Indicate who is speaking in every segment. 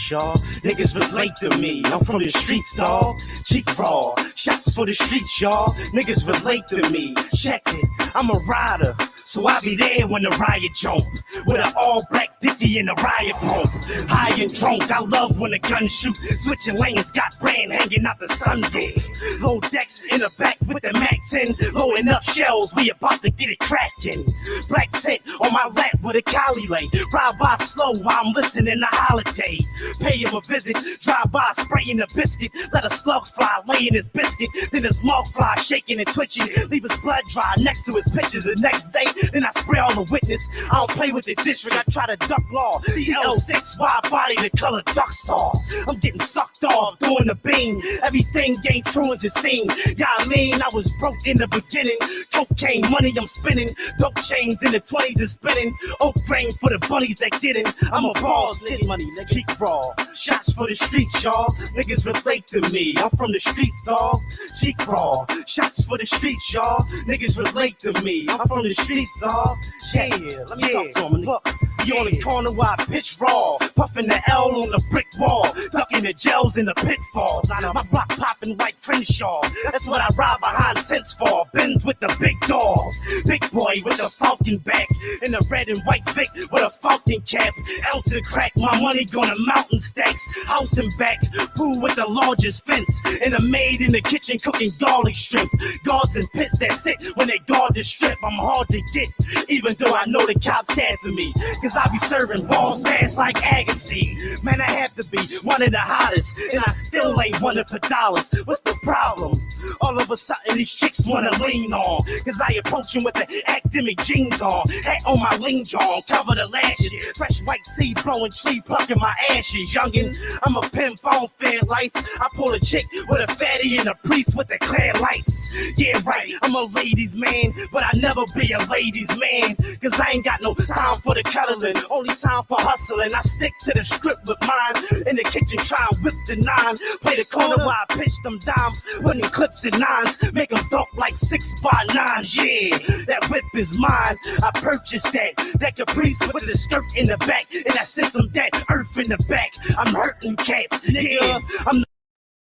Speaker 1: streets, y'all. Niggas relate to me. I'm from the streets, dawg. Cheek raw. Shots for the streets, y'all. Niggas relate to me. Check it. I'm a rider. So I be there when the riot jump. With an all-black dicky in the riot pump. High and drunk, I love when the gun shoot. Switching lanes, got brand hanging out the sunroof. Low decks in the back with the Mac 10. Loading up shells, we about to get it cracking. Black tent on my lap with a collie lay. Ride by slow while I'm listening to Holiday. Pay him a visit, drive by spraying a biscuit. Let a slug fly lay in his biscuit. Then his mouth fly shaking and twitching. Leave his blood dry next to his pictures. The next day, then I spray all the witness. I don't play with the district, I try to duck law. CL6 wide body, the color duck sauce. I'm getting sucked off, doing the beam. Everything ain't true as it seems. Yeah, I mean, I was broke in the beginning. Cocaine money I'm spinning. Dope chains in the 20s is spinning. Oak grain for the bunnies that get in. I'm a boss, lit money, nigga. Cheek raw. Shots for the streets, y'all. Niggas relate to me. I'm from the streets, dawg. Cheek raw. Shots for the streets, y'all. Niggas relate to me. I'm from the streets, dawg. Yeah, let me talk to him. Look, be on the corner while I pitch raw. Puffing the L on the brick wall. Ducking the gels in the pitfalls. My block popping like Crenshaw. That's what I ride behind tents for. Benz with the big dogs. Big boy with the falcon back. In the red and white Vic with a falcon cap. Ounce of crack, my money going to mountain stacks. House and back, pool with the largest fence. And a maid in the kitchen cooking garlic shrimp. Guards and pits that sit when they guard the strip. I'm hard to get, even though I know the cops after me. Cause I be serving balls fast like Agassi. Man, I have to be one of the hottest. And I still ain't one for dollars. What's the problem? All of a sudden these chicks wanna lean on. Cause I approach them with the academic jeans on. Hat on my lean jaw, cover the lashes. Fresh white seed blowing tree, plucking my ashes. Youngin', I'm a pimp, I don't fair life. I pull a chick with a fatty and a priest with the clear lights. Yeah, right, I'm a ladies man, but I never be a ladies man. Cause I ain't got no time for the cuddling, only time for hustling. I stick to the script with mine. In the kitchen try and whip the nine. Play the corner while I pitch them dimes. Putting clips in nines, make them dunk like 6x9. Yeah, that whip is mine. I purchased that caprice with the skirt in the back. And that system, that earth in the back. I'm hurting cats, nigga. I'm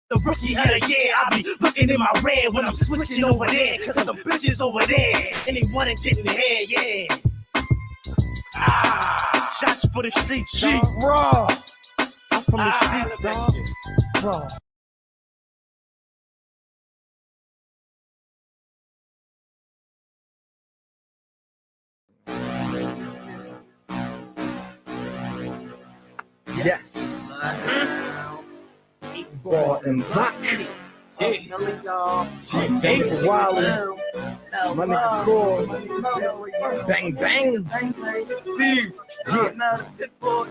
Speaker 1: the rookie of the year. I be looking in my red when I'm switching over there. Cause the bitches over there, anyone and getting head, yeah. Shots for the streets, cheap raw. I'm from the streets, dog. Raw.
Speaker 2: Yes. Ball and black. Wildin'. My nigga Core. Bang bang. Steve.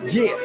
Speaker 2: Yeah.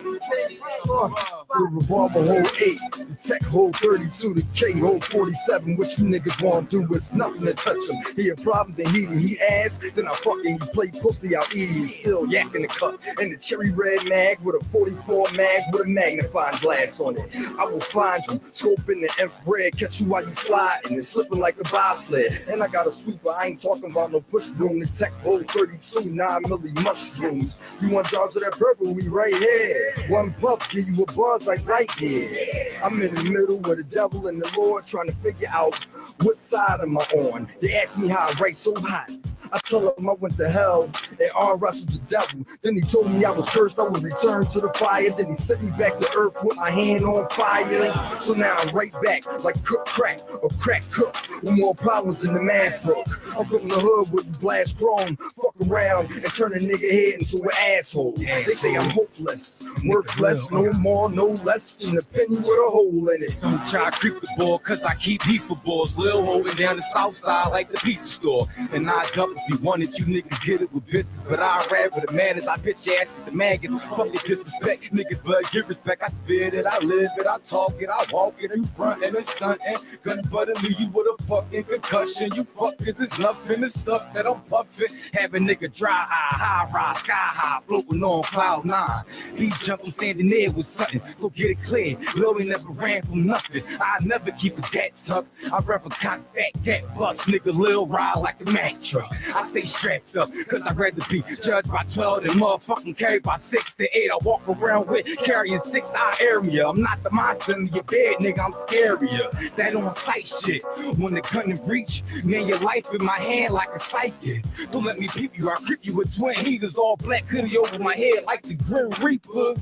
Speaker 2: The revolver hold 8, the tech hold 32, the K hold 47. What you niggas wanna do? It's nothing to touch him. He a problem, then he ass. Then I fucking play pussy out eating, still yakking the cut. And the cherry red mag with a 44 mag with a magnifying glass on it. I will find you, scope in the infrared, catch you while you sliding and slipping like a bobsled. And I got a sweeper, I ain't talking about no push broom. The tech hold 32, 9 milli mushrooms. You want jars of that purple? We right here. One puff, give you a buzz like right here. I'm in the middle with the devil and the Lord, trying to figure out what side am I on. They ask me how I write so hot. I tell him I went to hell and arm wrestled the devil. Then he told me I was cursed, I would return to the fire. Then he sent me back to earth with my hand on fire. So now I'm right back like cook crack or crack cook with more problems than the mad book. I'm from the hood with the blast chrome, fuck around and turn a nigga head into an asshole. They say I'm hopeless, worthless, no more, no less than a penny with a hole in it.
Speaker 3: Don't try to creep the ball, cause I keep heat for balls. Lil holding down the south side like the pizza store. And I double if you wanted, you niggas get it with biscuits. But I rap with the manners, I bitch ass with the maggots. Fuck the disrespect, niggas but give respect. I spit it, I live it, I talk it, I walk it in front and it's stuntin'. Gun butter leave you with a fucking concussion. You fuckers is nothing, the stuff that I'm puffin'. Have a nigga dry eye, high rise, sky high, floating on cloud 9. Be jumping, standing there with something, so get it clear. Lil ain't never ran from nothing. I never keep it that tough. I rap a cock back, cat bust, nigga Lil ride like a Mack truck. I stay strapped up, cause I'd rather be judged by 12 than motherfucking carried by 6 to 8. I walk around with carrying 6-eye area. I'm not the monster in your bed, nigga, I'm scarier. That on sight shit. When the gun in reach, man, your life in my hand like a psychic. Don't let me peep you, I creep you with twin heaters, all black hoodie over my head like the Grim Reaper.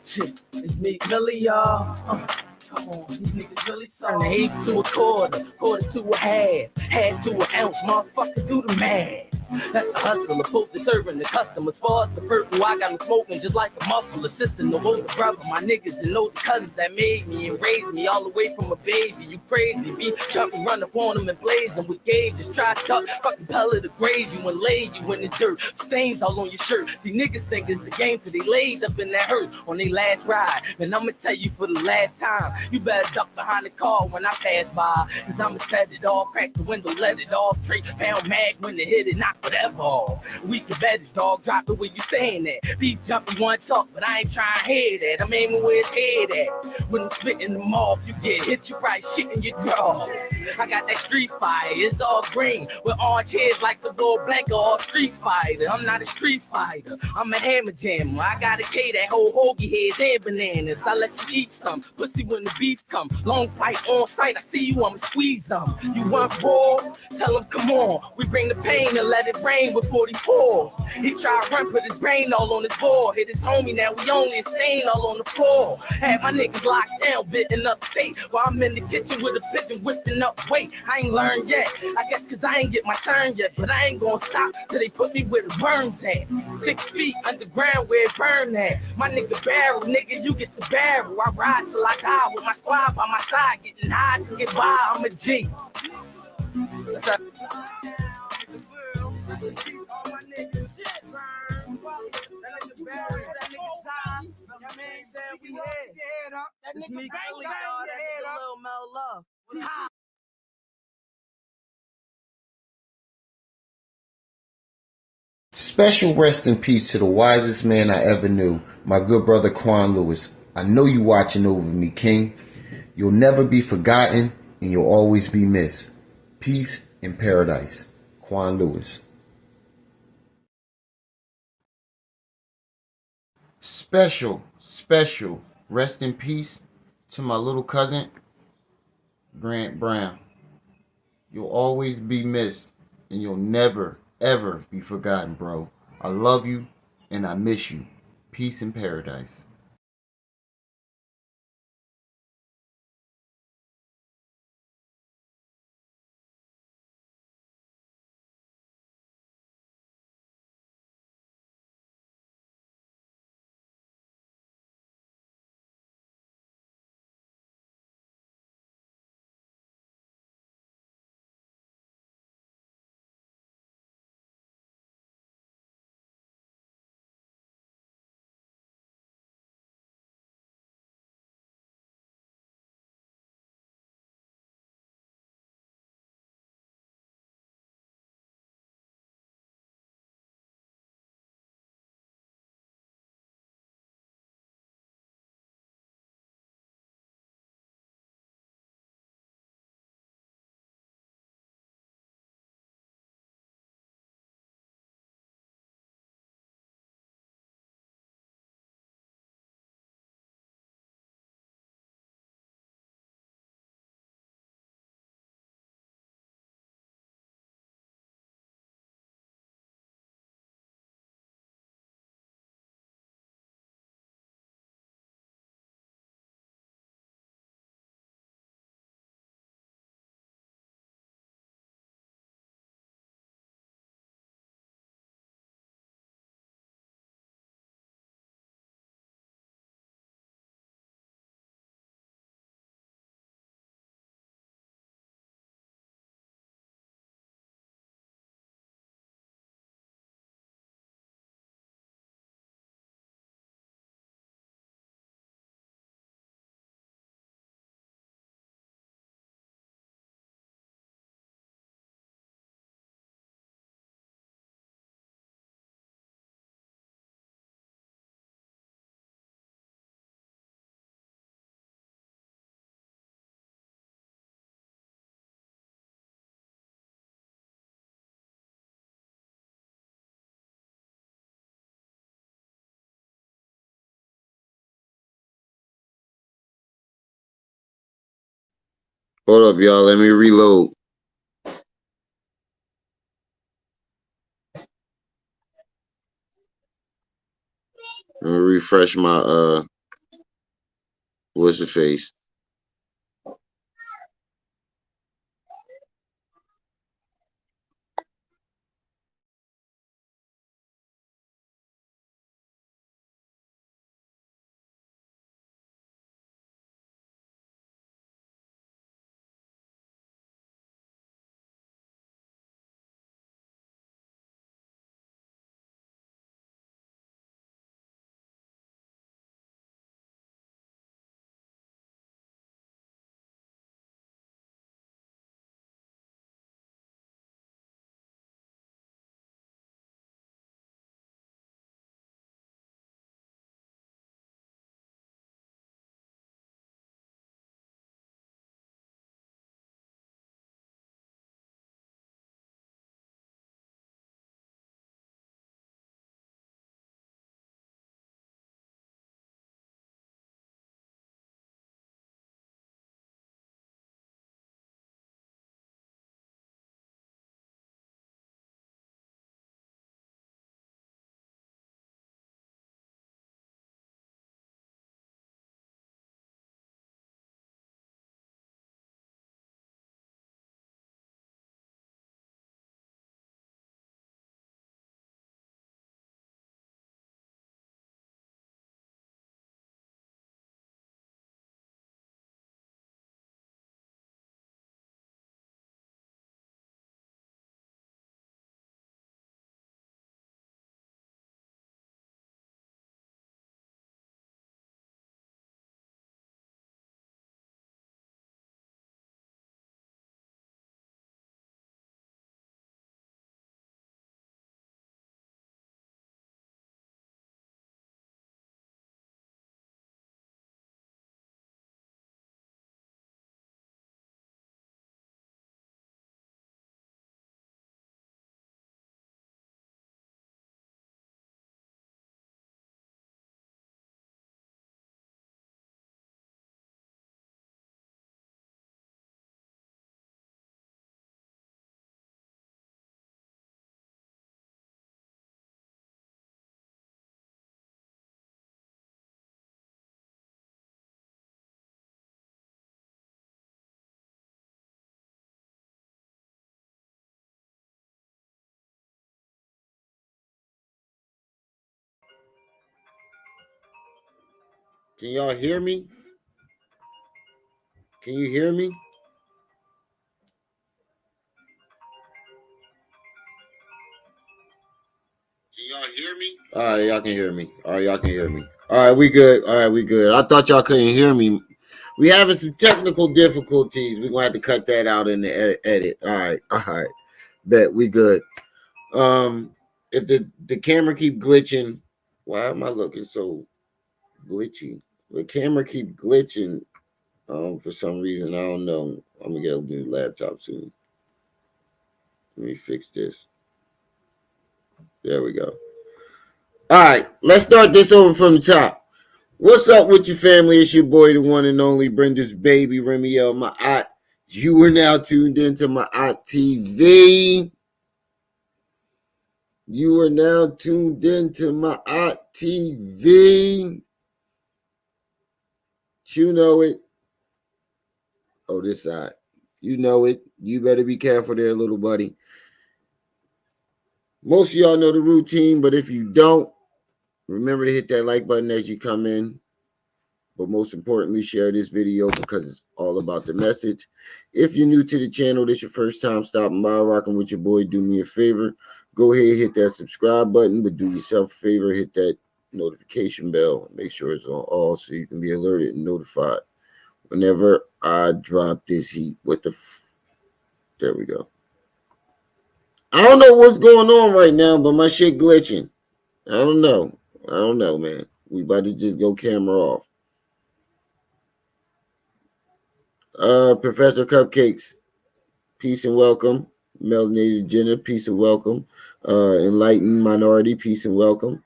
Speaker 4: Shit, it's me, Millie, y'all. Come on, these niggas really turn an eighth to a quarter, quarter to a half to an ounce. Motherfucker, do the math. That's a hustler, both the serving the customers. Far as the purple, I got them smoking just like a muffler. Sister, no older brother, my niggas and know the cousins that made me and raised me all the way from a baby. You crazy, be jumping, run up on them and blazing with gauges. Try to duck, fucking pellet to graze you and lay you in the dirt. Stains all on your shirt. See, niggas think it's a game till they laid up in that hurt on their last ride. And I'ma tell you for the last time, you better duck behind the car when I pass by. Cause I'ma set it off, crack the window, let it off. Straight pound mag when they hit it, knock whatever off. We can bet it, dog, drop it where you staying at. Beef jumpy one talk, but I ain't trying to hear that. I'm aiming where his head at. When I'm spitting them off, you get hit, you probably shit in your drawers. I got that street fire, it's all green with orange heads like the gold blanket or Street Fighter. I'm not a street fighter, I'm a hammer jammer. I gotta K that whole hoagie heads and bananas. I let you eat some pussy when the beef come. Long pipe on sight, I see you, I'ma squeeze them. You want war? Tell him come on. We bring the pain and let it rain before he pour. He try to run, put his brain all on his board. Hit his homie, now we only a stain all on the floor. Had my niggas locked down, bitten up state. While I'm in the kitchen with a pigeon whipping up weight. I ain't learned yet, I guess cause I ain't get my turn yet. But I ain't gonna stop till they put me where the burns at. 6 feet underground where it burn at. My nigga barrel, nigga, you get the barrel. I ride till I die with my squad by my side. Getting high to get by, I'm a G. What's up? It's me, Kelly, y'all. That nigga Lil Mel Love.
Speaker 5: Special rest in peace to the wisest man I ever knew, my good brother Quan Lewis. I know you watching over me, King. You'll never be forgotten and you'll always be missed. Peace in paradise. Quan Lewis. Special rest in peace to my little cousin, Grant Brown. You'll always be missed and you'll never, ever be forgotten, bro. I love you and I miss you. Peace in paradise. Hold up, y'all. Let me reload. Let me refresh my what's the face? Can y'all hear me? Can you hear me? Can y'all hear me? All right, y'all can hear me. All right, y'all can hear me. All right, we good. All right, we good. I thought y'all couldn't hear me. We having some technical difficulties. We're gonna have to cut that out in the edit. All right. Bet we good. If the camera keep glitching, why am I looking so glitchy? The camera keep glitching. For some reason, I don't know. I'm gonna get a new laptop soon. Let me fix this. There we go. All right, let's start this over from the top. What's up with your family? It's your boy, the one and only Brenda's baby, Remiel, my aunt. You are now tuned into my aunt TV. You are now tuned into my aunt TV. You know it. Oh, this side. You know it. You better be careful there, little buddy. Most of y'all know the routine, but if you don't, remember to hit that like button as you come in. But most importantly, share this video because it's all about the message. If you're new to the channel, this your first time stopping by, rocking with your boy, do me a favor. Go ahead, hit that subscribe button, but do yourself a favor, hit that notification bell. Make sure it's on all so you can be alerted and notified whenever I drop this heat. There we go. I don't know what's going on right now, but my shit glitching. I don't know, man. We about to just go camera off. Professor Cupcakes, peace and welcome. Melanated Jenna, peace and welcome. Enlightened Minority, peace and welcome.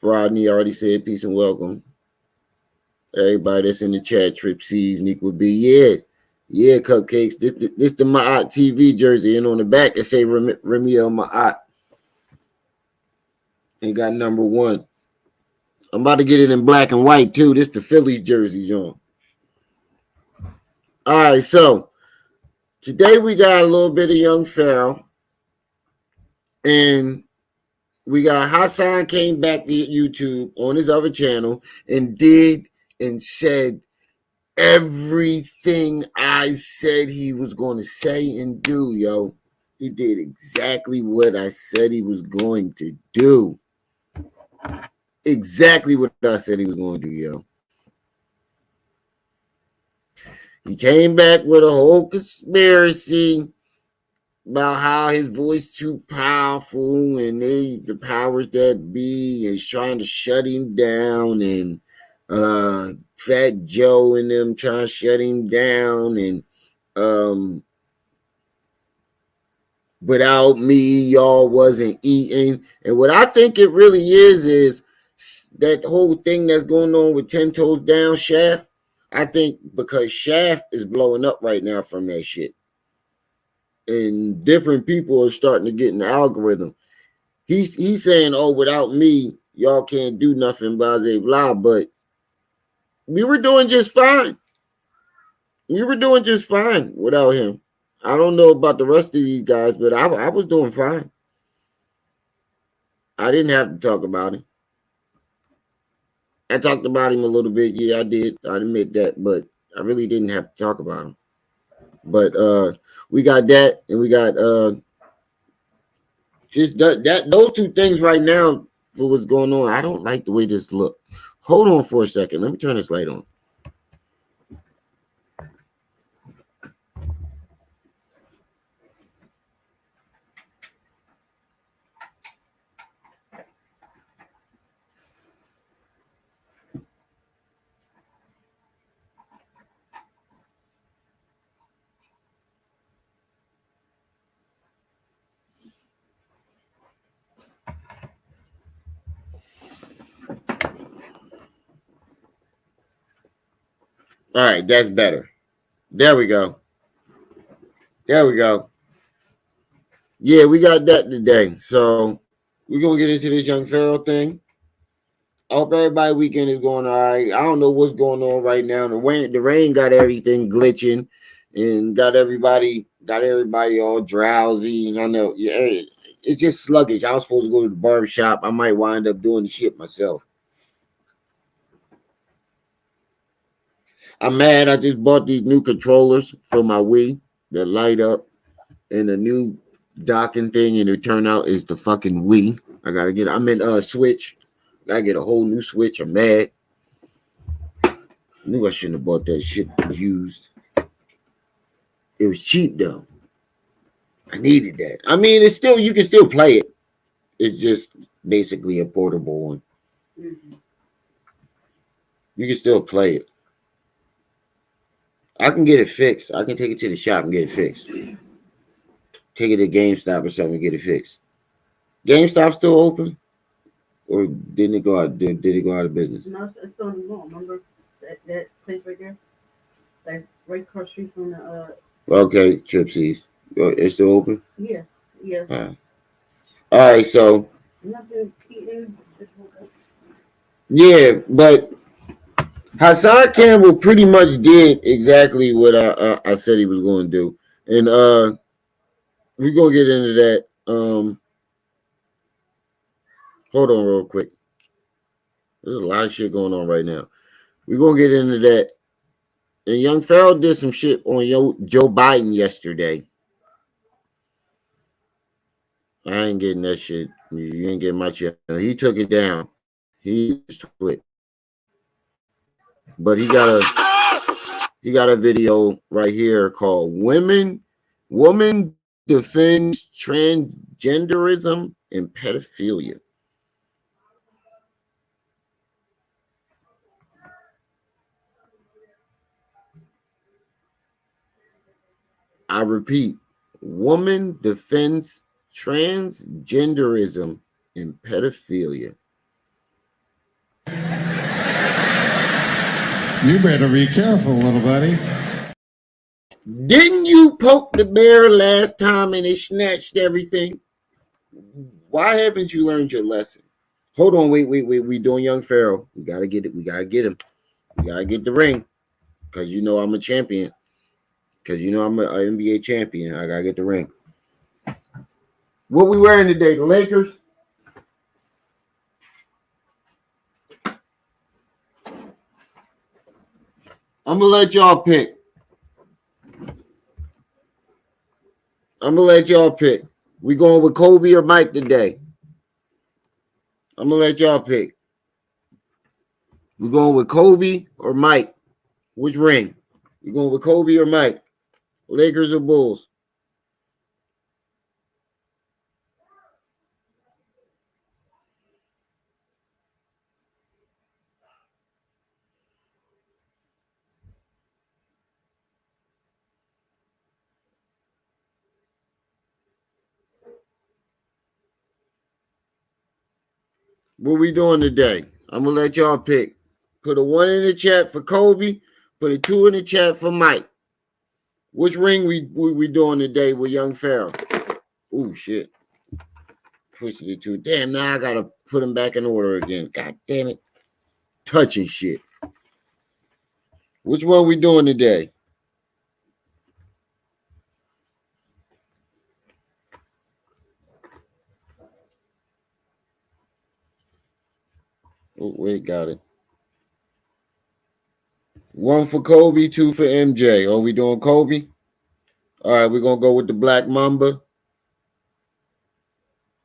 Speaker 5: Rodney already said peace and welcome. Everybody that's in the chat, Trip C's, Nico B. Yeah, Cupcakes. This the Ma'at TV jersey, and on the back it say Remiel Ma'at. He got number 1. I'm about to get it in black and white too. This the Phillies jersey, John. All right, so today we got a little bit of young Pharaoh, and we got Hassan came back to YouTube on his other channel and did and said everything I said he was going to say and do, yo. He did exactly what I said he was going to do. Exactly what I said he was going to do, yo. He came back with a whole conspiracy about how his voice too powerful and the powers that be is trying to shut him down, and Fat Joe and them trying to shut him down, and without me y'all wasn't eating. And what I think it really is that whole thing that's going on with 10 Toes Down Shaft. I think because Shaft is blowing up right now from that shit, and different people are starting to get in the algorithm. He's saying, oh, without me, y'all can't do nothing, blah, blah, blah. But we were doing just fine. We were doing just fine without him. I don't know about the rest of these guys, but I was doing fine. I didn't have to talk about him. I talked about him a little bit. Yeah, I did. I admit that, but I really didn't have to talk about him. But we got that, and we got just that those two things right now for what's going on. I don't like the way this look. Hold on for a second. Let me turn this light on. All right, that's better. There we go. There we go. Yeah, we got that today. So we're gonna get into this young Pharaoh thing. I hope everybody weekend is going all right. I don't know what's going on right now. The rain got everything glitching and got everybody all drowsy. I know, yeah, it's just sluggish. I was supposed to go to the barbershop. I might wind up doing the shit myself. I'm mad. I just bought these new controllers for my Wii that light up, and a new docking thing, and it turned out is the fucking Wii. I gotta get. I'm in Switch. Gotta get a whole new Switch. I'm mad. Knew I shouldn't have bought that shit used. It was cheap though. I needed that. I mean, it's still, you can still play it. It's just basically a portable one. Mm-hmm. You can still play it. I can get it fixed. I can take it to the shop and get it fixed. Take it to GameStop or something and get it fixed. GameStop still open? Or didn't it go out? Did it go out of business?
Speaker 6: No, it's still in the mall. Remember that place right there? Like right across the street from the
Speaker 5: Okay, Trip C's. It's still open?
Speaker 6: Yeah.
Speaker 5: All right, so
Speaker 6: Nothing eating.
Speaker 5: yeah, but Hassan Campbell pretty much did exactly what I said he was going to do, and we're gonna get into that. Hold on, real quick. There's a lot of shit going on right now. We're gonna get into that. And young Pharaoh did some shit on Joe Biden yesterday. I ain't getting that shit. You ain't getting my shit. He took it down. He quit. But he got a video right here called Woman Defends Transgenderism and Pedophilia. I repeat, woman defends transgenderism and pedophilia.
Speaker 7: You better be careful, little buddy.
Speaker 5: Didn't you poke the bear last time and it snatched everything? Why haven't you learned your lesson? Hold on, wait. We doing young Pharaoh. We gotta get it. We gotta get him. We gotta get the ring. Cause you know I'm a champion. Cause you know I'm an NBA champion. I gotta get the ring. What we wearing today? The Lakers. I'm gonna let y'all pick. We going with Kobe or Mike today? I'm gonna let y'all pick. We going with Kobe or Mike? Which ring? You going with Kobe or Mike? Lakers or Bulls? What we doing today? I'm gonna let y'all pick. Put a 1 in the chat for Kobe. Put a 2 in the chat for Mike. Which ring we doing today with young Pharaoh? Oh shit. Pushed it to 2. Damn, now I gotta put him back in order again. God damn it. Touching shit. Which one we doing today? Oh, wait, got it. 1 for Kobe, 2 for MJ. Are we doing Kobe? All right, we're gonna go with the Black Mamba.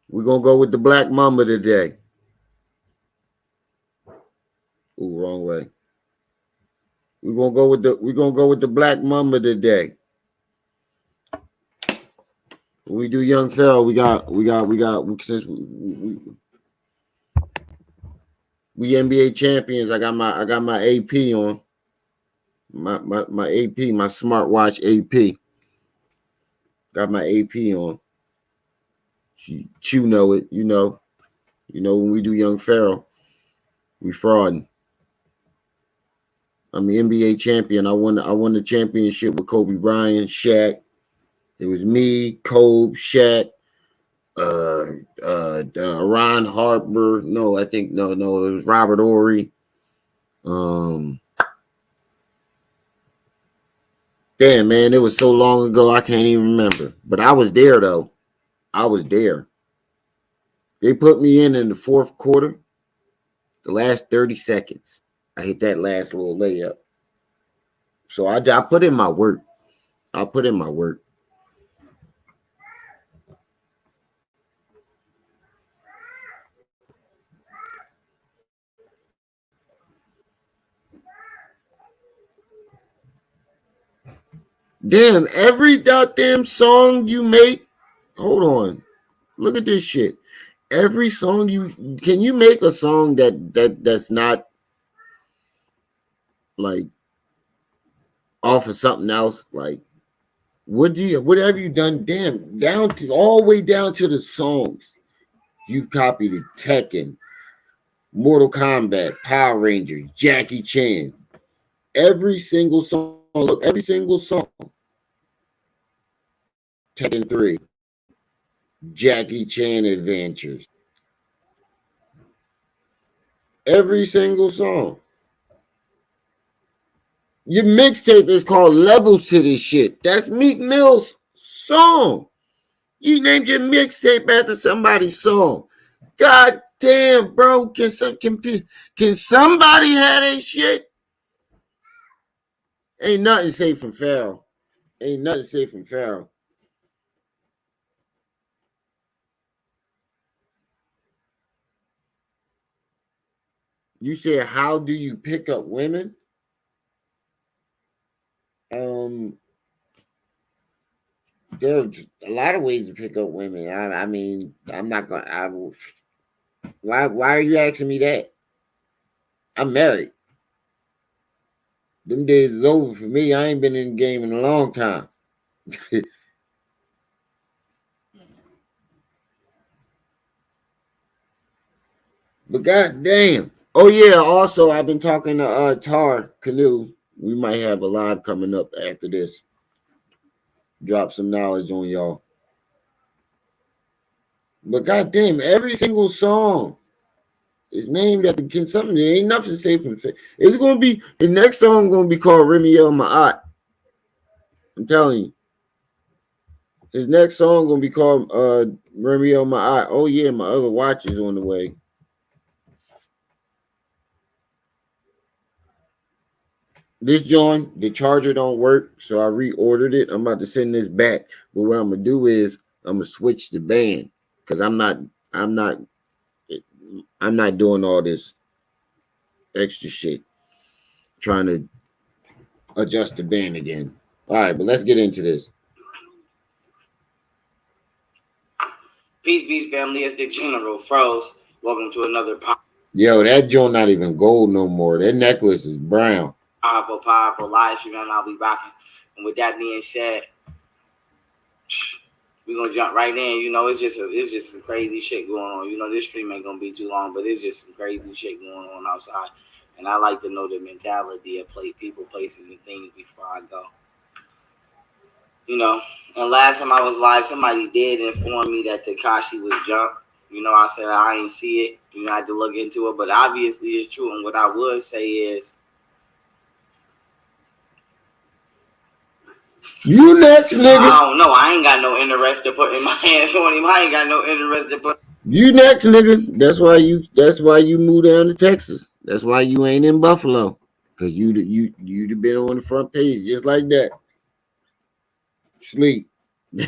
Speaker 5: We're gonna go with the Black Mamba today. Ooh, wrong way. We're gonna go with the Black Mamba today. When we do young Pharaoh, we got since we NBA champions. I got my AP on. My AP, my smartwatch AP. Got my AP on. You know it, you know. When we do young Pharaoh, we frauding. I'm the NBA champion. I won the championship with Kobe Bryant, Shaq. It was me, Kobe, Shaq, Ron Harper. No, I think no, it was Robert Ory. Damn, man, it was so long ago I can't even remember. But I was there though. I was there. They put me in the fourth quarter, the last 30 seconds. I hit that last little layup. So I put in my work. I put in my work. Damn, every goddamn song you make, hold on. Look at this shit. Every song can you make a song that's not like off of something else? Like what have you done? Damn, down to all the way down to the songs. You've copied it. Tekken, Mortal Kombat, Power Rangers, Jackie Chan. Every single song. Look, every single song. Tekken 3. Jackie Chan Adventures. Every single song. Your mixtape is called Levels to This Shit. That's Meek Mill's song. You named your mixtape after somebody's song. God damn, bro. Can somebody have that shit? Ain't nothing safe from Pharaoh. Ain't nothing safe from Pharaoh. You said, how do you pick up women? There's a lot of ways to pick up women. I mean, I'm not gonna. Why are you asking me that? I'm married. Them days is over for me. I ain't been in the game in a long time. But goddamn, Oh yeah, also I've been talking to Tar Canoe. We might have a live coming up after this. Drop some knowledge on y'all. But goddamn, every single song is named after something. There ain't nothing safe from. It's gonna be the next song gonna be called Remiel Ma'at. I'm telling you. His next song gonna be called Remiel Ma'at. Oh yeah, my other watch is on the way. This joint, the charger don't work, so I reordered it. I'm about to send this back. But what I'm gonna do is I'm gonna switch the band because I'm not doing all this extra shit trying to adjust the band again. All right, but let's get into this.
Speaker 8: Peace, family. It's the General Froze. Welcome to another
Speaker 5: Yo, that joint not even gold no more. That necklace is brown.
Speaker 8: powerful live stream, and I'll be rocking. And with that being said, we're gonna jump right in. You know, it's just some crazy shit going on. You know, this stream ain't gonna be too long, but it's just some crazy shit going on outside. And I like to know the mentality of people, places, and things before I go. You know, and last time I was live, somebody did inform me that Tekashi was jumped. You know, I said I ain't see it. You know, I had to look into it, but obviously it's true. And what I would say is,
Speaker 5: you next, nigga.
Speaker 8: I don't know. I ain't got no interest to put in my hands on him. I ain't got no interest to put.
Speaker 5: You next, nigga. That's why you moved down to Texas. That's why you ain't in Buffalo. Cause you'd have been on the front page just like that. Sleep. He'd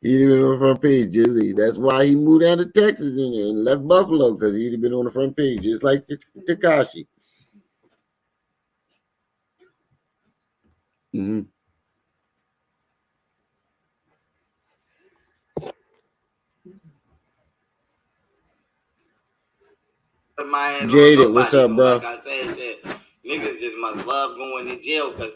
Speaker 5: been on the front page. That's why he moved down to Texas and left Buffalo, because he'd have been on the front page just like Tekashi. Mm-hmm. Jaded, what's up, bro?
Speaker 8: Like I said, shit, niggas just must love going to jail, because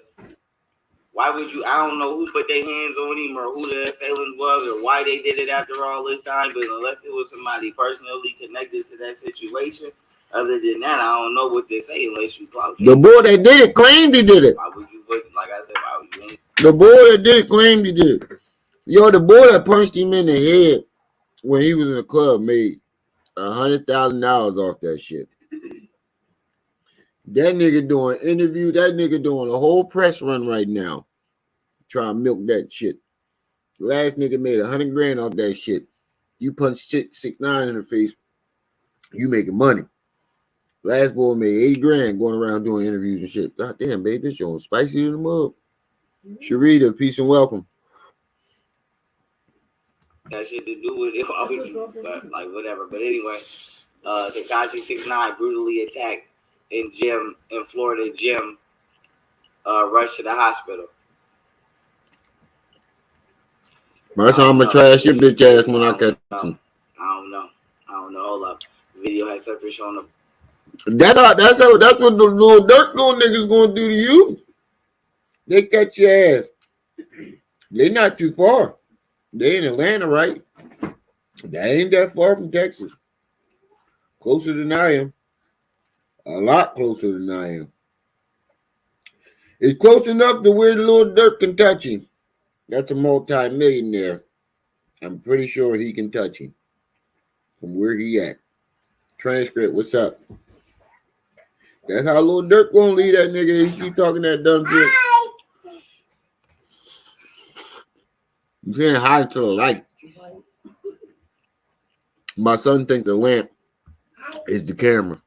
Speaker 8: why would you? I don't know who put their hands on him or who the assailant was or why they did it after all this time, but unless it was somebody personally connected to that situation, other than that, I don't know what they say unless you clout.
Speaker 5: The boy that did it claimed he did it.
Speaker 8: Why would you put, like I said, why would you?
Speaker 5: The boy that did it claimed he did it. Yo, the boy that punched him in the head when he was in the club made $100,000 off that shit. That nigga doing interview. That nigga doing a whole press run right now, trying to milk that shit. Last nigga made $100,000 off that shit. You punch 6ix9ine in the face, you making money. Last boy made $80,000 going around doing interviews and shit. God damn, baby, this joint spicy in the mug. Sharita, peace and welcome.
Speaker 8: That shit to do with it, but like whatever. But anyway, Tekashi 6ix9ine brutally attacked in Florida gym, rushed to the hospital.
Speaker 5: That's how I'm gonna trash your bitch ass when I catch him.
Speaker 8: I don't know. Hold up. Video has surfaced showing up.
Speaker 5: That's what the little dirt little niggas gonna do to you. They catch your ass. They not too far. They in Atlanta, right? That ain't that far from Texas. Closer than I am. A lot closer than I am. It's close enough to where the little dirt can touch him. That's a multi-millionaire. I'm pretty sure he can touch him from where he at. Transcript, what's up? That's how Lil Durk gonna leave that nigga. He keep talking that dumb shit. You saying hi to the light. My son think the lamp is the camera.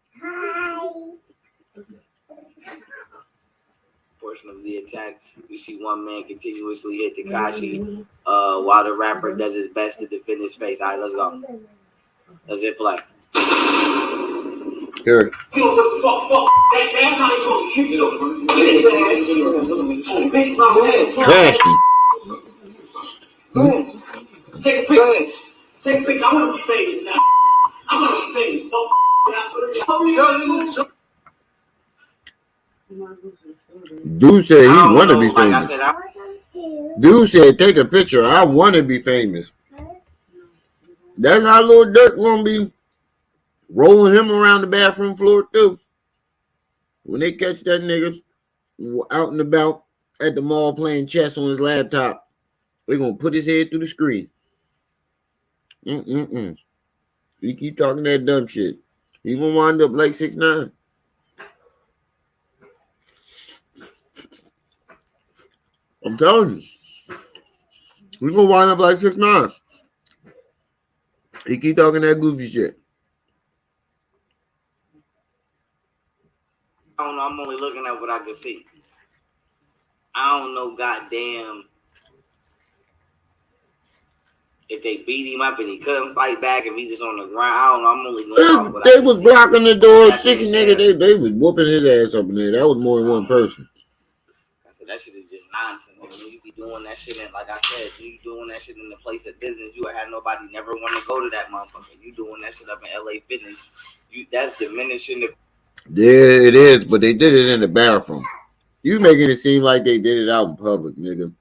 Speaker 8: Portion of the attack, you see one man continuously hit Tekashi while the rapper does his best to defend his face. All right, let's go. Let's hit play.
Speaker 5: Here. Trash me.
Speaker 8: Take a picture. Take a picture. I want to be famous now. I want to be famous.
Speaker 5: Dude said he want to be famous. Dude said, take a picture. I want to be famous. That's how Lil Durk gonna be rolling him around the bathroom floor too. When they catch that nigga out and about at the mall playing chess on his laptop, they're gonna put his head through the screen. You keep talking that dumb shit, he gonna wind up like 6ix9ine. I'm telling you, we gonna wind up like 6ix9ine. He keep talking that goofy shit.
Speaker 8: I don't know. I'm only looking at what I can see. I don't know, goddamn, if they beat him up and he couldn't fight back, if he just on the ground. I don't know. I'm only going off what
Speaker 5: They
Speaker 8: I
Speaker 5: was
Speaker 8: see.
Speaker 5: blocking the door.
Speaker 8: That's
Speaker 5: 6
Speaker 8: what
Speaker 5: nigga,
Speaker 8: it
Speaker 5: they was whooping his ass up in there. That was more than one person.
Speaker 8: I said that shit is just nonsense. And when you be doing that shit, and like I said, you doing that shit in the place of business, you had nobody never want to go to that motherfucker. You doing that shit up in LA Fitness, that's diminishing the.
Speaker 5: Yeah, it is, but they did it in the bathroom. You making it seem like they did it out in public, nigga.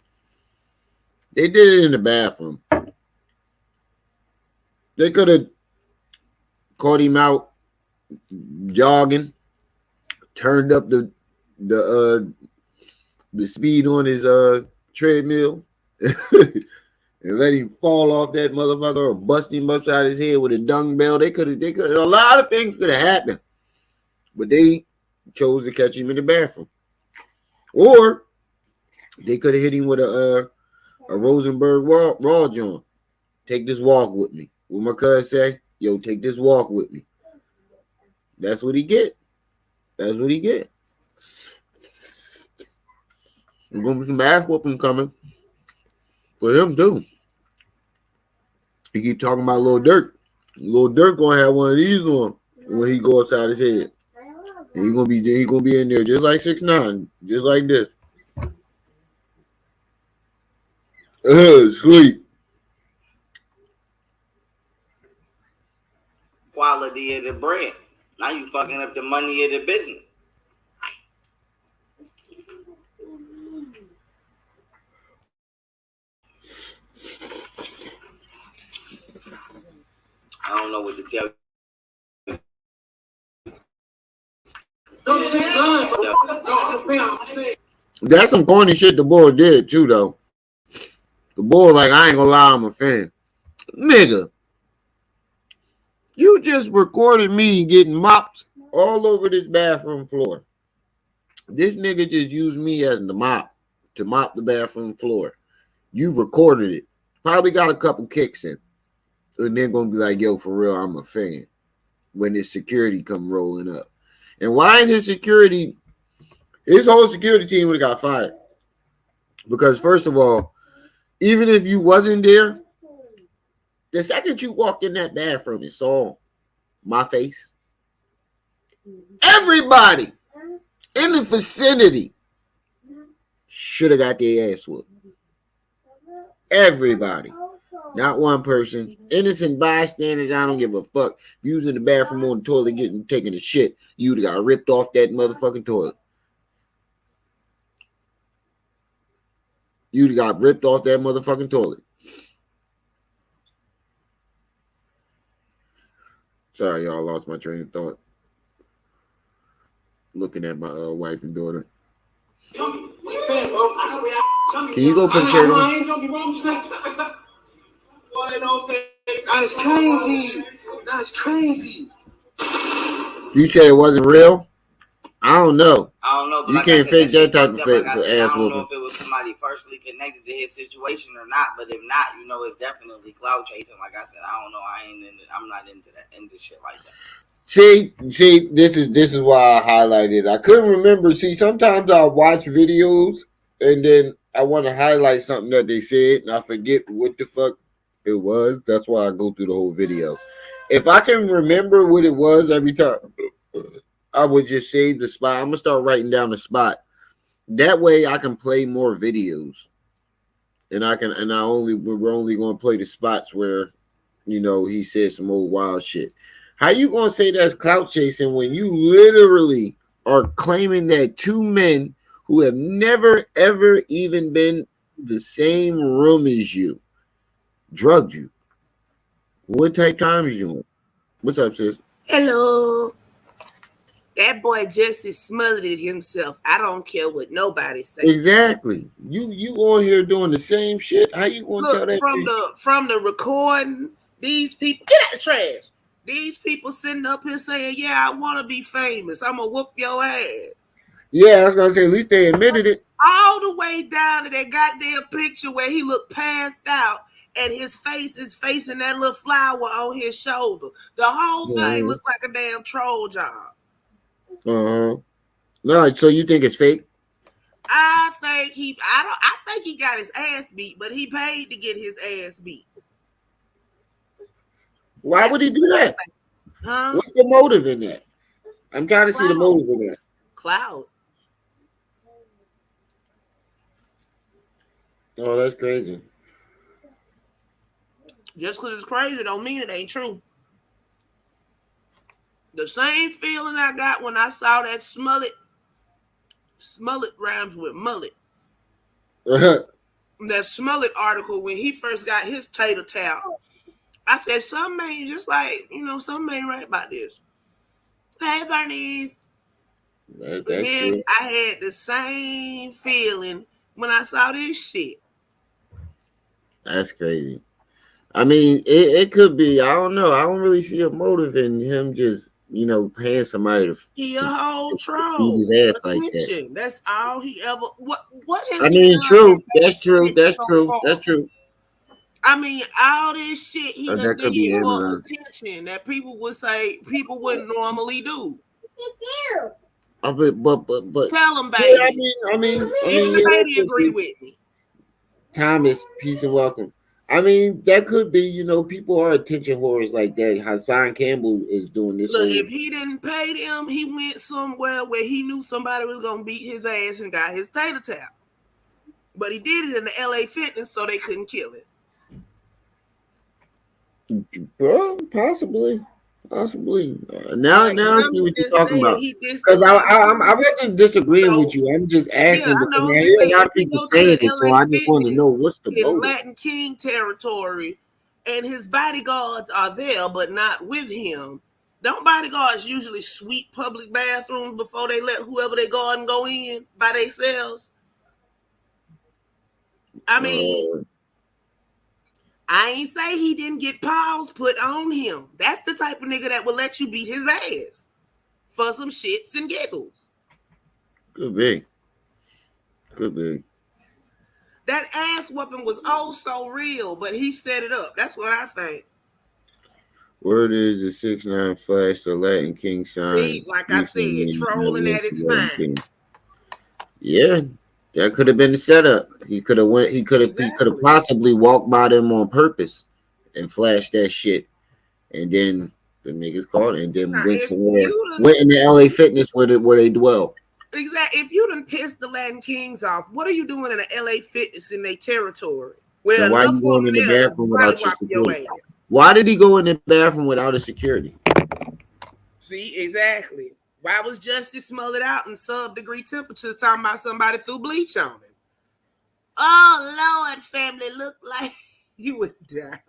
Speaker 5: They did it in the bathroom. They could have caught him out jogging, turned up the speed on his treadmill, and let him fall off that motherfucker or bust him upside his head with a dumbbell. They could a lot of things could have happened, but they chose to catch him in the bathroom. Or they could have hit him with a Rosenberg raw joint. Take this walk with me. What my cousin say? Yo, take this walk with me. That's what he get. That's what he get. There's gonna be some ass whooping coming for him too. He keep talking about Lil Durk. Lil Durk gonna have one of these on when he go outside his head. And he gonna be in there just like 6ix9ine, just like this. Sleep.
Speaker 8: Quality of the brand. Now you fucking up the money of the business. I don't know what to tell you.
Speaker 5: That's some corny shit the boy did too, though. The boy, like, I ain't gonna lie, I'm a fan. Nigga, you just recorded me getting mopped all over this bathroom floor. This nigga just used me as the mop to mop the bathroom floor. You recorded it. Probably got a couple kicks in. And then gonna be like, yo, for real, I'm a fan. When his security come rolling up. And why ain't his whole security team would have got fired? Because first of all, even if you wasn't there, the second you walked in that bathroom and saw my face, everybody in the vicinity should have got their ass whooped. Everybody. Not one person. Innocent bystanders, I don't give a fuck. Using the bathroom on the toilet, taking a shit, you'd have got ripped off that motherfucking toilet. You'd have got ripped off that motherfucking toilet. Sorry, y'all, lost my train of thought. Looking at my wife and daughter. Can you go put a shirt on?
Speaker 9: That's crazy. That's crazy.
Speaker 5: You said it wasn't real? I don't know.
Speaker 8: I don't know. But
Speaker 5: you
Speaker 8: like
Speaker 5: can't fake that type of
Speaker 8: ass whooping.
Speaker 5: I
Speaker 8: don't know if it was somebody personally connected to his situation or not. But if not, it's definitely clout chasing. Like I said, I don't know. I'm not into shit like that.
Speaker 5: See, this is why I highlighted. I couldn't remember. See, sometimes I watch videos and then I want to highlight something that they said and I forget what the fuck it was. That's why I go through the whole video. If I can remember what it was every time, I would just save the spot. I'm gonna start writing down the spot. That way I can play more videos. And we're only gonna play the spots where, he said some old wild shit. How you gonna say that's clout chasing when you literally are claiming that two men who have never ever even been in the same room as you drugged you? What type times you on? What's up, sis?
Speaker 10: Hello. That boy Jesse smothered it himself. I don't care what nobody say.
Speaker 5: Exactly. You on here doing the same shit. How you gonna tell
Speaker 10: Look,
Speaker 5: that?
Speaker 10: from the recording, these people get out the trash. These people sitting up here saying, "Yeah, I want to be famous. I'm gonna whoop your ass."
Speaker 5: Yeah, I was gonna say at least they admitted it.
Speaker 10: All the way down to that goddamn picture where he looked passed out and his face is facing that little flower on his shoulder. The whole thing looked like a damn troll job.
Speaker 5: Uh-huh. No, so you think it's fake?
Speaker 10: I think he got his ass beat, but he paid to get his ass beat.
Speaker 5: Why would he do that?
Speaker 10: Huh?
Speaker 5: What's the motive in that? I'm trying to see the motive in that.
Speaker 10: Cloud.
Speaker 5: Oh, that's crazy.
Speaker 10: Just because it's crazy don't mean it ain't true. The same feeling I got when I saw that Smullet rhymes with mullet. That Smullet article when he first got his tater towel. I said, some man just like, some man right about this. Hey, Bernice.
Speaker 5: That's
Speaker 10: then
Speaker 5: true.
Speaker 10: I had the same feeling when I saw this shit.
Speaker 5: That's crazy. I mean, it could be. I don't know. I don't really see a motive in him just, paying somebody to.
Speaker 10: He a whole troll.
Speaker 5: Beat his ass like
Speaker 10: that. That's all he ever. What is?
Speaker 5: I mean, true. That's true. That's true. That's true.
Speaker 10: I mean, all this shit he done
Speaker 5: could
Speaker 10: did
Speaker 5: be
Speaker 10: for attention that people would say people wouldn't normally do.
Speaker 5: But
Speaker 10: tell him, baby.
Speaker 5: Yeah, I mean,
Speaker 10: the baby agree with me.
Speaker 5: Thomas, peace and welcome. I mean, that could be, people are attention whores like that. Hassan Campbell is doing this.
Speaker 10: Look, if he didn't pay them, he went somewhere where he knew somebody was gonna beat his ass and got his tater tap. But he did it in the LA Fitness, so they couldn't kill it.
Speaker 5: Bro, possibly. Now I see what you're talking about. Because I wasn't disagreeing with you. I'm just asking.
Speaker 10: Yeah,
Speaker 5: I hear a lot of people saying it, so I just want to know what's the motive.
Speaker 10: Latin King territory, and his bodyguards are there, but not with him. Don't bodyguards usually sweep public bathrooms before they let whoever they guard and go in by themselves? I mean, I ain't say he didn't get paws put on him. That's the type of nigga that will let you beat his ass for some shits and giggles.
Speaker 5: Could be.
Speaker 10: That ass whooping was oh so real, but he set it up. That's what I think.
Speaker 5: Word is the 6ix9ine flash the Latin King sign.
Speaker 10: See, like I said, trolling at its finest.
Speaker 5: Yeah, that could have been the setup. He could have possibly walked by them on purpose and flashed that shit, and then the niggas caught it, and then went in the LA Fitness where they dwell.
Speaker 10: Exactly. If you done pissed the Latin Kings off, what are you doing in the LA Fitness in their territory? Well,
Speaker 5: why you going in the bathroom without your security? Why did he go in the bathroom without a security?
Speaker 10: See, exactly. Why was Justice smothered out in sub-degree temperatures talking about somebody threw bleach on him? Oh, Lord, family, look like you went down.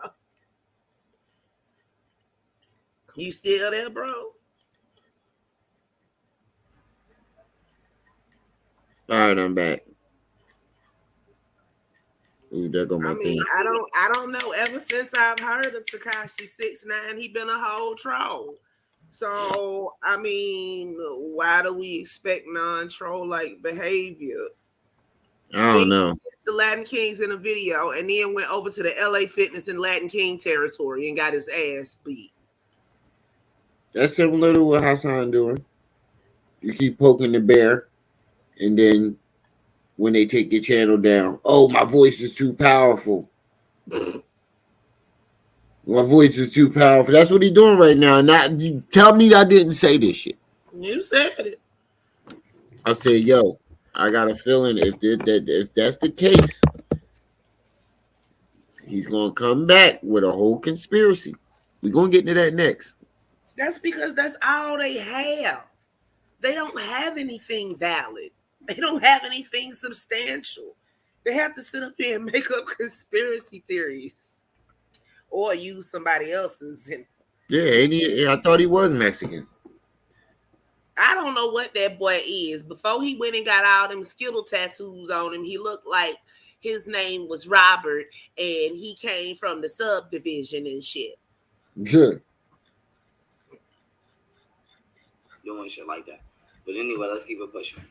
Speaker 10: You still there, bro?
Speaker 5: All right, I'm back. Ooh, there go my thing.
Speaker 10: I don't know. Ever since I've heard of Tekashi 6ix9ine, he been a whole troll. So, I mean, why do we expect non-troll-like behavior?
Speaker 5: I don't know.
Speaker 10: The Latin Kings in a video and then went over to the LA Fitness in Latin King territory and got his ass beat.
Speaker 5: That's similar to what Hassan doing. You keep poking the bear, and then when they take your channel down, oh, my voice is too powerful. My voice is too powerful. That's what he's doing right now. Not tell me I didn't say this shit.
Speaker 10: You said it.
Speaker 5: I said, yo, I got a feeling if that's the case, he's gonna come back with a whole conspiracy. We're gonna get into that next.
Speaker 10: That's because that's all they have. They don't have anything valid. They don't have anything substantial. They have to sit up here and make up conspiracy theories. or use somebody else's.
Speaker 5: Yeah, I thought he was Mexican.
Speaker 10: I don't know what that boy is. Before he went and got all them Skittle tattoos on him, he looked like his name was Robert and he came from the subdivision and shit.
Speaker 5: Good.
Speaker 8: Doing shit like that. But anyway, let's keep it pushing.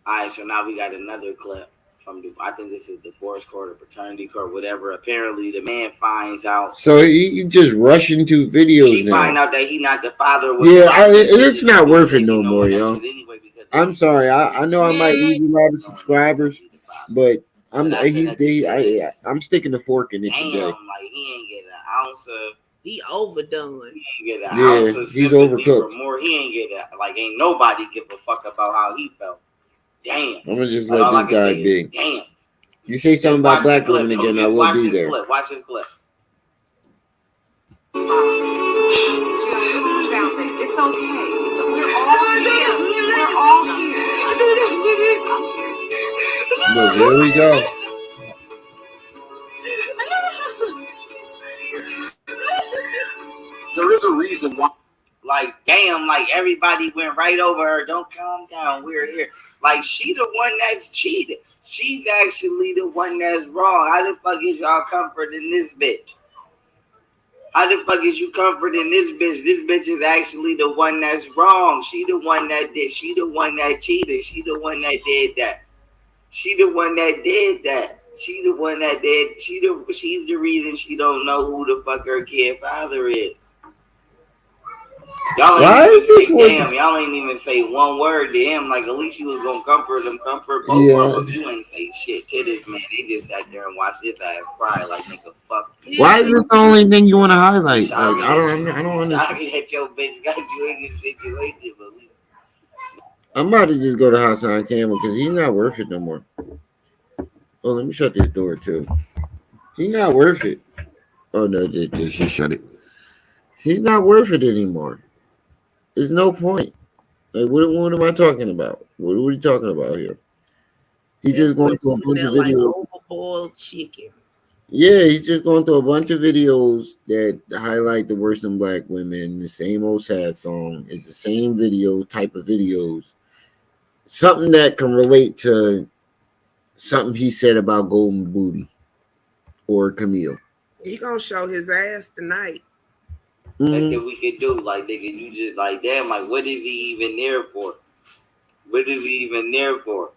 Speaker 8: All right, so now we got another clip from I think this is divorce court or paternity court, whatever. Apparently, the man finds out.
Speaker 5: So he just rush into videos
Speaker 8: she
Speaker 5: now.
Speaker 8: Find out that he not the father.
Speaker 5: It's not worth it no more, yo. Anyway, I'm sorry. I know I might lose a lot of subscribers, but I'm sticking the fork in it today.
Speaker 8: Like he ain't get an ounce of.
Speaker 10: He overdone.
Speaker 8: He ain't get an ounce of
Speaker 5: he's overcooked.
Speaker 8: He ain't get ain't nobody give a fuck about how he felt. Damn.
Speaker 5: I'm gonna just let this guy be.
Speaker 8: Damn.
Speaker 5: You say something about black women again, I will be there.
Speaker 8: Watch this clip.
Speaker 11: It's okay. We're all here. We're all here.
Speaker 5: Look, here we go.
Speaker 9: There is a reason why.
Speaker 8: Like, damn, like everybody went right over her. Don't calm down. We're here. Like, she the one that's cheated. She's actually the one that's wrong. How the fuck is y'all comforting this bitch? How the fuck is you comforting this bitch? This bitch is actually the one that's wrong. She the one that did. She the one that cheated. She the one that did that. She the one that did that. She the one that did. She's the reason she don't know who the fuck her kid father is. Y'all ain't even say one word to him. Like, at least you was gonna comfort both of them. You ain't say shit to this man. They just sat there and watched his ass cry like, nigga, fuck you.
Speaker 5: Why is this the only thing you want to highlight? Like, I don't understand.
Speaker 8: Sorry that your bitch got you in this situation, but
Speaker 5: I'm about to just go to Hassan Campbell because he's not worth it no more. Oh, let me shut this door too. He's not worth it. Oh no, just shut it. He's not worth it anymore. There's no point. Like, what am I talking about? What are we talking about here? He's just going through a bunch of videos.
Speaker 10: Like overboiled chicken.
Speaker 5: Yeah, he's just going through a bunch of videos that highlight the worst in black women. The same old sad song. It's the same video type of videos. Something that can relate to something he said about Golden Booty or Camille.
Speaker 10: He gonna show his ass tonight.
Speaker 8: Like that we could do, like, nigga, you just like, damn, like, what is he even there for? What is he even there for?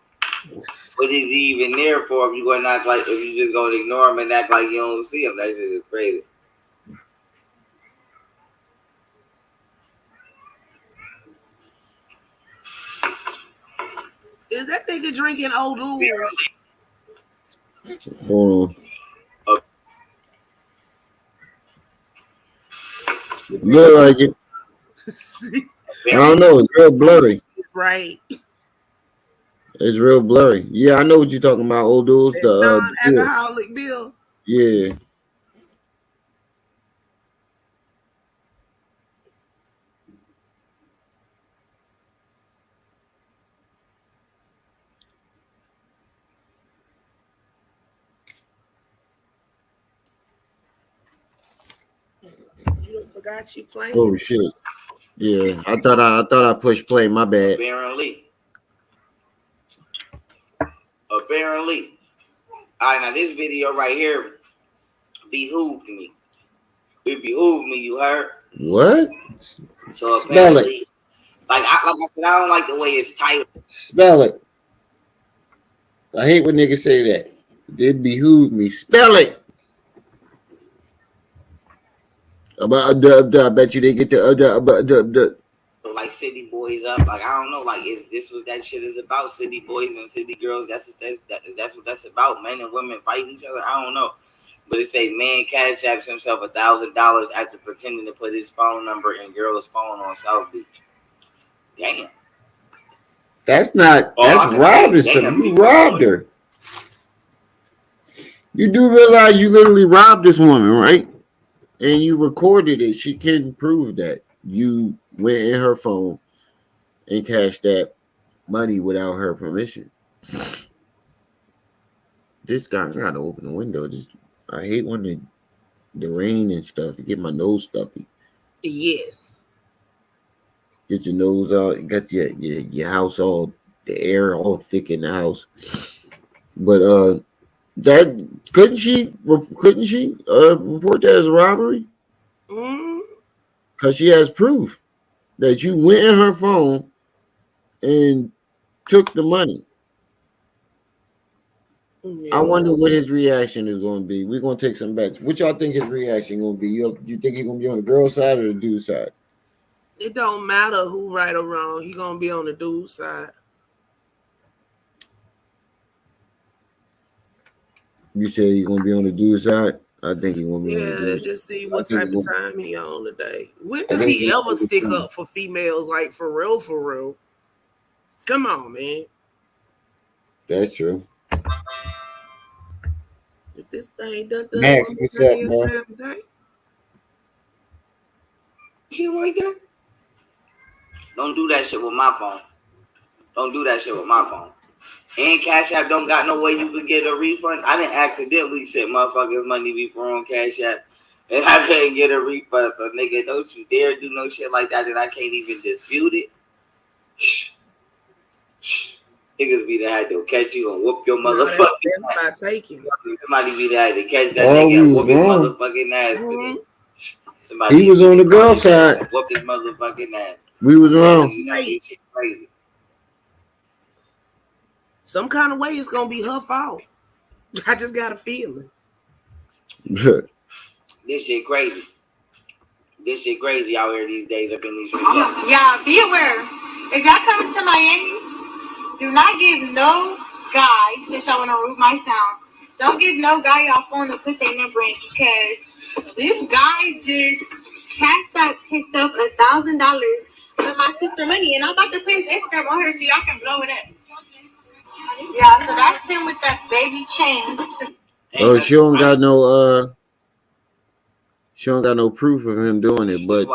Speaker 8: What is he even there for if you gonna act like, if you just gonna ignore him and act like you don't see him? That shit is crazy.
Speaker 10: Is that nigga drinking old oil?
Speaker 5: Hold on. Look like it. I don't know. It's real blurry.
Speaker 10: Right.
Speaker 5: It's real blurry. Yeah, I know what you're talking about. Old dudes. The
Speaker 10: non-alcoholic bill.
Speaker 5: Yeah.
Speaker 10: Forgot you playing.
Speaker 5: Oh shit. Yeah, I thought I pushed play. My bad.
Speaker 8: Apparently. All right, now this video right here behooved me. It behooved me. You heard?
Speaker 5: What?
Speaker 8: So apparently, like I said, I don't like the way it's titled.
Speaker 5: Spell it. I hate when niggas say that. It behooved me. Spell it. I bet you they get the
Speaker 8: like City Boys up. Like, I don't know. Like, this what that shit is about? City Boys and City Girls. That's what that's about. Men and women fighting each other. I don't know. But it say man cash apps himself $1,000 after pretending to put his phone number in girl's phone on South Beach. Damn.
Speaker 5: That's not. That's robbing. You robbed her. You do realize you literally robbed this woman, right? And you recorded it. She can prove that you went in her phone and cashed that money without her permission. This guy got to open the window. I hate when the rain and stuff. You get my nose stuffy.
Speaker 10: Yes.
Speaker 5: Get your nose out. You got your house all the air all thick in the house. But that couldn't she report that as a robbery?
Speaker 10: Mm.
Speaker 5: Because she has proof that you went in her phone and took the money.
Speaker 10: Yeah.
Speaker 5: I wonder what his reaction is going to be. We're going to take some bets. What y'all think his reaction going to be? You think he's going to be on the girl side or the dude side?
Speaker 10: It don't matter who right or wrong. He gonna be on the dude's side.
Speaker 5: You say he's going to be on the dude side? I think he's going to be on the
Speaker 10: Yeah,
Speaker 5: dude
Speaker 10: let's
Speaker 5: side.
Speaker 10: just see what type of time he on today. When does he ever
Speaker 5: he's
Speaker 10: stick up for females like for real, for real? Come on, man.
Speaker 5: That's true.
Speaker 10: If this thing done
Speaker 5: Max, what's up, bro?
Speaker 10: today.
Speaker 8: Shit like that. Don't do that shit with my phone. Don't do that shit with my phone. And Cash App don't got no way you could get a refund. I didn't accidentally send motherfuckers money before on Cash App, and I couldn't get a refund. So nigga, don't you dare do no shit like that, and I can't even dispute it. Shh. Niggas be the had to catch you and whoop your motherfucking
Speaker 10: ass. By taking.
Speaker 8: Somebody be the had to catch that nigga and whoop his motherfucking ass.
Speaker 10: Mm-hmm.
Speaker 8: Somebody
Speaker 5: he was on the girl side.
Speaker 8: Whoop his motherfucking ass.
Speaker 5: We was wrong.
Speaker 10: Crazy. Some kind of way it's gonna be her fault. I just got a feeling.
Speaker 8: This shit crazy. This shit crazy out here these days up in these streets.
Speaker 12: Yeah, be aware. If y'all coming to Miami, do not give no guy, since y'all want to root my sound, don't give no guy y'all phone to put their number in, because this guy just cashed out himself $1,000 with my sister money, and I'm about to put his Instagram on her so y'all can blow it up. Yeah, so that's him with that baby chain.
Speaker 5: Oh, she don't got no proof of him doing it, but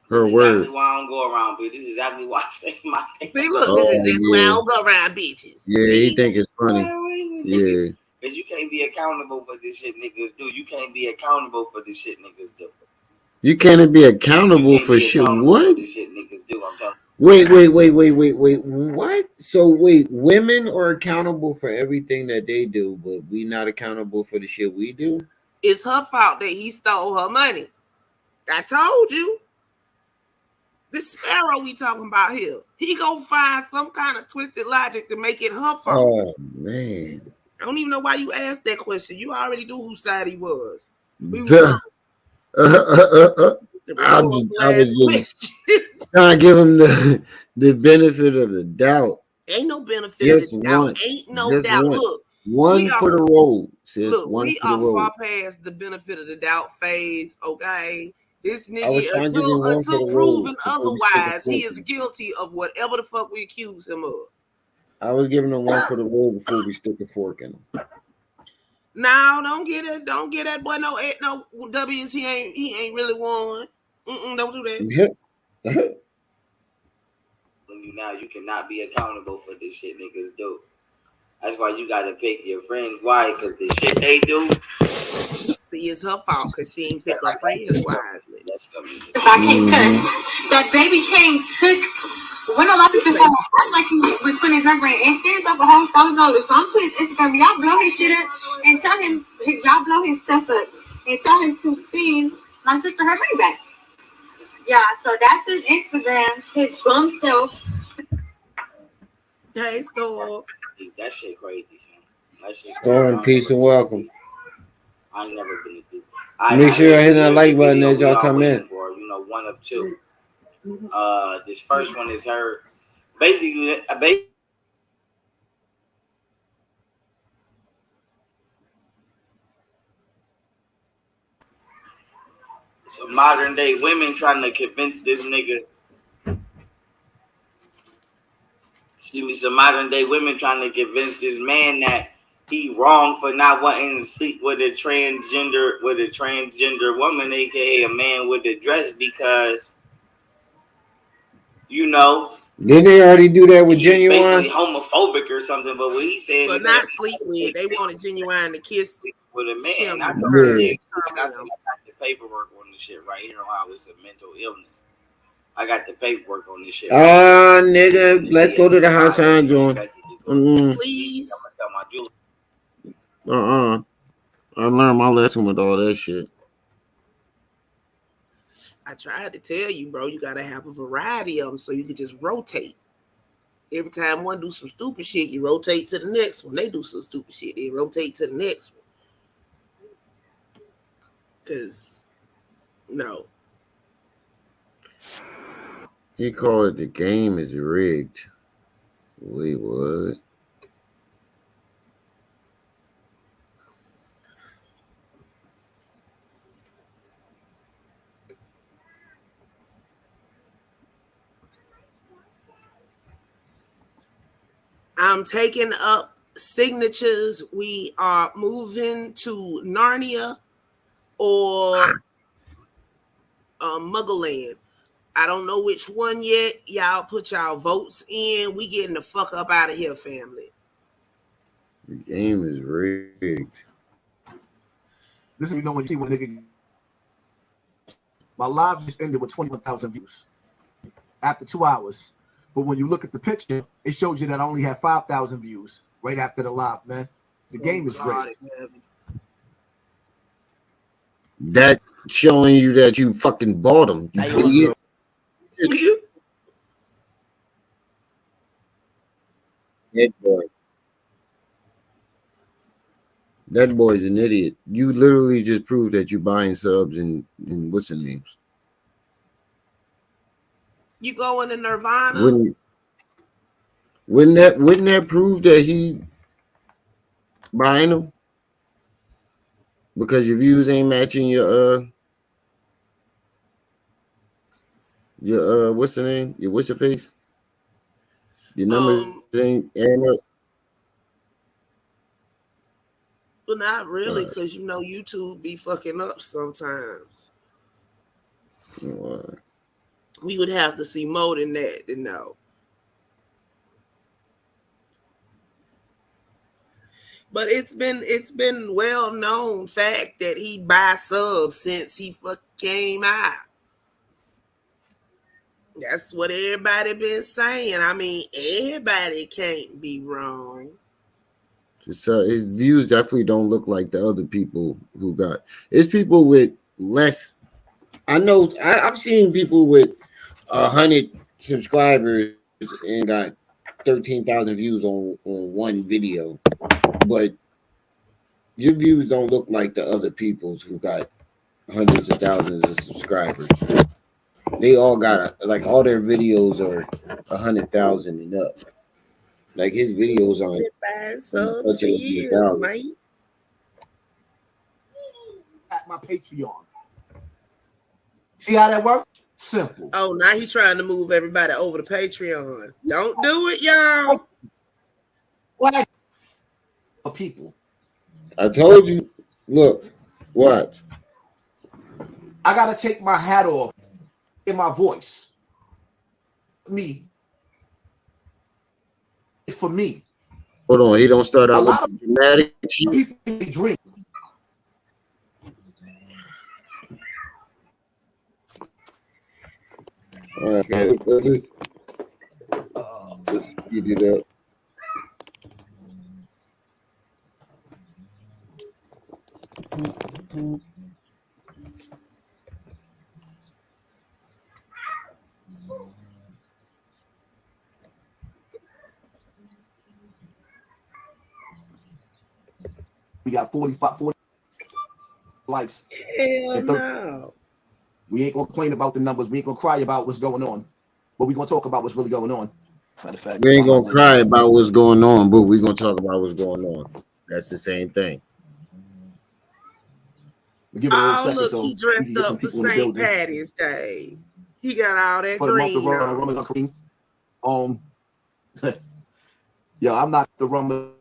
Speaker 5: her word.
Speaker 8: Exactly why I don't go around, but this is exactly why I say my thing.
Speaker 10: See, look, this is exactly why I don't go around bitches.
Speaker 5: Yeah,
Speaker 10: See?
Speaker 5: he think it's funny. Yeah.
Speaker 8: Because you can't be accountable for this shit niggas do. You can't be accountable for this shit niggas do.
Speaker 5: You can't be accountable for shit. What?
Speaker 8: This shit niggas do. I'm telling you.
Speaker 5: Wait. What? So wait, women are accountable for everything that they do, but we not accountable for the shit we do?
Speaker 10: It's her fault that he stole her money. I told you. This Pharaoh we talking about here. He gonna find some kind of twisted logic to make it her fault.
Speaker 5: Oh man.
Speaker 10: I don't even know why you asked that question. You already knew whose side he was.
Speaker 5: I was just trying to give him the benefit of the doubt.
Speaker 10: Ain't no benefit of the doubt. Ain't no doubt. Look,
Speaker 5: one for the road, sis.
Speaker 10: Look,
Speaker 5: one
Speaker 10: we
Speaker 5: for the
Speaker 10: are
Speaker 5: road.
Speaker 10: far past the benefit of the doubt phase. Okay, this nigga until proven otherwise, he is guilty of whatever the fuck we accuse him of.
Speaker 5: I was giving him one for the road before we stick a fork in him.
Speaker 10: No, don't get it. Don't get that boy no W's. He ain't really won. Don't do that.
Speaker 8: Now you cannot be accountable for this shit niggas do. That's why you gotta pick your friends. Why? Because the shit they do.
Speaker 10: See, it's her fault because she ain't pick her friends wisely.
Speaker 8: That's gonna be
Speaker 12: I can't cuss. That baby chain took. When a lot of people act like he was putting his number in, and stands up a whole $1,000. So I'm putting Instagram. Y'all blow his shit up and tell him y'all blow his stuff up and tell him to send my sister her money back. Yeah, so that's his Instagram. His bum self.
Speaker 10: Hey, Storm.
Speaker 8: That shit crazy, son. That shit crazy.
Speaker 5: Storm, peace and welcome.
Speaker 8: I ain't never been a dude.
Speaker 5: Make sure I hit that like button as y'all come in.
Speaker 8: For, one of two. This first one is her. Basically, so modern day women trying to convince this nigga. Some modern day women trying to convince this man that he wrong for not wanting to sleep with a transgender woman, aka a man with a dress, because
Speaker 5: Didn't they already do that with
Speaker 8: he's
Speaker 5: Genuine?
Speaker 8: basically homophobic or something. But what he said
Speaker 10: but not sleep with. They wanted Genuine to kiss
Speaker 8: with a man. I
Speaker 10: Yeah.
Speaker 8: told you, like I said, I got the paperwork on this shit right here on how it's a mental illness. I got the paperwork on this shit.
Speaker 2: Nigga, let's go to the Hassan joint.
Speaker 10: Please.
Speaker 8: I'm gonna tell my jeweler.
Speaker 2: I learned my lesson with all that shit.
Speaker 10: I tried to tell you, bro, you gotta have a variety of them so you can just rotate. Every time one do some stupid shit, you rotate to the next one. They do some stupid shit, they rotate to the next one. Cause no.
Speaker 2: He called it the game is rigged. Wait, what?
Speaker 10: I'm taking up signatures. We are moving to Narnia or Muggleland. I don't know which one yet. Y'all put y'all votes in. We getting the fuck up out of here, family.
Speaker 2: The game is rigged.
Speaker 13: This is, you know, when you see one nigga. My live just ended with 21,000 views after 2 hours. But when you look at the picture, it shows you that I only had 5,000 views right after the live, man. The game is rigged.
Speaker 2: That showing you that you fucking bought them. You idiot. That boy's an idiot. You literally just proved that you're buying subs and what's the names.
Speaker 10: You going to Nirvana?
Speaker 2: Wouldn't that prove that he buying them? Because your views ain't matching your what's the name? Your what's your face? Your numbers ain't adding up.
Speaker 10: Well, not really, because you know YouTube be fucking up sometimes. We would have to see more than that to know. But it's been well known fact that he buys subs since he came out. That's what everybody been saying. I mean, everybody can't be wrong.
Speaker 2: His views definitely don't look like the other people who got. It's people with less. I know I've seen people with 100 subscribers and got 13,000 views on one video, but your views don't look like the other people's who got hundreds of thousands of subscribers. They all got like all their videos are 100,000 and up. Like his videos on
Speaker 10: subs for years, mate.
Speaker 13: At my Patreon. See how that works? Simple.
Speaker 10: Oh, now he's trying to move everybody over to Patreon. Don't do it, y'all.
Speaker 13: What? People.
Speaker 2: I told you. Look, watch.
Speaker 13: I gotta take my hat off in my voice. Me. For me.
Speaker 2: Hold on, he don't start out with dramatic
Speaker 13: shit. People drink.
Speaker 2: All right, man. Let's speed it up.
Speaker 13: We got 40 likes.
Speaker 10: Hell no.
Speaker 13: We ain't gonna complain about the numbers. We ain't gonna cry about what's going on. But we're gonna talk about what's really going on. Matter of fact,
Speaker 2: we ain't gonna cry about what's going on, but we're gonna talk about what's going on. That's the same thing.
Speaker 10: Oh, look, he dressed up for St. Patty's Day. He got all that green
Speaker 13: on. Yo, I'm not the Ramadan.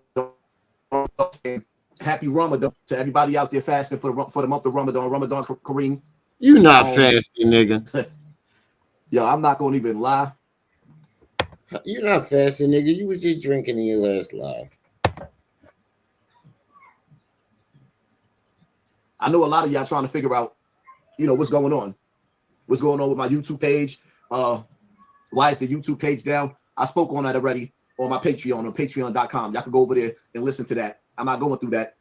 Speaker 13: Happy Ramadan to everybody out there fasting for the month of Ramadan. Ramadan Kareem.
Speaker 2: You not fasting, nigga.
Speaker 13: Yo, I'm not gonna even lie.
Speaker 2: You're not fasting, nigga. You was just drinking in your last live.
Speaker 13: I know a lot of y'all trying to figure out, what's going on. What's going on with my YouTube page? Why is the YouTube page down? I spoke on that already on my Patreon, on patreon.com. Y'all can go over there and listen to that. I'm not going through that.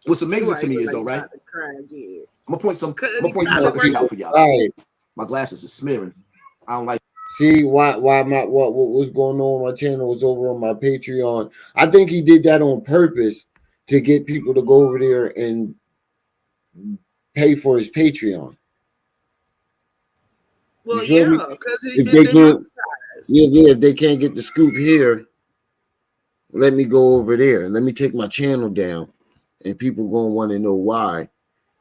Speaker 13: What's amazing to me is though, right? I'm gonna point some shit out for y'all.
Speaker 5: Right.
Speaker 13: My glasses are smearing. I don't like.
Speaker 5: See why what was going on my channel was over on my Patreon. I think he did that on purpose to get people to go over there and pay for his Patreon.
Speaker 10: Well, yeah, because
Speaker 5: if they can't, if they can't get the scoop here, let me go over there and let me take my channel down, and people gonna want to know why.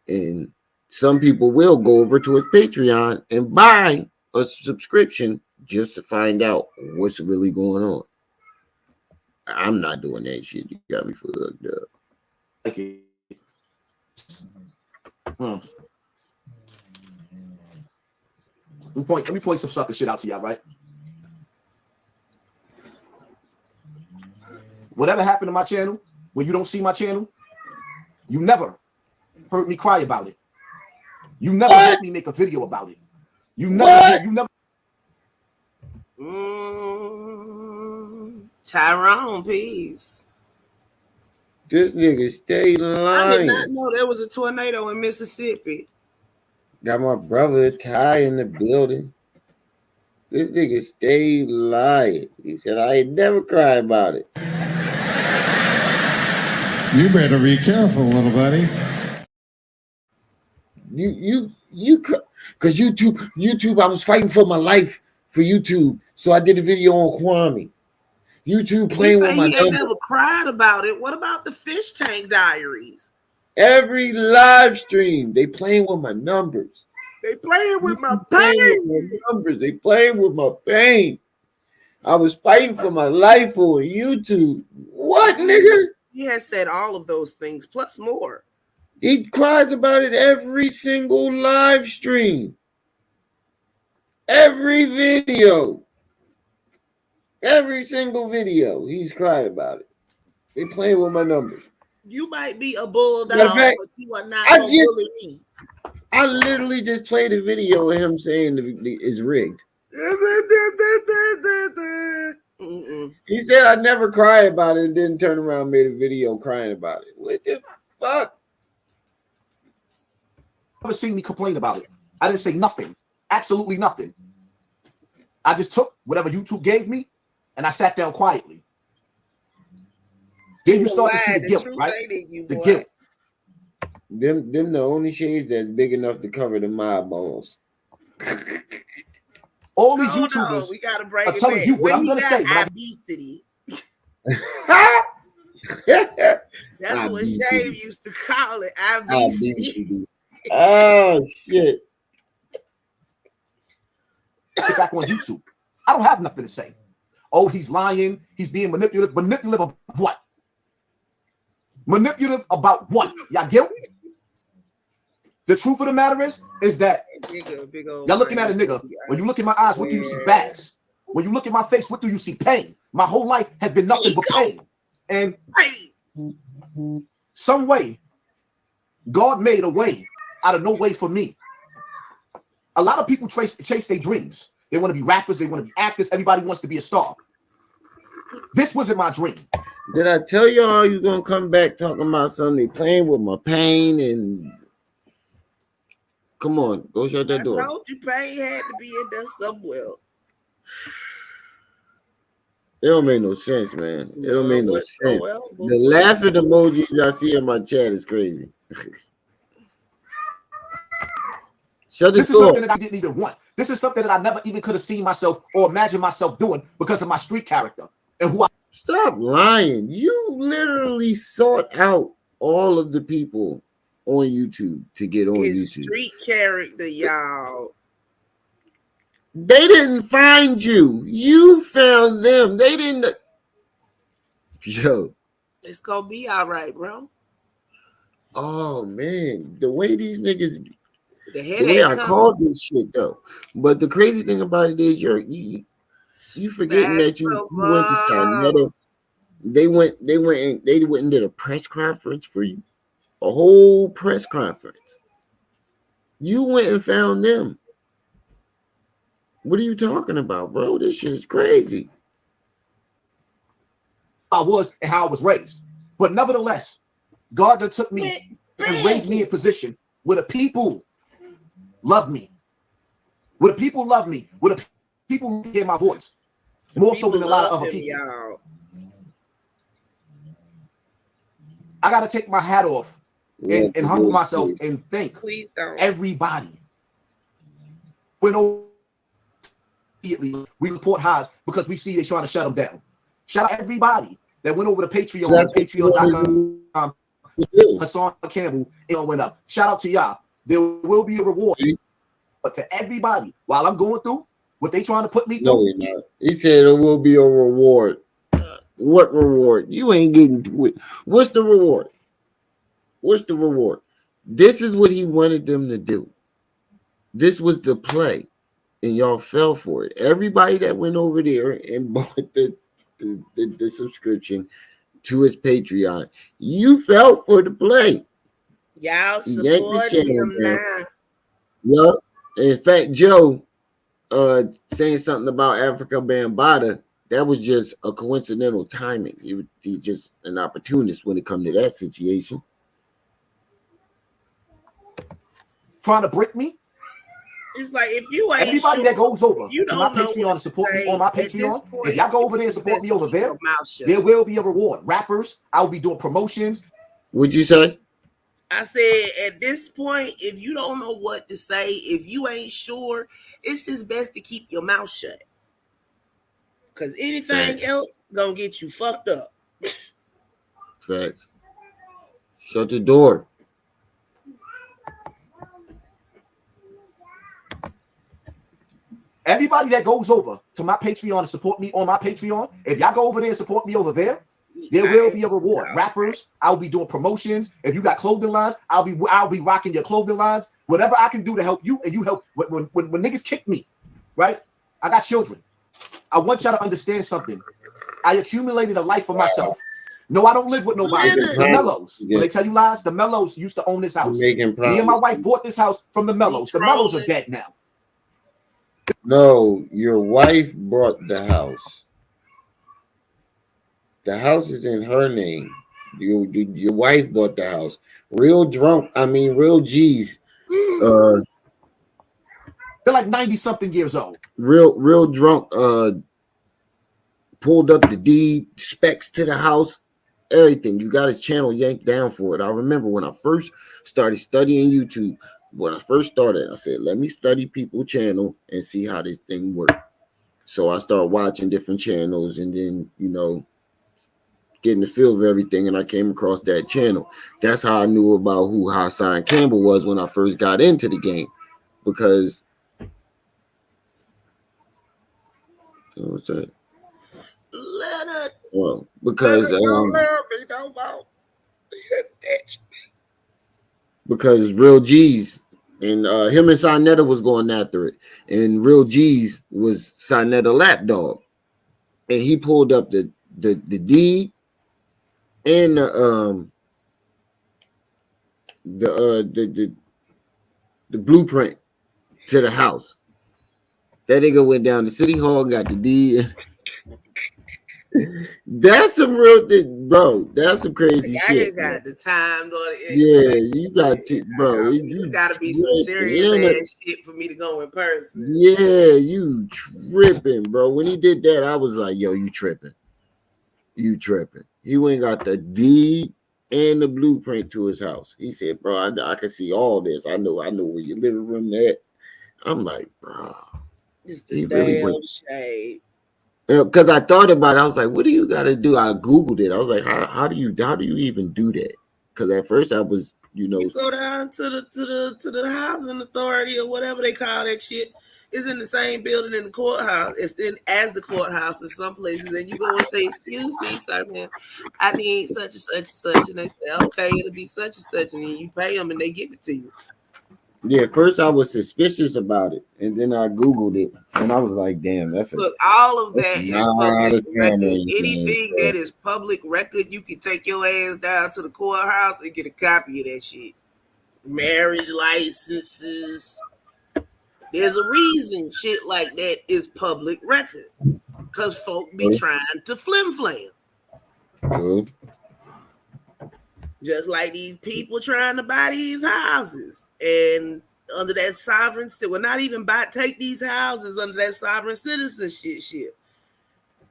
Speaker 5: And some people will go over to his Patreon and buy a subscription just to find out what's really going on. I'm not doing that shit. You got me fucked up.
Speaker 13: Like it. Let me point some sucker shit out to y'all, right? Whatever happened to my channel, when you don't see my channel, you never heard me cry about it. You never heard me make a video about it. You never.
Speaker 10: Tyrone, peace.
Speaker 5: This nigga stay lying.
Speaker 10: I did not know there was a tornado in Mississippi.
Speaker 5: Got my brother Ty in the building. This nigga stay lying. He said, I ain't never cry about it.
Speaker 7: You better be careful, little buddy.
Speaker 5: You, because YouTube, I was fighting for my life for YouTube. So I did a video on Kwame. YouTube playing with my
Speaker 10: numbers. He ain't never cried about it. What about the Fish Tank Diaries?
Speaker 5: Every live stream, they playing with my numbers.
Speaker 10: They playing with my pain.
Speaker 5: They playing with my pain. I was fighting for my life on YouTube. What, nigga?
Speaker 10: He has said all of those things, plus more.
Speaker 5: He cries about it every single live stream. Every video. Every single video, he's cried about it. They playing with my numbers.
Speaker 10: You might be a bulldog, but you are not gonna bully me.
Speaker 5: I literally just played a video of him saying it's rigged. He said I never cry about it and then turn around and made a video crying about it. What the fuck?
Speaker 13: Never seen me complain about it. I didn't say nothing. Absolutely nothing. I just took whatever YouTube gave me and I sat down quietly. Then you start to see the guilt, right? The guilt.
Speaker 5: Them the only shades that's big enough to cover the mob balls.
Speaker 13: All these YouTubers
Speaker 10: we gotta break
Speaker 13: are telling you what I'm gonna say.
Speaker 10: Obesity. That's what Shave used to call it. Obesity.
Speaker 5: Oh shit.
Speaker 13: Get back on YouTube. I don't have nothing to say. Oh, he's lying. He's being manipulative. Manipulative of what? Manipulative about what? Y'all get it? The truth of the matter is that y'all looking at a nigga. When you look in my eyes, what do you see? Bags. When you look at my face, what do you see? Pain. My whole life has been nothing but pain. And some way, God made a way out of no way for me. A lot of people chase their dreams. They want to be rappers. They want to be actors. Everybody wants to be a star. This wasn't my dream.
Speaker 5: Did I tell y'all you gonna come back talking about something playing with my pain and come on, go shut that door.
Speaker 10: I told you pain had to be in there somewhere.
Speaker 5: It don't make no sense, man. It don't make no sense. The laughing emojis I see in my chat is crazy. Shut
Speaker 13: this is something that I didn't even want. This is something that I never even could have seen myself or imagined myself doing because of my street character and who I.
Speaker 5: Stop lying. You literally sought out all of the people on YouTube to get on
Speaker 10: His
Speaker 5: YouTube.
Speaker 10: Street character, y'all.
Speaker 5: They didn't find you. You found them. They didn't. Yo.
Speaker 10: It's gonna be all right, bro.
Speaker 5: Oh man, the way these niggas.
Speaker 10: The
Speaker 5: way I called this shit though. But the crazy thing about it is you forgetting that you went to Sarnetta. They went and did a press conference for you. a whole press conference. You went and found them. What are you talking about, bro? This shit is crazy.
Speaker 13: I was and how I was raised. But nevertheless, God that took me and raised me in position where the people love me. Where the people love me. Where the people hear my voice. More so than a lot of other people.
Speaker 10: Y'all.
Speaker 13: I got to take my hat off and humble myself and thank
Speaker 10: Please don't.
Speaker 13: everybody. When immediately we report highs because we see they trying to shut them down. Shout out everybody that went over to Patreon, Patreon.com. Hassan, Campbell, it went up. Shout out to y'all. There will be a reward. But to everybody, while I'm going through what they trying to put me through.
Speaker 5: No, he's not. He said there will be a reward. What reward? You ain't getting to it. What's the reward? What's the reward? This is what he wanted them to do. This was the play, and y'all fell for it. Everybody that went over there and bought the subscription to his Patreon, you fell for the play.
Speaker 10: Y'all support him now.
Speaker 5: Yep. In fact, Joe saying something about Africa Bambaataa, that was just a coincidental timing. He just an opportunist when it comes to that situation.
Speaker 13: Trying to brick me?
Speaker 10: It's like if you ain't
Speaker 13: everybody that goes over
Speaker 10: you
Speaker 13: to my Patreon to support me on my Patreon, if y'all go over there and support me over there, there will be a reward. Rappers, I'll be doing promotions.
Speaker 5: What'd you say?
Speaker 10: I said at this point, if you don't know what to say, if you ain't sure, it's just best to keep your mouth shut. Because anything else gonna get you fucked up.
Speaker 5: Facts. Shut the door.
Speaker 13: Everybody that goes over to my Patreon to support me on my Patreon, if y'all go over there and support me over there, there will be a reward. Rappers, I'll be doing promotions. If you got clothing lines, I'll be rocking your clothing lines. Whatever I can do to help you, and you help. When niggas kick me, right? I got children. I want y'all to understand something. I accumulated a life for myself. No, I don't live with nobody. The Mellows. When they tell you lies, the Mellows used to own this house. Me and my wife bought this house from the Mellows. The Mellows are dead now.
Speaker 5: No, your wife bought the house. The house is in her name. Your wife bought the house. Real G's.
Speaker 13: They're like 90-something years old.
Speaker 5: Real drunk. Pulled up the deed, specs to the house, everything. You got his channel yanked down for it. I remember when I first started studying YouTube. When I first started, I said, let me study people's channel and see how this thing works. So I started watching different channels and then, getting the feel of everything. And I came across that channel. That's how I knew about who Hassan Campbell was when I first got into the game. Because, what's that? Well, because because Real G's and him and Sinetta was going after it, and Real G's was Sinetta lapdog, and he pulled up the deed and the blueprint to the house. That nigga went down to City Hall, got the deed. That's some real thing, bro. That's some crazy shit.
Speaker 10: I got the time,
Speaker 5: you got to, bro.
Speaker 10: You gotta be some serious ass shit for me to go in person.
Speaker 5: Yeah, you tripping, bro. When he did that, I was like, yo, you tripping. You tripping. You ain't got the deed and the blueprint to his house. He said, bro, I can see all this. I know where your living room at. I'm like, bro.
Speaker 10: It's the damn shade.
Speaker 5: Because I thought about it, I was like, "What do you got to do?" I googled it. I was like, "How do you even do that?" Because at first I was,
Speaker 10: you go down to the housing authority or whatever they call that shit. It's in the same building in the courthouse. It's as the courthouse in some places, and you go and say, "Excuse me, sir, man, I need such and such and such," and they say, "Okay, it'll be such and such," and then you pay them and they give it to you.
Speaker 5: Yeah, first I was suspicious about it, and then I Googled it, and I was like, damn, that's a
Speaker 10: Look, all of that is
Speaker 5: lot
Speaker 10: public
Speaker 5: of time
Speaker 10: record.
Speaker 5: on your hands,
Speaker 10: Anything
Speaker 5: bro.
Speaker 10: that is public record, you can take your ass down to the courthouse and get a copy of that shit. Marriage licenses. There's a reason shit like that is public record. Because folk be trying to flim flam.
Speaker 5: Good.
Speaker 10: Just like these people trying to buy these houses. And under that sovereign, well, not even take these houses under that sovereign citizenship shit.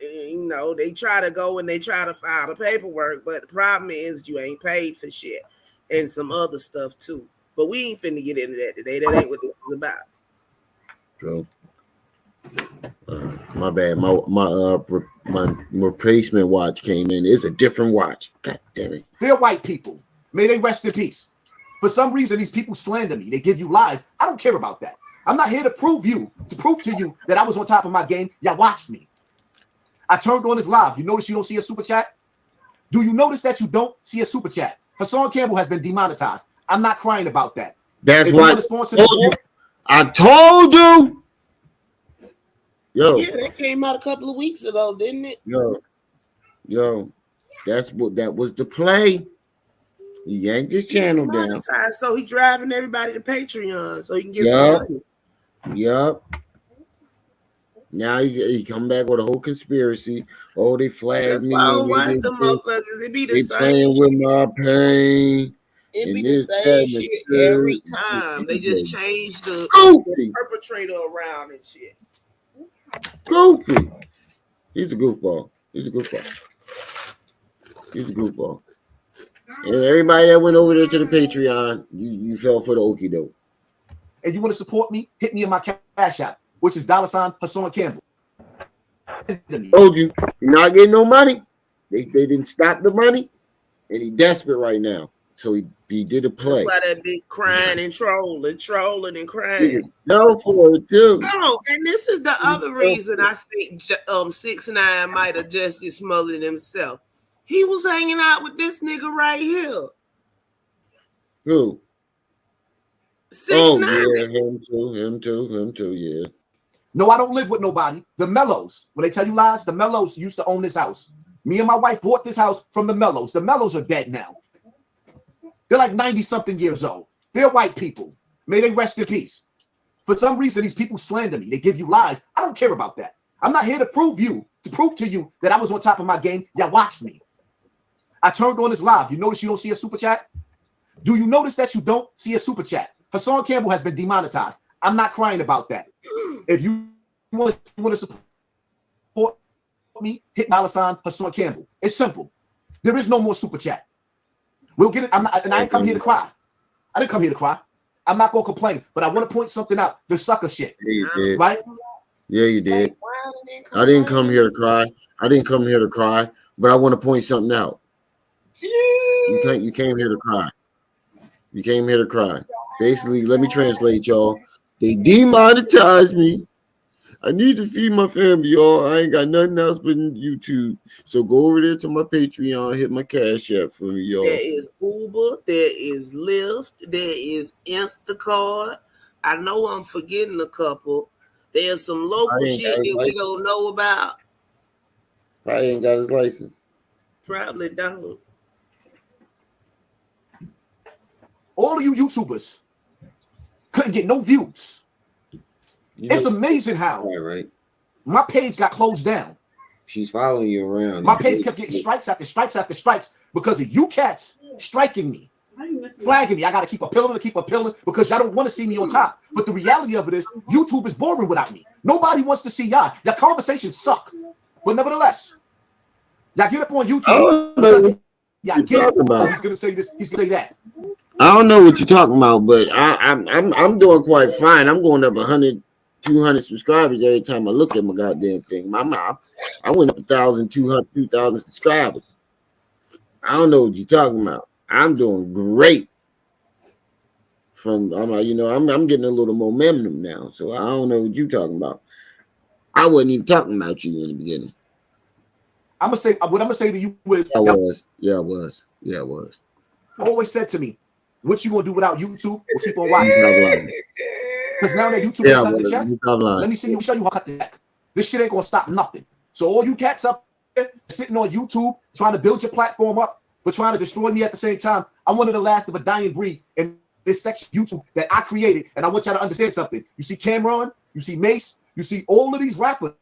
Speaker 10: And, you know, they try to go and they try to file the paperwork, but the problem is you ain't paid for shit and some other stuff too. But we ain't finna get into that today. That ain't what this is about.
Speaker 5: True. My bad. My replacement watch came in. It's a different watch. God damn it.
Speaker 13: They're white people. May they rest in peace. For some reason, these people slander me. They give you lies. I don't care about that. I'm not here to prove to you that I was on top of my game. Y'all watched me. I turned on this live. You notice you don't see a super chat? Do you notice that you don't see a super chat? Hassan Campbell has been demonetized. I'm not crying about that.
Speaker 5: That's why I told you. Yo.
Speaker 10: Yeah, that came out a couple of weeks ago, didn't it?
Speaker 5: Yo. That was the play. He yanked his channel down.
Speaker 10: So he driving everybody to Patreon so he can get some money.
Speaker 5: Yup. Now he come back with a whole conspiracy. Oh, they flagged me.
Speaker 10: I don't watch the motherfuckers. It be the same
Speaker 5: playing
Speaker 10: shit.
Speaker 5: with my pain.
Speaker 10: It be the same shit every time. They just change the perpetrator around and shit.
Speaker 5: Goofy. He's a goofball. And everybody that went over there to the Patreon, you fell for the okie doke.
Speaker 13: And you want to support me? Hit me in my Cash App, which is $ Hassan Campbell.
Speaker 5: Told you, you're not getting no money. They didn't stop the money, and he's desperate right now. So he did a play.
Speaker 10: That's why that big crying and trolling and crying.
Speaker 5: No for it too.
Speaker 10: Oh, and this is the other reason I think 6ix9ine might have Jussie Smollett himself. He was hanging out with this nigga right here.
Speaker 5: Who?
Speaker 10: 6ix9ine.
Speaker 5: Oh yeah, him too. Yeah.
Speaker 13: No, I don't live with nobody. The Mellows. When they tell you lies, the Mellows used to own this house. Me and my wife bought this house from the Mellows. The Mellows are dead now. They're like 90-something years old. They're white people. May they rest in peace. For some reason, these people slander me. They give you lies. I don't care about that. I'm not here to prove to you that I was on top of my game. Y'all watched me. I turned on this live. You notice you don't see a super chat? Do you notice that you don't see a super chat? Hassan Campbell has been demonetized. I'm not crying about that. If you want to support me, hit $ Hassan Campbell. It's simple. There is no more super chat. We'll get it. I didn't come here to cry. I'm not gonna complain, but I want to point something out. The sucker shit.
Speaker 5: Yeah, you did.
Speaker 13: Right?
Speaker 5: Yeah, you did. I didn't come here to cry. But I want to point something out. You came here to cry. Basically, let me translate, y'all. They demonetized me. I need to feed my family, y'all. I ain't got nothing else but YouTube. So go over there to my Patreon, hit my Cash App for me, y'all.
Speaker 10: There is Uber, there is Lyft, there is Instacart. I know I'm forgetting a couple. There's some local shit that we don't know about.
Speaker 5: Probably ain't got his license.
Speaker 10: Probably don't.
Speaker 13: All of you YouTubers couldn't get no views. It's amazing how my page got closed down.
Speaker 5: She's following you around.
Speaker 13: My page kept getting strikes after strikes after strikes because of you cats striking me, flagging me. I got to keep appealing because y'all don't want to see me on top. But the reality of it is YouTube is boring without me. Nobody wants to see y'all. Your conversations suck. But nevertheless, y'all get up on YouTube. Y'all get it. Oh, he's going to say this. He's going to say that.
Speaker 5: I don't know what you're talking about, but I'm doing quite fine. I'm going up 100, 200 subscribers every time I look at my goddamn thing. I went up 1,000, 200, 2,000 subscribers. I don't know what you're talking about. I'm doing great. I'm getting a little momentum now, so I don't know what you're talking about. I wasn't even talking about you in the beginning.
Speaker 13: I'm gonna say to you is
Speaker 5: I was.
Speaker 13: Always said to me, What you gonna do without YouTube? We'll keep on watching. Because now that YouTube ain't cutting the check, let me show you how to cut the check. This shit ain't gonna stop nothing. So all you cats up there sitting on YouTube trying to build your platform up, but trying to destroy me at the same time, I'm one of the last of a dying breed in this section of YouTube that I created, and I want y'all to understand something. You see Cameron, you see Mace, you see all of these rappers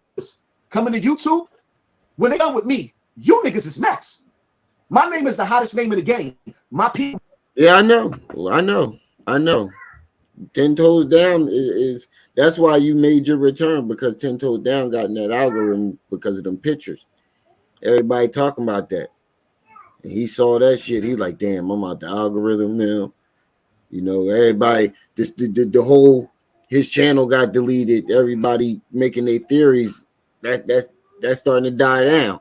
Speaker 13: coming to YouTube. When they done with me, you niggas is next. My name is the hottest name in the game. My people.
Speaker 5: Yeah, I know. 10 Toes Down is that's why you made your return, because 10 Toes Down got in that algorithm because of them pictures. Everybody talking about that. And he saw that shit. He like, damn, I'm out the algorithm now. You know, everybody, the whole his channel got deleted. Everybody making their theories. That's starting to die down.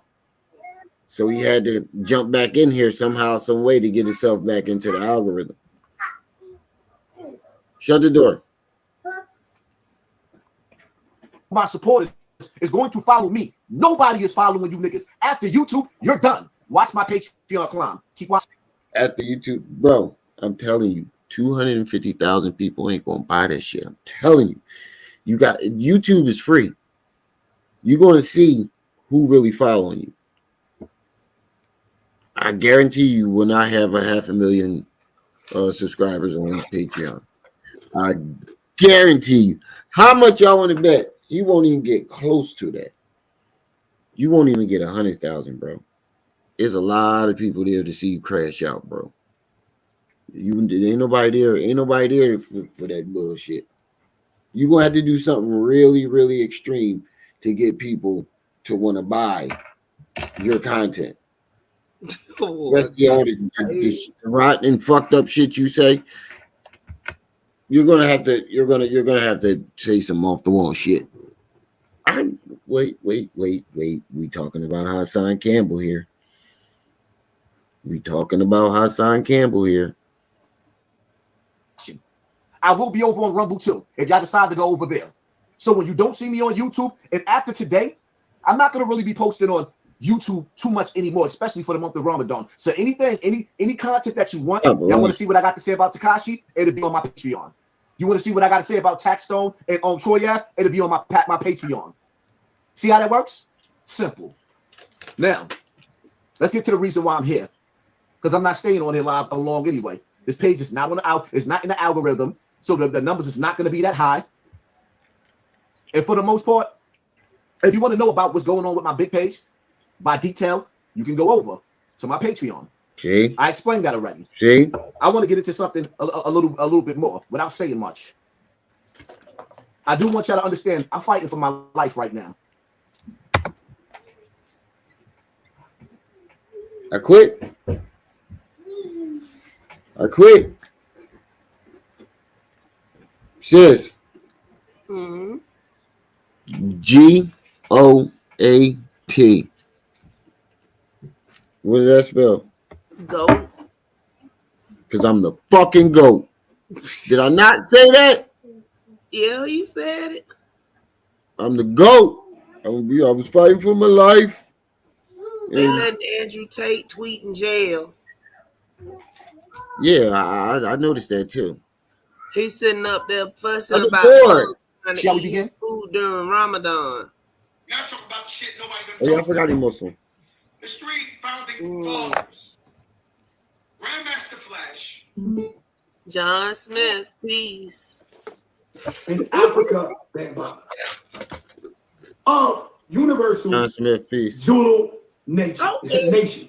Speaker 5: So he had to jump back in here somehow, some way to get himself back into the algorithm. Shut the door.
Speaker 13: My supporters is going to follow me. Nobody is following you niggas. After YouTube, you're done. Watch my Patreon climb. Keep watching.
Speaker 5: After YouTube, bro, I'm telling you, 250,000 people ain't gonna buy that shit. I'm telling you. You got YouTube is free. You're gonna see who really following you. I guarantee you will not have 500,000 subscribers on Patreon. I guarantee you. How much y'all want to bet? He won't even get close to that. You won't even get 100,000, bro. There's a lot of people there to see you crash out, bro. Ain't nobody there for that bullshit. You're gonna have to do something really, really extreme to get people to want to buy your content. That's the all this rotten and fucked up shit you say. You're gonna have to say some off the wall shit. Wait. We talking about Hassan Campbell here.
Speaker 13: I will be over on Rumble too, if y'all decide to go over there. So when you don't see me on YouTube, and after today, I'm not gonna really be posting on YouTube too much anymore, especially for the month of Ramadan. So anything, any content that you want, y'all want to see what I got to say about Tekashi, it'll be on my Patreon. You want to see what I got to say about Taxstone and Troy, it'll be on my Patreon. See how that works? Simple. Now, let's get to the reason why I'm here, because I'm not staying on here live long anyway. This page is not it's not in the algorithm, so the numbers is not going to be that high. And for the most part, if you want to know about what's going on with my big page by detail, you can go over to my Patreon.
Speaker 5: See,
Speaker 13: I explained that already.
Speaker 5: See,
Speaker 13: I want to get into something a little bit more without saying much. I do want y'all to understand I'm fighting for my life right now.
Speaker 5: I quit. Sis. GOAT. What does that spell?
Speaker 10: Goat.
Speaker 5: Because I'm the fucking GOAT. Did I not say that?
Speaker 10: Yeah, you said it.
Speaker 5: I'm the GOAT. I was fighting for my life.
Speaker 10: They letting Andrew Tate tweet in jail.
Speaker 5: Yeah, I noticed that too.
Speaker 10: He's sitting up there fussing
Speaker 5: I'm
Speaker 10: about trying to eat his food during Ramadan.
Speaker 9: Now talk about the shit nobody gonna
Speaker 5: Oh, yeah, I
Speaker 9: talk
Speaker 5: forgot
Speaker 9: about.
Speaker 5: he Muslim.
Speaker 9: The street founding fathers. Grandmaster Flash.
Speaker 10: John Smith, peace.
Speaker 14: In Africa, Bambaataa. Of universal
Speaker 5: John Smith, peace.
Speaker 14: Zulu nation.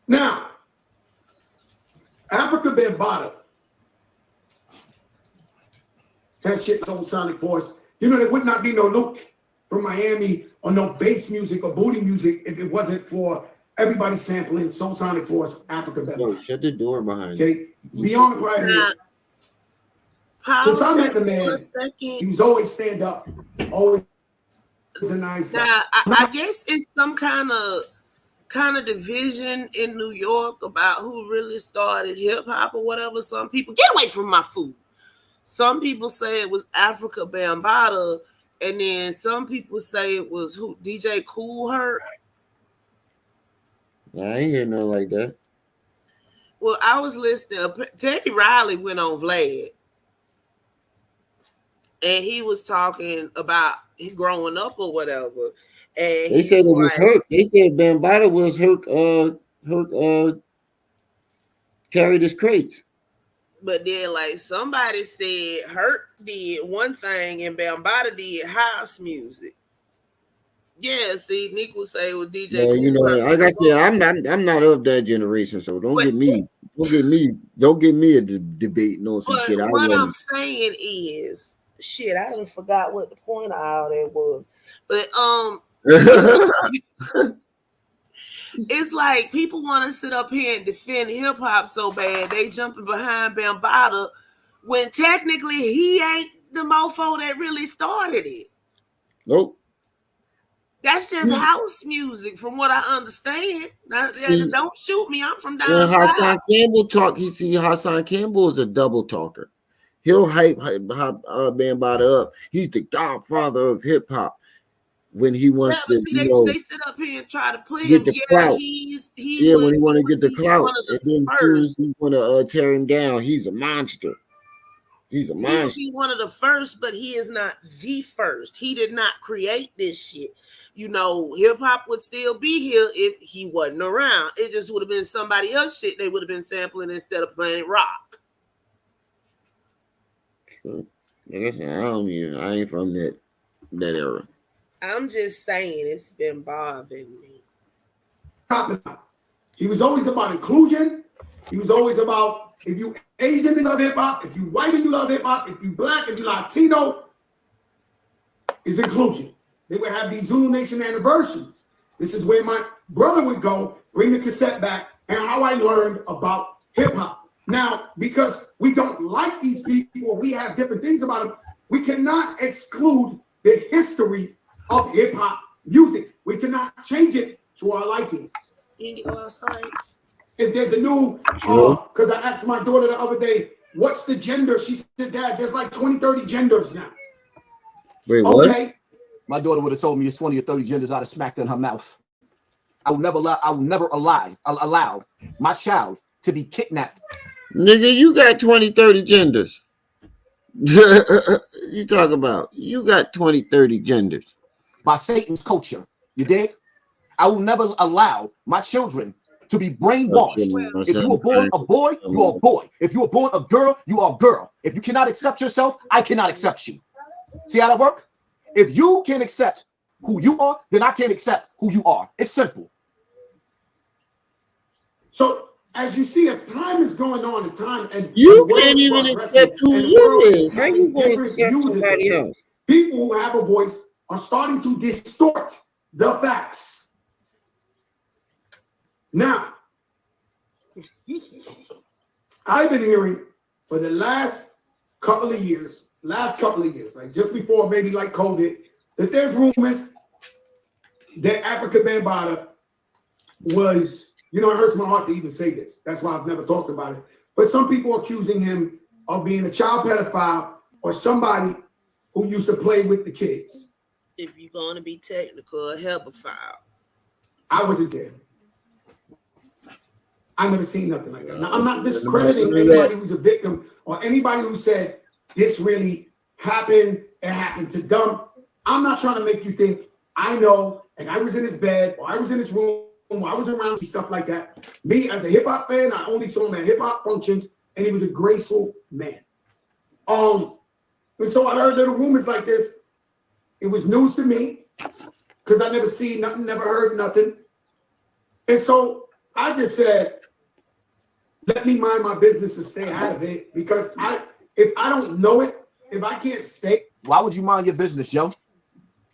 Speaker 14: Now, Africa Bambaataa has shit its own sonic force. You know, there would not be no Luke from Miami or no bass music or booty music if it wasn't for everybody sampling Soul Sonic Force, Africa Bambaataa.
Speaker 5: Yo, shut the door behind you.
Speaker 14: Okay, beyond the private. Since I met the man, he was always stand up, always a nice guy.
Speaker 10: Now, I guess it's some kind of division in New York about who really started hip hop or whatever. Some people get away from my food. Some people say it was Africa Bambaataa, and then some people say it was who DJ Kool Herc.
Speaker 5: I ain't hear nothing like that.
Speaker 10: Well, I was listening. Teddy Riley went on Vlad, and he was talking about growing up or whatever. And
Speaker 5: They said it was
Speaker 10: like,
Speaker 5: Herc. They said Bambaataa was Herc. Herc carried his crates.
Speaker 10: But then, like, somebody said Hurt did one thing and Bambaataa did house music. Yeah, see, Nick will say with DJ.
Speaker 5: Well, you know, like I said, I'm not of that generation, so don't get me a debate on some shit.
Speaker 10: What I'm saying is, shit, I done forgot what the point of all that was. But it's like people want to sit up here and defend hip hop so bad they jumping behind Bambaataa when technically he ain't the mofo that really started it.
Speaker 5: Nope.
Speaker 10: That's just house music, from what I understand. Now, don't shoot me. I'm from down south.
Speaker 5: Hassan Campbell talk. Hassan Campbell is a double talker. He'll hype Bambaataa up. He's the godfather of hip hop. When he wants to,
Speaker 10: they sit up here and try to put him.
Speaker 5: When he want to get the clout, and then as soon as he want to tear him down, he's a monster. He's a monster.
Speaker 10: He one of the first, but he is not the first. He did not create this shit. You know, hip hop would still be here if he wasn't around. It just would have been somebody else shit they would have been sampling instead of Planet Rock.
Speaker 5: I ain't from that era.
Speaker 10: I'm just saying it's been bothering me.
Speaker 14: He was always about inclusion. He was always about, if you Asian, you love hip hop. If you white, you love hip hop. If you black, if you Latino, it's inclusion. They would have these Zulu Nation anniversaries. This is where my brother would go, bring the cassette back, and how I learned about hip hop. Now, because we don't like these people, we have different things about them, we cannot exclude the history of hip hop music. We cannot change it to our likings. If there's a new, because I asked my daughter the other day, what's the gender? She said, Dad, there's like 20, 30 genders now.
Speaker 5: Wait, what?
Speaker 13: Okay. My daughter would have told me it's 20 or 30 genders. I'd have smacked her in her mouth. I will never allow my child to be kidnapped.
Speaker 5: Nigga, you got 20, 30 genders. You talk about, you got 20, 30 genders.
Speaker 13: By Satan's culture, you dig? I will never allow my children to be brainwashed. If you were born a boy, you are a boy. If you were born a girl, you are a girl. If you cannot accept yourself, I cannot accept you. See how that works? If you can't accept who you are, then I can't accept who you are. It's simple.
Speaker 14: So as you see, as time is going on, and
Speaker 5: you can't even accept who you is. How you going to accept somebody else?
Speaker 14: People who have a voice are starting to distort the facts. Now, I've been hearing for the last couple of years, like just before maybe like COVID, that there's rumors that Africa Bambaataa was, you know, it hurts my heart to even say this. That's why I've never talked about it. But some people are accusing him of being a child pedophile or somebody who used to play with the kids.
Speaker 10: If you're going to be technical, a hebephile.
Speaker 14: I wasn't there. I never seen nothing like that. Now, I'm not discrediting anybody who's a victim or anybody who said this really happened, it happened to them. I'm not trying to make you think I know and I was in his bed or I was in his room or I was around stuff like that. Me, as a hip-hop fan, I only saw him at hip-hop functions and he was a graceful man. And so I heard little rumors like this. It was news to me because I never seen nothing, never heard nothing. And so I just said, let me mind my business and stay out of it, because if I don't know it, if I can't stay.
Speaker 13: Why would you mind your business, Joe?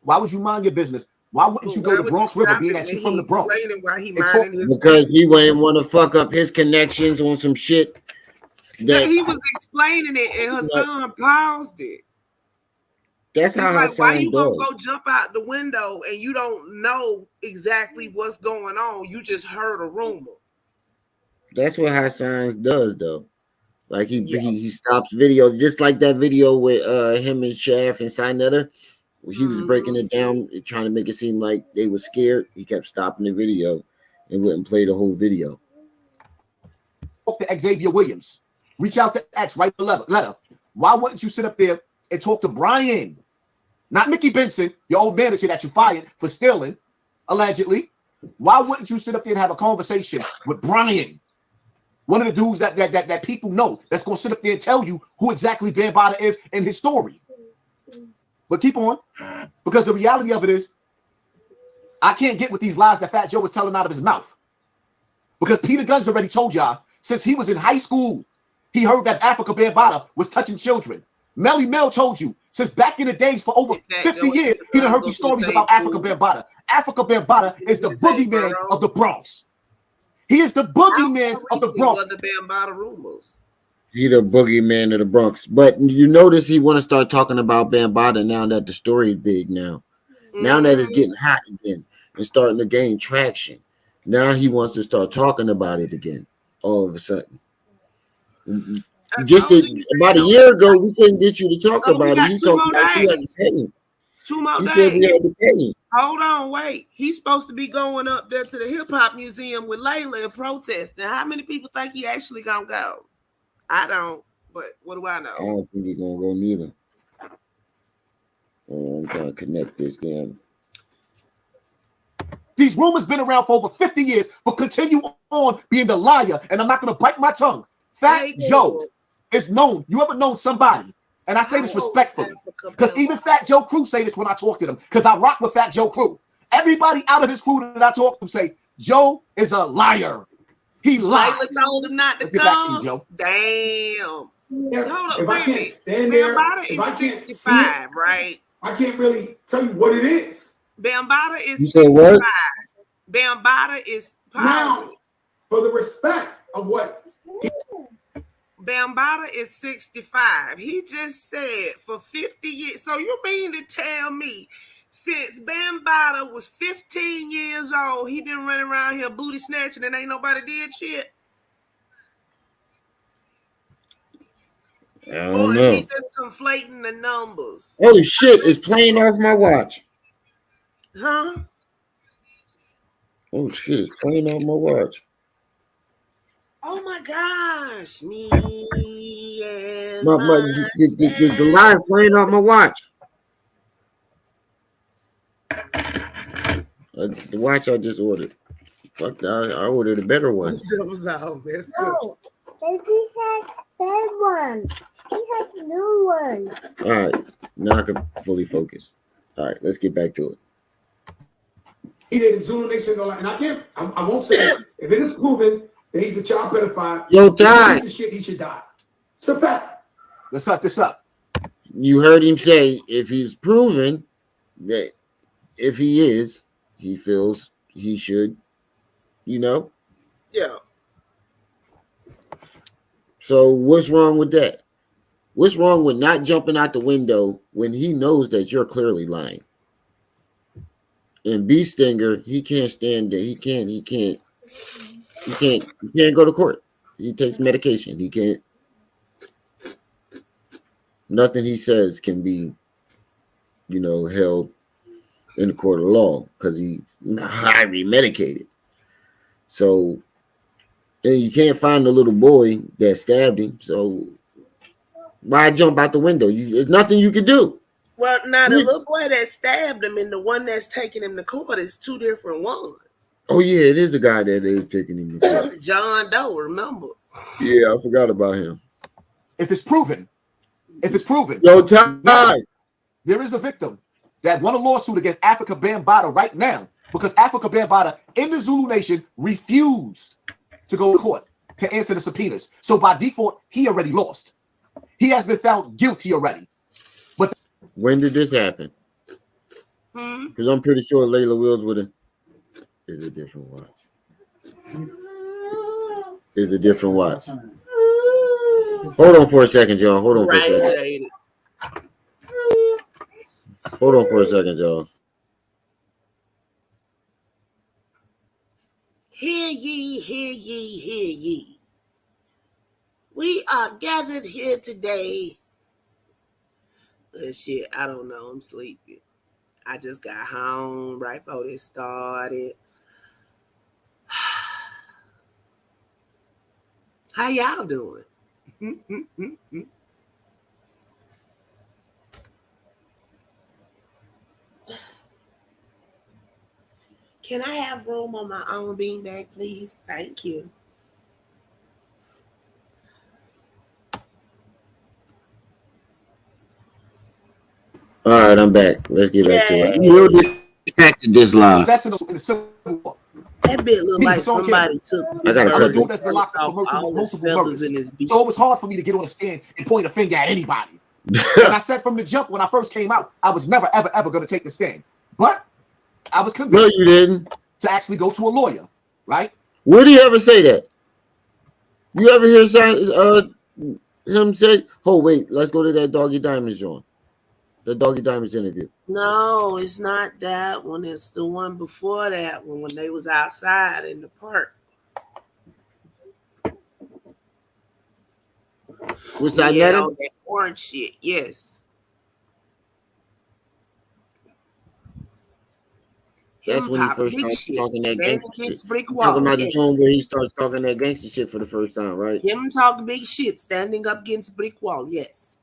Speaker 13: Why would you mind your business? Why wouldn't you go to the Bronx River, being that you from the Bronx?
Speaker 5: Because he wouldn't want to fuck up his connections on some shit.
Speaker 10: That he was explaining it and Hassan paused it.
Speaker 5: That's how
Speaker 10: like,
Speaker 5: Hassan
Speaker 10: why you
Speaker 5: does.
Speaker 10: gonna go jump out the window and you don't know exactly what's going on? You just heard a rumor.
Speaker 5: That's what Hassan does, though. Like he stops videos, just like that video with him and Shaft and Sinetta. He was breaking it down, trying to make it seem like they were scared. He kept stopping the video and wouldn't play the whole video.
Speaker 13: talk to Xavier Williams. Reach out to X, write the letter. Why wouldn't you sit up there and talk to Brian? Not Mickey Benson, your old manager that you fired for stealing, allegedly. Why wouldn't you sit up there and have a conversation with Brian? One of the dudes that people know that's going to sit up there and tell you who exactly Bambaataa is and his story. But keep on, because the reality of it is, I can't get with these lies that Fat Joe was telling out of his mouth. Because Peter Guns already told y'all, since he was in high school, he heard that Africa Bambaataa was touching children. Melly Mel told you, since back in the days for over 50 years, he done heard these stories about Africa Bambaataa. Africa Bambaataa is the boogeyman of the Bronx. He is the boogeyman of the Bronx.
Speaker 10: The Bambaataa rumors.
Speaker 5: He the boogeyman of the Bronx. But you notice he want to start talking about Bambaataa now that the story is big now. Now that it's getting hot again and starting to gain traction. Now he wants to start talking about it again all of a sudden. Just about a year ago, we couldn't get you to talk about it. He talking about you had to pay him.
Speaker 10: 2 more days.
Speaker 5: He said we had to pay him.
Speaker 10: Hold on, wait. He's supposed to be going up there to the hip hop museum with Layla and protesting. How many people think he actually gonna go? I don't, but what do I know?
Speaker 5: I don't think he's gonna go neither. Oh, I'm trying to connect this damn.
Speaker 13: These rumors been around for over 50 years, but continue on being the liar, and I'm not gonna bite my tongue. Fat Joe is known. You ever known somebody? And I say this respectfully, because even Fat Joe Crew say this when I talk to them, because I rock with Fat Joe Crew. Everybody out of his crew that I talk to say, Joe is a liar. He lied.
Speaker 10: Layla told him not to
Speaker 13: Let's get back to you,
Speaker 10: come.
Speaker 13: Joe.
Speaker 10: Damn.
Speaker 14: If,
Speaker 10: Hold on,
Speaker 14: if I
Speaker 10: wait a
Speaker 14: can't
Speaker 10: minute.
Speaker 14: stand there,
Speaker 10: Bambaataa
Speaker 14: if I
Speaker 10: is
Speaker 14: can't
Speaker 10: 65, right?
Speaker 14: I can't really tell you what it is.
Speaker 10: Bambaataa is
Speaker 5: You said
Speaker 10: 65.
Speaker 5: what?
Speaker 10: Bambaataa is
Speaker 14: Now, for the respect of what
Speaker 10: Bambaataa is 65. He just said for 50 years. So you mean to tell me since Bambaataa was 15 years old, he been running around here booty snatching and ain't nobody did shit?
Speaker 5: I
Speaker 10: Or
Speaker 5: don't
Speaker 10: is
Speaker 5: know.
Speaker 10: he just conflating the numbers?
Speaker 5: Holy shit, it's playing off my watch.
Speaker 10: Huh?
Speaker 5: Oh shit, it's playing off my watch.
Speaker 10: Oh my gosh. Me and
Speaker 5: The live playing off my watch. The watch I just ordered. Fuck that, I ordered a better one.
Speaker 10: That was all messed up.
Speaker 15: No, they just had that one. These are the new one.
Speaker 5: All right, now I can fully focus. All right, let's get back to it.
Speaker 14: he did in Zulu Nation, and I won't say it. If it is proven that he's a child pedophile,
Speaker 5: Yo, Ty.
Speaker 14: piece of shit, he should die. It's a fact.
Speaker 13: Let's cut this up.
Speaker 5: You heard him say if he's proven that if he is, he feels he should, you know.
Speaker 10: Yeah.
Speaker 5: So what's wrong with that? What's wrong with not jumping out the window when he knows that you're clearly lying? And B Stinger, he can't stand that. He can't go to court. He takes medication. He can't. Nothing he says can be, held in the court of law because he's highly medicated. So, and you can't find the little boy that stabbed him. So, why jump out the window? There's nothing you can do.
Speaker 10: Well, now the little boy that stabbed him and the one that's taking him to court is two different ones.
Speaker 5: Oh yeah, it is a guy that is taking him to court.
Speaker 10: John Doe, remember?
Speaker 5: Yeah, I forgot about him.
Speaker 13: If it's proven,
Speaker 5: yo, Ty,
Speaker 13: there is a victim that won a lawsuit against Africa Bambaataa right now because Africa Bambaataa in the Zulu Nation refused to go to court to answer the subpoenas. So by default, he already lost. He has been found guilty already. But
Speaker 5: when did this happen? Because I'm pretty sure Layla Wills would have. Is a different watch. Is a different watch. Hold on for a second, y'all. Hold on for a second. Hold on for a second, y'all.
Speaker 10: Hear ye, hear ye, hear ye. We are gathered here today. Shit, I don't know. I'm sleepy. I just got home right before this started. How y'all doing? Can I have room on my own beanbag, please? Thank you.
Speaker 5: All right, I'm back. Let's get back to it. You distracted this live.
Speaker 13: That's in the Civil War.
Speaker 10: That bit look like somebody took
Speaker 5: I gotta cut
Speaker 10: dude
Speaker 5: this.
Speaker 10: that's been locked up for multiple murders
Speaker 13: in his beat. So it was hard for me to get on the stand and point a finger at anybody. And I said from the jump when I first came out, I was never, ever going to take the stand. But I was convinced.
Speaker 5: No, you didn't.
Speaker 13: To actually go to a lawyer, right?
Speaker 5: Where do you ever say that? You ever hear him say, "Oh wait, let's go to that Doggy Diamonds joint, the Doggy Diamonds interview"?
Speaker 10: No, it's not that one. It's the one before that one when they was outside in the park.
Speaker 5: Was I met him?
Speaker 10: That orange shit, yes.
Speaker 5: That's when he first started talking that gangster shit. Talking about the tone where he starts talking that gangster shit for the first time, right?
Speaker 10: Him talk big shit, standing up against brick wall, yes.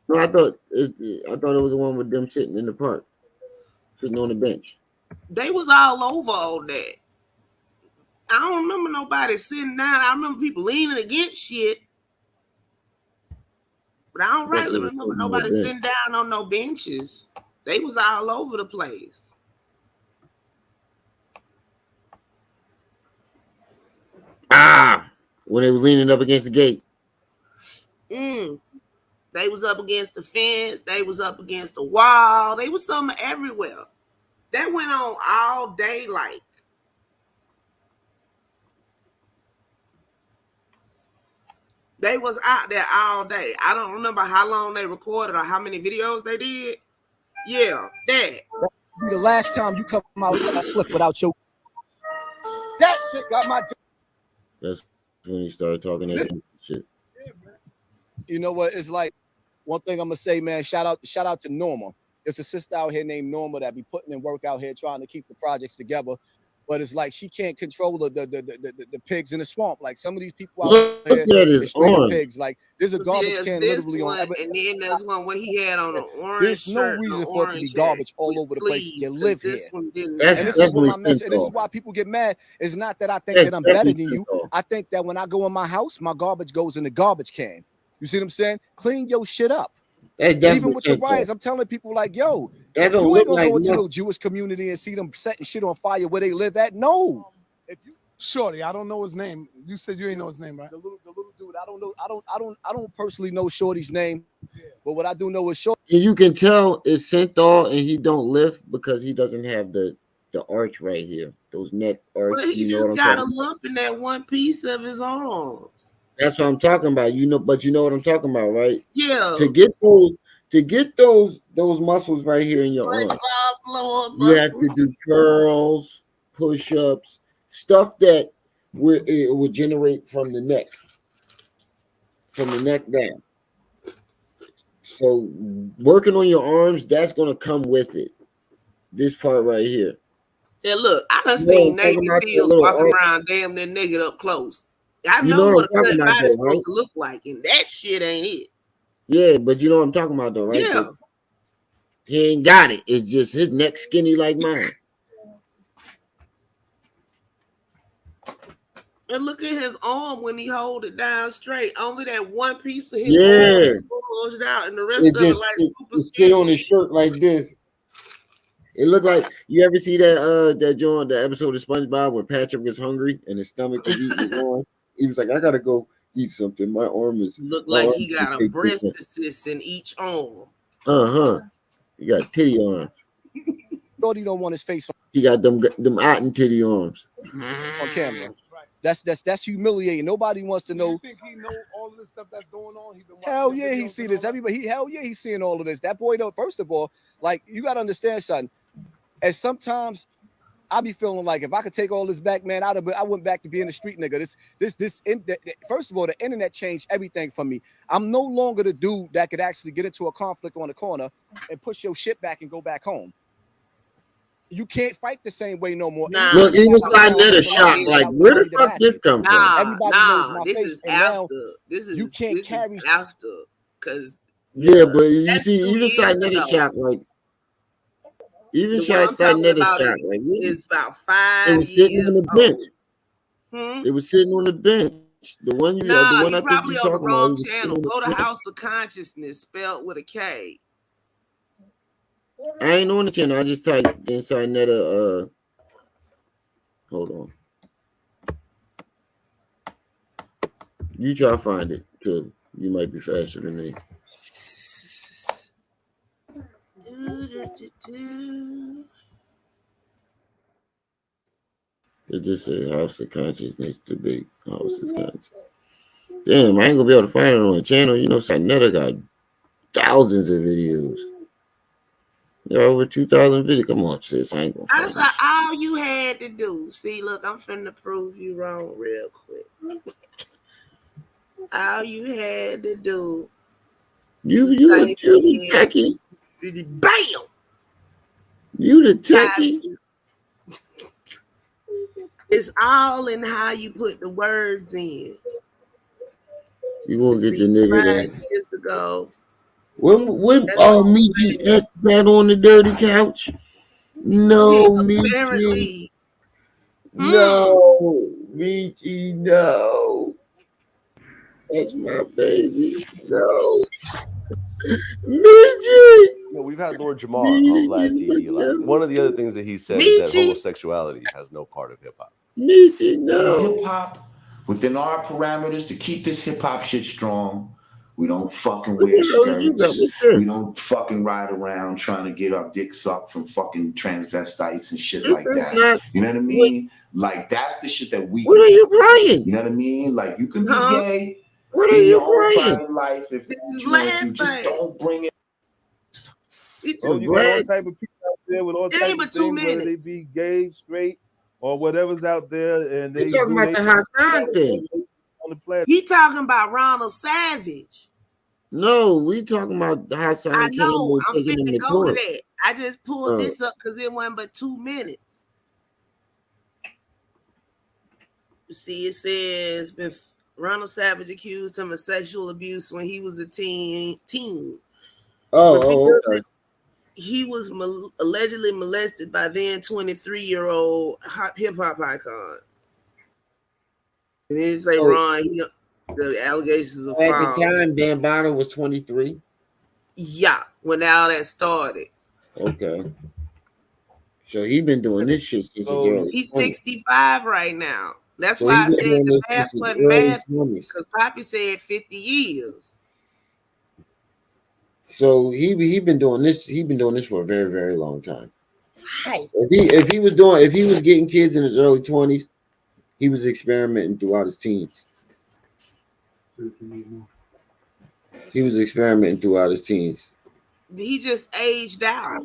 Speaker 5: No, I thought it was the one with them sitting in the park, sitting on the bench.
Speaker 10: They was all over all that. I don't remember nobody sitting down. I remember people leaning against shit. But I don't rightly remember nobody sitting down on no benches. They was all over the place.
Speaker 5: When they were leaning up against the gate.
Speaker 10: They was up against the fence. They was up against the wall. They was something everywhere. That went on all day like. They was out there all day. I don't remember how long they recorded or how many videos they did. Yeah, that.
Speaker 16: Be the last time you come out slick without your. That shit got my.
Speaker 5: That's when he started talking that shit.
Speaker 16: You know what? It's like one thing I'm gonna say, man. Shout out to Norma. There's a sister out here named Norma that be putting in work out here trying to keep the projects together. But it's like she can't control the pigs in the swamp. Like some of these people out here, straight up pigs. Like there's a garbage can literally on.
Speaker 10: And then there's one where he had on an orange.
Speaker 16: There's no reason for it to be garbage all over the place. You live here, and
Speaker 5: this is what
Speaker 16: this is why people get mad. It's not that I think that I'm better than you. I think that when I go in my house, my garbage goes in the garbage can. You see what I'm saying? Clean your shit up. Even with the riots, I'm telling people like, yo, you ain't gonna go into no Jewish community and see them setting shit on fire where they live at. No.
Speaker 17: Shorty, I don't know his name. You said you ain't know his name, right?
Speaker 16: The little dude. I don't know. I don't personally know Shorty's name, but what I do know is Shorty.
Speaker 5: And you can tell it's Synthol and he don't lift because he doesn't have the arch right here. Those neck arch.
Speaker 10: But he just got a lump in that one piece of his arms.
Speaker 5: That's what I'm talking about. But you know what I'm talking about, right?
Speaker 10: Yeah.
Speaker 5: To get those muscles right here in your arm, you have to do curls, push-ups, stuff that it will generate from the neck down. So working on your arms, that's gonna come with it. This part right here.
Speaker 10: Yeah, look, I done seen Navy SEALs walking around damn near naked up close. I know what a cut body is supposed to look like, and that shit ain't it.
Speaker 5: Yeah, but you know what I'm talking about, though, right?
Speaker 10: Yeah.
Speaker 5: He ain't got it. It's just his neck skinny like mine.
Speaker 10: And look at his arm when he hold it down straight. Only that one piece of his arm bulged out, and the rest of it like super skinny.
Speaker 5: On his shirt like this. It looked like, you ever see that joint, the episode of SpongeBob where Patrick was hungry and his stomach was eating his arm? He was like, I gotta go eat something. My arm is
Speaker 10: look like he got a breast assist in each arm.
Speaker 5: He got titty arms.
Speaker 16: Shorty don't want his face on.
Speaker 5: He got them otten titty arms
Speaker 16: on camera. That's humiliating. Nobody wants to know.
Speaker 17: You think he know all of this stuff that's going on?
Speaker 16: Hell yeah, he see this. Everybody, he's seeing all of this. That boy, though, first of all, like you gotta understand, son. And sometimes I be feeling like if I could take all this back, man, I went back to being a street nigga. First of all, the internet changed everything for me. I'm no longer the dude that could actually get into a conflict on the corner and push your shit back and go back home. You can't fight the same way no more.
Speaker 10: Nah.
Speaker 5: Look, he was like that a shock. Like, where the fuck this come from?
Speaker 16: Everybody knows my
Speaker 10: this
Speaker 16: face,
Speaker 10: is
Speaker 16: and
Speaker 10: after.
Speaker 16: now
Speaker 10: This is
Speaker 16: you can't
Speaker 10: this
Speaker 16: carry
Speaker 10: is after, because
Speaker 5: Yeah, but you
Speaker 10: that's
Speaker 5: see,
Speaker 10: 2
Speaker 5: even
Speaker 10: years
Speaker 5: side net
Speaker 10: ago.
Speaker 5: shock, like even
Speaker 10: The one
Speaker 5: side
Speaker 10: I'm
Speaker 5: side
Speaker 10: talking
Speaker 5: net
Speaker 10: about
Speaker 5: shock, like really.
Speaker 10: is about
Speaker 5: It
Speaker 10: 5
Speaker 5: was sitting
Speaker 10: years
Speaker 5: on the
Speaker 10: old.
Speaker 5: bench. It was sitting on the bench. The one you,
Speaker 10: Nah,
Speaker 5: the one
Speaker 10: you
Speaker 5: I think
Speaker 10: probably
Speaker 5: you
Speaker 10: on the
Speaker 5: talking about.
Speaker 10: wrong
Speaker 5: He was sitting
Speaker 10: channel.
Speaker 5: on the
Speaker 10: Go to
Speaker 5: bench.
Speaker 10: House of Consciousness, spelled with a K.
Speaker 5: I ain't on the channel. I just typed inside net. Hold on. You try to find it, too. You might be faster than me. It just said House of Consciousness debate. House of Consciousness. Damn, I ain't gonna be able to find it on the channel. You know, Sinetta got thousands of videos. There are over 2,000 videos. Come on, sis. I ain't gonna find
Speaker 10: That's all you had to do. See, look, I'm finna prove you wrong real quick. All you had to do.
Speaker 5: You the techie.
Speaker 10: Bam!
Speaker 5: You the techie.
Speaker 10: It's all in how you put the words in.
Speaker 5: You gonna get the nigga
Speaker 10: 5 years ago.
Speaker 5: When Michi X got on the dirty couch? No, Michi.
Speaker 10: Apparently.
Speaker 5: No, Michi, no. That's my baby. No. Michi.
Speaker 18: No, we've had Lord Jamar on Vlad TV a lot. One of the other things that he said is that homosexuality has no part of hip hop.
Speaker 5: Michi, no.
Speaker 19: Hip hop within our parameters to keep this hip hop shit strong. We don't fucking wear skirts. We don't fucking ride around trying to get our dick sucked from fucking transvestites and shit like that. You know what I mean? Like, that's the shit that we.
Speaker 5: What are you playing?
Speaker 19: You know what I mean? Like, you can be gay.
Speaker 5: What are
Speaker 19: in
Speaker 5: you
Speaker 19: your own
Speaker 5: playing?
Speaker 19: private life if you want to. Just don't bring it.
Speaker 14: Oh, you got all type of people out there with all type of things, whether they be gay, straight, or whatever's out there, and they
Speaker 5: You talking about the Hassan thing?
Speaker 14: On the platform.
Speaker 10: He talking about Ronald Savage.
Speaker 5: No, we talking about Hassan.
Speaker 10: I know. I'm
Speaker 5: taking him
Speaker 10: finna
Speaker 5: to
Speaker 10: go
Speaker 5: court.
Speaker 10: to that. I just pulled this up because it wasn't but 2 minutes. You see, it says Ronald Savage accused him of sexual abuse when he was a teen.
Speaker 5: Okay.
Speaker 10: He was allegedly molested by then 23-year-old hip hop icon. And then say, Ron, the allegations are false.
Speaker 5: At the time, Bambaataa was 23.
Speaker 10: Yeah, when all that started.
Speaker 5: Okay. So he been doing this shit since his early.
Speaker 10: He's 65 right now. That's
Speaker 5: So
Speaker 10: why I
Speaker 5: he been
Speaker 10: said
Speaker 5: doing
Speaker 10: the
Speaker 5: this
Speaker 10: math
Speaker 5: since his
Speaker 10: wasn't
Speaker 5: early
Speaker 10: math,
Speaker 5: 20s.
Speaker 10: because Poppy said 50 years.
Speaker 5: So he been doing this. He been doing this for a very, very long time.
Speaker 10: Hey.
Speaker 5: If he was getting kids in his early 20s, he was experimenting throughout his teens. He was experimenting throughout his teens.
Speaker 10: He just aged out.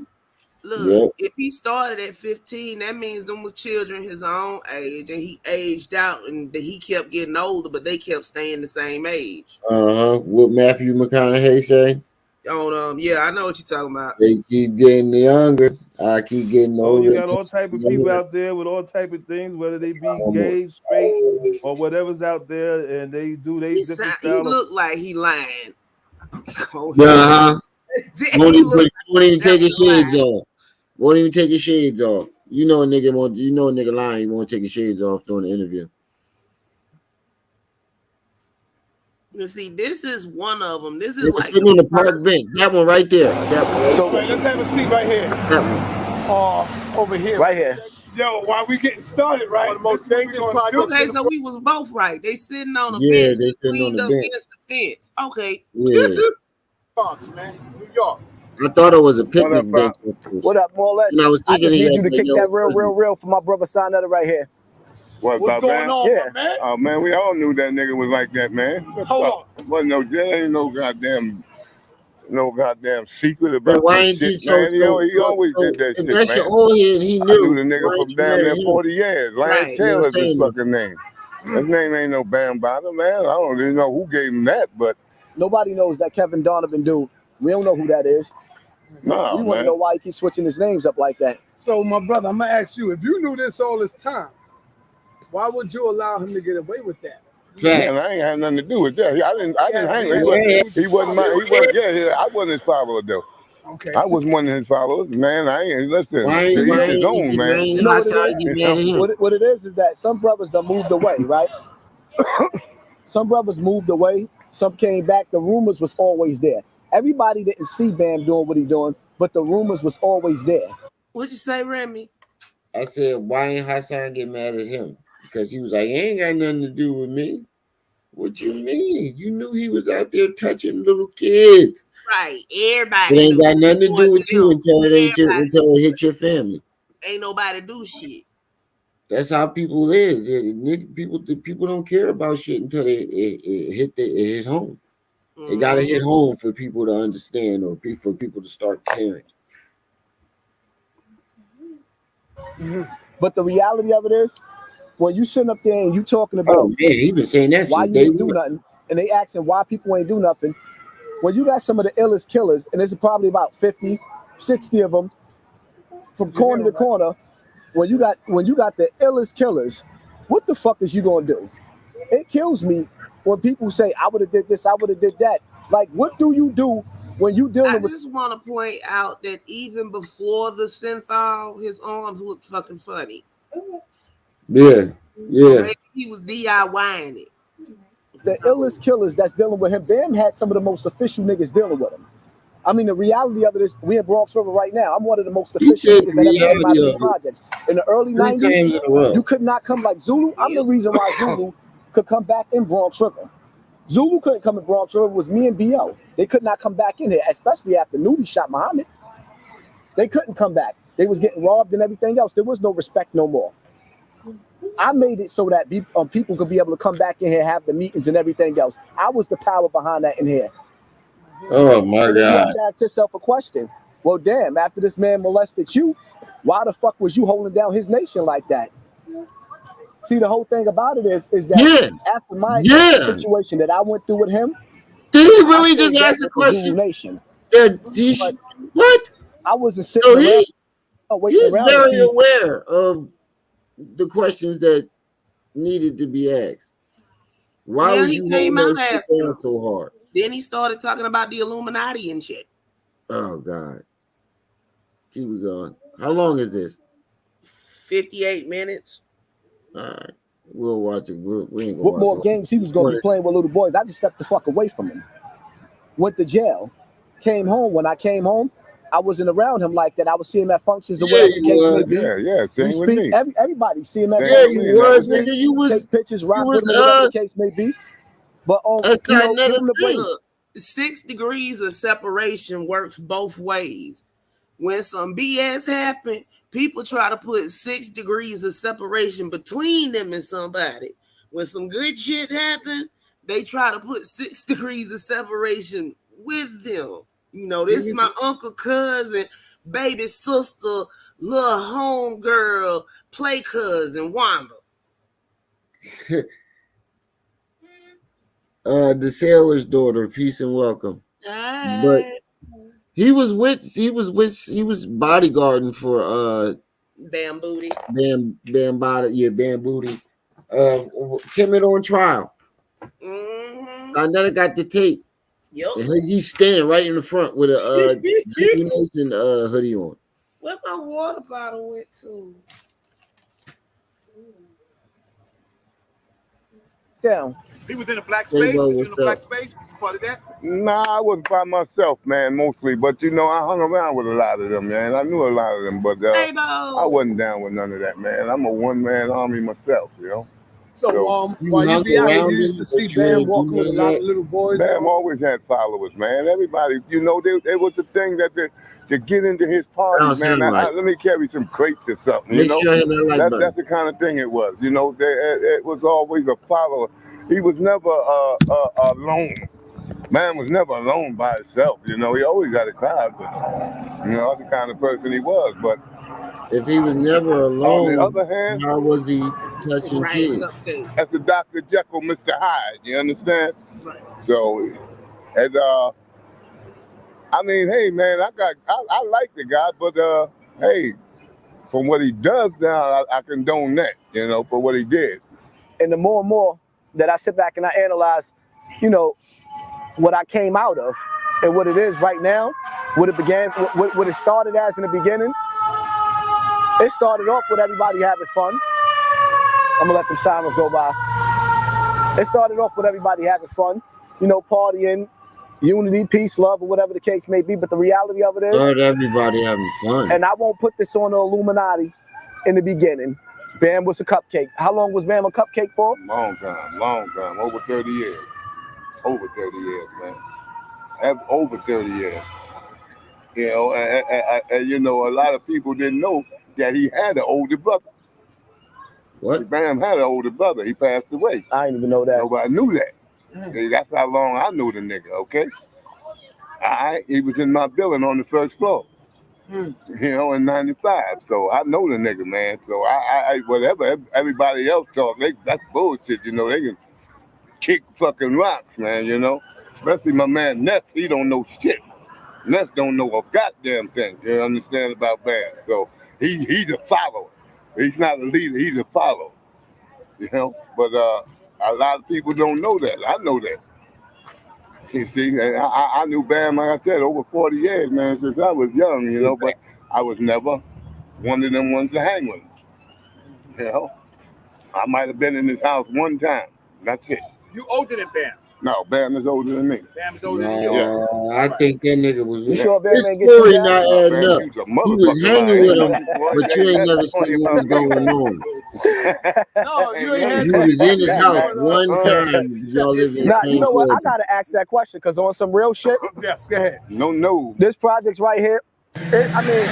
Speaker 10: Look,
Speaker 5: Yep.
Speaker 10: if he started at 15, that means them was children his own age, and he aged out, and he kept getting older, but they kept staying the same age.
Speaker 5: What Matthew McConaughey say?
Speaker 10: Yeah, I know what you're talking about.
Speaker 5: They keep getting younger. I keep getting older.
Speaker 14: You got all type of people out there with all type of things, whether they be gay, straight, or whatever's out there, and they do they different style.
Speaker 10: He look like he lying.
Speaker 5: Won't even take his shades off. Won't even take his shades off. You know a nigga lying. He won't take his shades off during the interview.
Speaker 10: You see, this is one of them. This is
Speaker 5: It's
Speaker 10: like
Speaker 5: sitting on the park bench. That one right there. That one.
Speaker 14: So let's have a seat right here.
Speaker 5: That one.
Speaker 14: Over here.
Speaker 16: Right here.
Speaker 14: Yo, while we getting started, right? The most dangerous project.
Speaker 10: Okay, so we was both right. They sitting on a
Speaker 5: Yeah,
Speaker 10: bench.
Speaker 5: they sitting on the
Speaker 10: up
Speaker 5: bench.
Speaker 10: against the fence. Okay.
Speaker 5: Yeah.
Speaker 14: Man, New York.
Speaker 5: I thought it was a picnic bench.
Speaker 16: What up, more or less?
Speaker 5: And I was
Speaker 16: I just
Speaker 5: thinking
Speaker 16: need you to kick that real for my brother Sinetta right here.
Speaker 14: What's going on,
Speaker 16: Yeah.
Speaker 14: man?
Speaker 20: Oh man, we all knew that nigga was like that, man.
Speaker 14: Hold on.
Speaker 20: Wasn't there ain't no goddamn secret about
Speaker 5: why
Speaker 20: that
Speaker 5: ain't you
Speaker 20: shit,
Speaker 5: so-
Speaker 20: man. He always
Speaker 5: so-
Speaker 20: did that
Speaker 5: if
Speaker 20: shit,
Speaker 5: that's
Speaker 20: man.
Speaker 5: your old head and he
Speaker 20: I
Speaker 5: knew,
Speaker 20: knew the nigga
Speaker 5: why
Speaker 20: from
Speaker 5: ain't you
Speaker 20: down
Speaker 5: marry
Speaker 20: there
Speaker 5: him?
Speaker 20: 40 years. Lance
Speaker 10: Right.
Speaker 20: Taylor's
Speaker 5: You know
Speaker 20: his
Speaker 5: what I'm
Speaker 20: fucking name. His name ain't no Bambaataa, man. I don't even know who gave him that, but
Speaker 16: Nobody knows that Kevin Donovan dude. We don't know who that is.
Speaker 20: No,
Speaker 16: we want to know why he keeps switching his names up like that.
Speaker 17: So, my brother, I'm gonna ask you: if you knew this all this time, why would you allow him to get away with that?
Speaker 20: Man, I ain't had nothing to do with that. I didn't hang him. He wasn't I wasn't his follower though.
Speaker 17: Okay.
Speaker 20: I was one of his followers, man. I ain't listen.
Speaker 5: Why
Speaker 20: To
Speaker 5: ain't
Speaker 20: each his own, man.
Speaker 16: You know what it is? What it is that some brothers done moved away, right? Some brothers moved away. Some came back. The rumors was always there. Everybody didn't see Bam doing what he doing, but the rumors was always there.
Speaker 10: What'd you say, Remy?
Speaker 2: I said, why ain't Hassan get mad at him? Because he was like, he ain't got nothing to do with me. What you mean? You knew he was out there touching little kids.
Speaker 10: Right. Everybody.
Speaker 2: It ain't got nothing to do with you until it hit your family.
Speaker 10: Ain't nobody do shit.
Speaker 2: That's how people is. People don't care about shit until it hit home. It gotta hit home for people to understand or for people to start caring.
Speaker 16: But the reality of it is, when you sitting up there and you talking about,
Speaker 2: he been saying that
Speaker 16: why
Speaker 2: since
Speaker 16: you
Speaker 2: day
Speaker 16: ain't do
Speaker 2: one.
Speaker 16: nothing, and they asking why people ain't do nothing. When you got some of the illest killers, and there's probably about 50, 60 of them from corner to corner, when you got the illest killers, what the fuck is you gonna do? It kills me when people say, I would have did this, I would have did that. Like, what do you do when you dealing with?
Speaker 10: I just want to point out that even before the synthol, his arms looked fucking funny.
Speaker 2: Yeah.
Speaker 10: So maybe he was DIYing it.
Speaker 16: The illest killers that's dealing with him, Bam had some of the most official niggas dealing with him. I mean, the reality of it is, we in Bronx River right now. I'm one of the most official niggas that ever came out of these projects. In the early 90s, you could not come like Zulu. I'm the reason why Zulu could come back in Bronx River. Zulu couldn't come in Bronx River. It was me and B.O. They could not come back in here, especially after Nudie shot Muhammad. They couldn't come back. They was getting robbed and everything else. There was no respect no more. I made it so that people could be able to come back in here, have the meetings and everything else. I was the power behind that in here.
Speaker 2: Oh my God!
Speaker 16: You have to ask yourself a question. Well, damn, after this man molested you, why the fuck was you holding down his nation like that? See, the whole thing about it is that after my situation that I went through with him,
Speaker 2: did he really just ask a question?
Speaker 16: Nation.
Speaker 2: What?
Speaker 16: I wasn't sitting around.
Speaker 2: He's very aware of the questions that needed to be asked. Why was you holding that shit down so hard?
Speaker 10: Then he started talking about the Illuminati and shit.
Speaker 2: Oh God. Keep it going. How long is this?
Speaker 10: 58 minutes.
Speaker 2: All right. We'll watch it. We ain't gonna
Speaker 16: What more games he was gonna be playing with little boys? I just stepped the fuck away from him. Went to jail. Came home. When I came home, I wasn't around him like that. I would see him at functions or whatever the case may be.
Speaker 20: Same with me.
Speaker 16: Everybody see him at
Speaker 2: functions. You was
Speaker 16: take pictures, rock with him, whatever the case may be. But give him the break.
Speaker 10: 6 degrees of separation works both ways. When some BS happened, people try to put 6 degrees of separation between them and somebody. When some good shit happened, they try to put 6 degrees of separation with them. You know, this is my uncle, cousin, baby sister, little homegirl, play cousin, Wanda.
Speaker 2: The sailor's daughter, peace and welcome. But he was bodyguarding for Bambaataa, Bambooty. Campbell on trial. So I never got the tape.
Speaker 10: Yep.
Speaker 2: And he's standing right in the front with a Nation hoodie on.
Speaker 10: Where my water bottle went to?
Speaker 16: Down.
Speaker 14: He was in a black space. Part of that?
Speaker 20: Nah, I was by myself, man, mostly. But you know, I hung around with a lot of them, man. I knew a lot of them, but I wasn't down with none of that, man. I'm a one-man army myself, you know.
Speaker 17: So while you be out, you used to see Bam walking with a lot of little boys.
Speaker 20: Bam always had followers, man. Everybody, you know, there was a thing that to get into his party, man. Let me carry some crates or something, you know. That's the kind of thing it was, you know. It was always a follower. He was never alone. Man was never alone by himself, you know. He always got a crowd, but you know, that's the kind of person he was. But
Speaker 2: if he was never alone,
Speaker 20: on the other hand,
Speaker 2: how was he touching kids?
Speaker 20: That's the Dr. Jekyll, Mr. Hyde. You understand?
Speaker 10: Right.
Speaker 20: So, I mean, hey man, I like the guy, but hey, from what he does now, I condone that, you know, for what he did.
Speaker 16: And the more and more that I sit back and I analyze, you know, what I came out of and what it is right now, what it began, what it started as in the beginning. It started off with everybody having fun. I'm gonna let them sirens go by. It started off with everybody having fun, you know, partying, unity, peace, love, or whatever the case may be. But the reality of it is,
Speaker 5: everybody having fun.
Speaker 16: And I won't put this on the Illuminati in the beginning. Bam was a cupcake. How long was Bam a cupcake for?
Speaker 20: Long time, over 30 years. Over 30 years, man. Over 30 years. You know, and you know, a lot of people didn't know that he had an older brother.
Speaker 5: What?
Speaker 20: Bam had an older brother. He passed away.
Speaker 16: I didn't even know that.
Speaker 20: Nobody knew that. See, that's how long I knew the nigga, okay? He was in my building on the first floor. You know, in 95. So I know the nigga, man. So I whatever everybody else talk, that's bullshit, you know. They can kick fucking rocks, man, you know. Especially my man Ness, he don't know shit. Ness don't know a goddamn thing, you understand, about Bam. So he's a follower. He's not a leader, he's a follower. You know, but a lot of people don't know that. I know that. You see, I knew Bam, like I said, over 40 years, man, since I was young, you know, but I was never one of them ones to hang with. You know, I might have been in his house one time. That's it.
Speaker 14: You older than Bam?
Speaker 20: No, Bam is older than me.
Speaker 14: Bam is older than you?
Speaker 5: Yeah. I think that nigga was.
Speaker 16: You sure Bam
Speaker 5: This
Speaker 16: ain't get
Speaker 5: story
Speaker 16: you
Speaker 5: not
Speaker 16: down?
Speaker 5: adding up. He was hanging with him, but you ain't never seen what was going on.
Speaker 14: No, you ain't had
Speaker 5: You was in his house one time. Y'all live in the
Speaker 16: Nah,
Speaker 5: same
Speaker 16: you know what? I
Speaker 5: building.
Speaker 16: gotta ask that question because on some real shit.
Speaker 14: Yes, go ahead.
Speaker 20: No.
Speaker 16: This project's right here. I mean,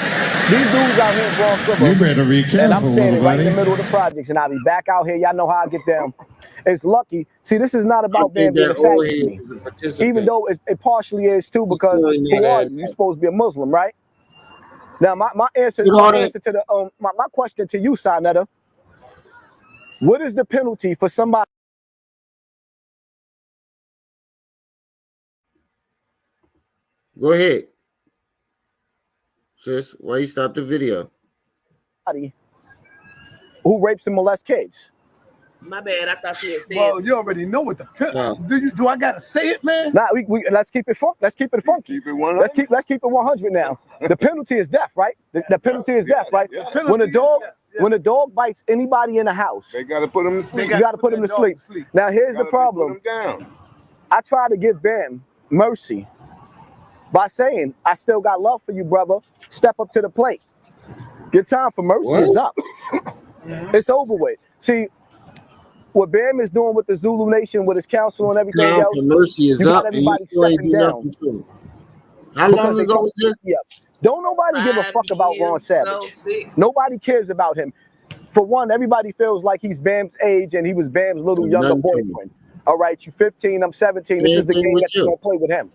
Speaker 16: these dudes out here in Bronx River.
Speaker 7: You better be careful,
Speaker 16: And I'm saying it right in
Speaker 7: buddy.
Speaker 16: the middle of the projects, and I'll be back out here. Y'all know how I get down. It's lucky. See, this is not about Bam being a fashion me. Even though it partially is too, because who are you? You're supposed to be a Muslim, right? Now, my answer to the my question to you, Sinetta, what is the penalty for somebody?
Speaker 5: Go ahead, sis. Why you stop the video?
Speaker 16: Who rapes and molests kids?
Speaker 10: My bad. I thought you had said.
Speaker 14: Well, you already know what the do I gotta say it, man?
Speaker 16: Nah, we let's keep it funky. Let's keep it funky. Let's keep it 100 now. The penalty is death, right? The penalty is death, right? When a dog bites anybody in the house,
Speaker 20: they gotta put him to sleep.
Speaker 16: You gotta put him to sleep. Now here's the problem. I try to give Bam mercy by saying, I still got love for you, brother. Step up to the plate. Your time for mercy is up. It's over with. See, what Bam is doing with the Zulu Nation, with his council and everything
Speaker 5: Time
Speaker 16: else,
Speaker 5: for mercy is
Speaker 16: you got
Speaker 5: up, and you
Speaker 16: everybody
Speaker 5: still ain't
Speaker 16: stepping
Speaker 5: do
Speaker 16: down.
Speaker 5: nothing to him. How long ago was this?
Speaker 16: Don't nobody give a fuck about Ron Savage. Nobody cares about him. For one, everybody feels like he's Bam's age and he was Bam's little younger boyfriend. All right, you 15, I'm 17. This is the game that you're gonna play with him.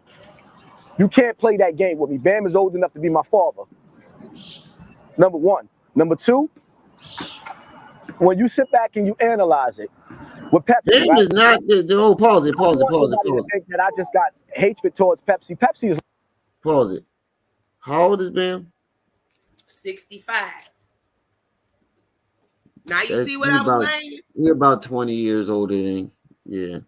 Speaker 16: You can't play that game with me. Bam is old enough to be my father. Number one. Number two, when you sit back and you analyze it, with Pepsi,
Speaker 5: Bam is not the pause it.
Speaker 16: I don't want nobody to think that I just got hatred towards Pepsi. Pepsi is.
Speaker 5: Pause it. How old is Bam?
Speaker 10: 65. Now you see what I was saying?
Speaker 5: You're about 20 years older than him. Yeah.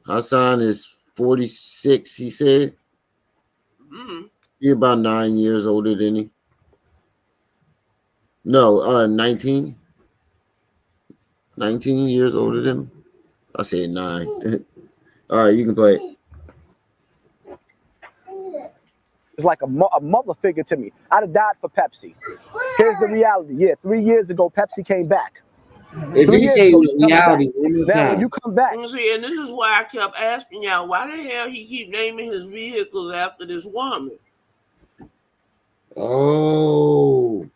Speaker 5: Hassan is 46, he said. You're about 9 years older than him. No, 19. 19 years older than him. I said 9. All right, you can play it.
Speaker 16: It's like a mother figure to me. I'd have died for Pepsi. Here's the reality. Yeah, 3 years ago, Pepsi came back.
Speaker 5: If you say reality,
Speaker 16: now when you come back.
Speaker 10: See, and this is why I kept asking y'all, why the hell he keep naming his vehicles after this woman?
Speaker 5: Oh.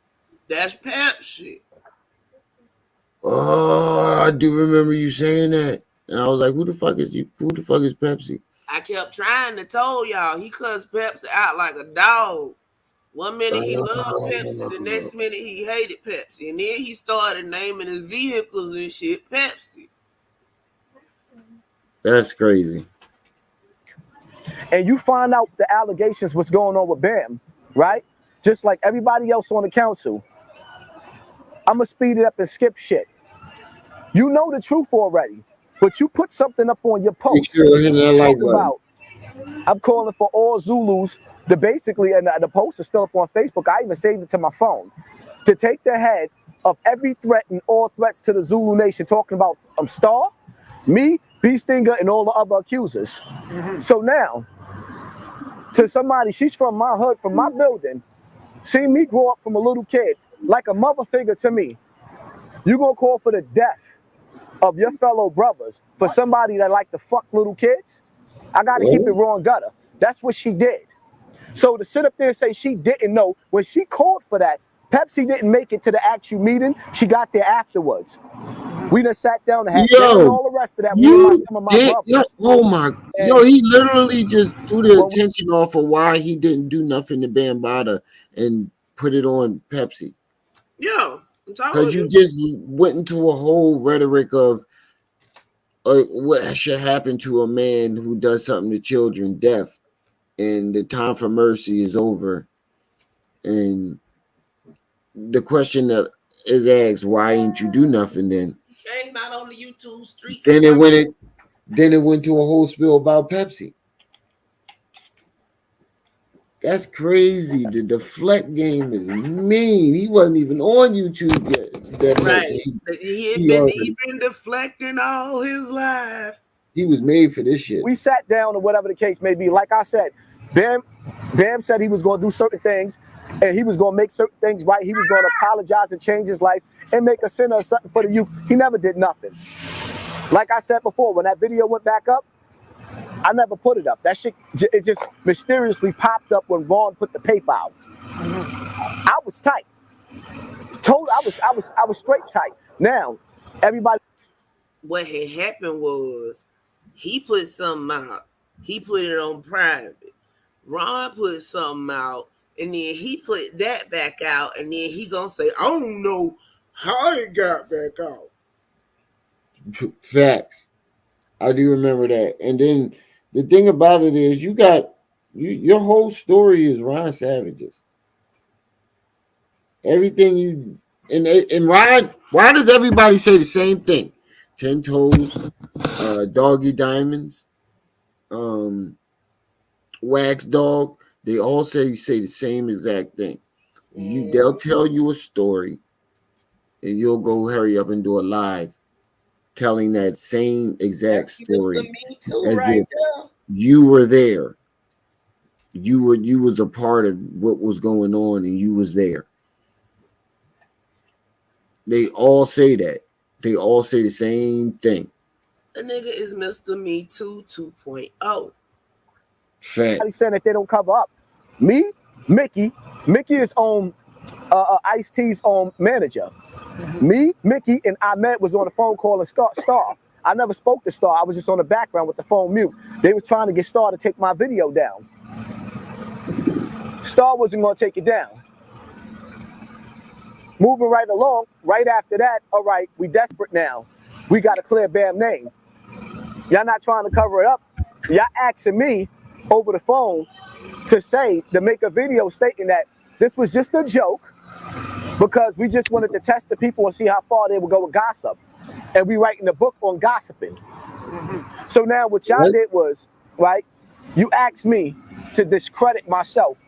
Speaker 10: That's Pepsi.
Speaker 5: Oh, I do remember you saying that. And I was like, who the fuck is you? Who the fuck is Pepsi?
Speaker 10: I kept trying to tell y'all, he cussed Pepsi out like a dog. One minute he loved Pepsi, the next minute he hated Pepsi. And then he started naming his vehicles and shit Pepsi.
Speaker 5: That's crazy.
Speaker 16: and you find out the allegations, what's going on with Bam, right? Just like everybody else on the council, I'm going to speed it up and skip shit. You know the truth already, but you put something up on your post talking about, I'm calling for all Zulus to basically, and the post is still up on Facebook, I even saved it to my phone, to take the head of every threat and all threats to the Zulu nation, talking about Star, me, B-Stinger, and all the other accusers. So now, to somebody, she's from my hood, from my building, seen me grow up from a little kid, like a mother figure to me. You gonna call for the death of your fellow brothers for somebody that like to fuck little kids? I gotta keep it raw and gutter. That's what she did. So to sit up there and say she didn't know, when she called for that, Pepsi didn't make it to the actual meeting, she got there afterwards. We done sat down and had dinner and all the rest of that with some of my brothers.
Speaker 5: He literally just threw the attention off of why he didn't do nothing to Bambaataa and put it on Pepsi.
Speaker 10: Yeah, I'm talking
Speaker 5: because you just went into a whole rhetoric of what should happen to a man who does something to children, death, and the time for mercy is over. And the question that is asked, why ain't you do nothing then?
Speaker 10: Came out on the YouTube streets.
Speaker 5: Then it went to a whole spiel about Pepsi. That's crazy. The deflect game is mean. He wasn't even on YouTube yet.
Speaker 10: He been deflecting all his life.
Speaker 5: He was made for this shit.
Speaker 16: We sat down or whatever the case may be. Like I said, Bam said he was going to do certain things and he was going to make certain things right. He was going to apologize and change his life and make a center or something for the youth. He never did nothing. Like I said before, when that video went back up, I never put it up. That shit, it just mysteriously popped up when Vaughn put the paper out. I was tight. I was straight tight. Now, everybody.
Speaker 10: What had happened was he put something out. He put it on private. Ron put something out, and then he put that back out, and then he gonna say, I don't know how it got back out.
Speaker 5: Facts. I do remember that. And then the thing about it is your whole story is Ron Savage's. Everything you and Ron, why does everybody say the same thing? 10 toes, doggy diamonds, wax dog. They all say the same exact thing. They'll tell you a story and you'll go hurry up and do a live telling that same exact story as if you were there. You was a part of what was going on and you was there. They all say that. They all say the same thing.
Speaker 10: The nigga is Mr. Me Too 2.0.
Speaker 16: Fact. Saying that they don't cover up. Me, Mickey is on Ice-T's manager. Me, Mickey, and Ahmed was on the phone calling Star. I never spoke to Star. I was just on the background with the phone mute. They was trying to get Star to take my video down. Star wasn't going to take it down. Moving right along, right after that, all right, we desperate now. We got to clear Bam name. Y'all not trying to cover it up. Y'all asking me over the phone to make a video stating that this was just a joke because we just wanted to test the people and see how far they would go with gossip. And we writing a book on gossiping. So now what y'all did was, right, you asked me to discredit myself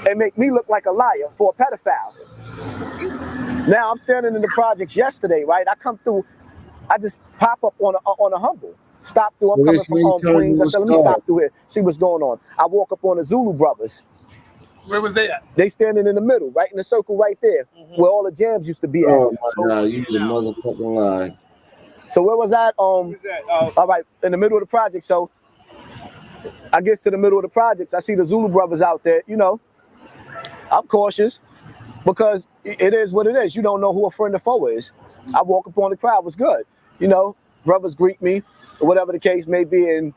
Speaker 16: and make me look like a liar for a pedophile. Now I'm standing in the projects yesterday, right? I come through, I just pop up on a humble. Stop through, I'm coming from Queens. I said, let me stop through here, see what's going on. I walk up on the Zulu brothers.
Speaker 17: Where was they at?
Speaker 16: They standing in the middle, right in the circle right there, where all the jams used to be at.
Speaker 5: Oh my God, you the motherfucking lie.
Speaker 16: So where was that? All right, in the middle of the project. So I get to the middle of the projects, I see the Zulu brothers out there, you know. I'm cautious because it is what it is. You don't know who a friend or foe is. I walk up on the crowd, was good. You know, brothers greet me, or whatever the case may be, and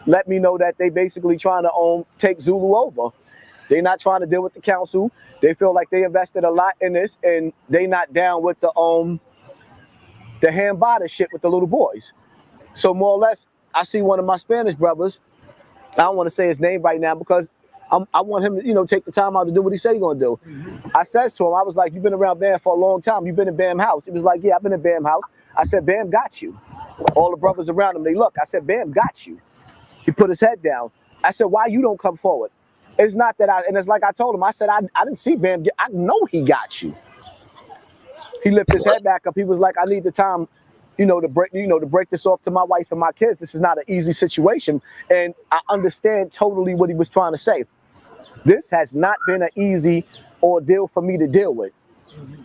Speaker 16: let me know that they basically trying to take Zulu over. They're not trying to deal with the council. They feel like they invested a lot in this, and they not down with the Bambaataa shit with the little boys. So more or less, I see one of my Spanish brothers I don't want to say his name right now because I want him to, you know, take the time out to do what he said he's gonna do. I says to him, I was like, "You've been around Bam for a long time. You've been in Bam house." He was like, "Yeah, I've been in Bam house." I said, "Bam got you." All the brothers around him, they look. I said, "Bam got you." He put his head down. I said, "Why you don't come forward?" It's not that and it's like I told him. I said, I didn't see Bam. I know he got you. He lifted his head back up. He was like, "I need the time, you know, to break this off to my wife and my kids. This is not an easy situation." And I understand totally what he was trying to say. This has not been an easy ordeal for me to deal with.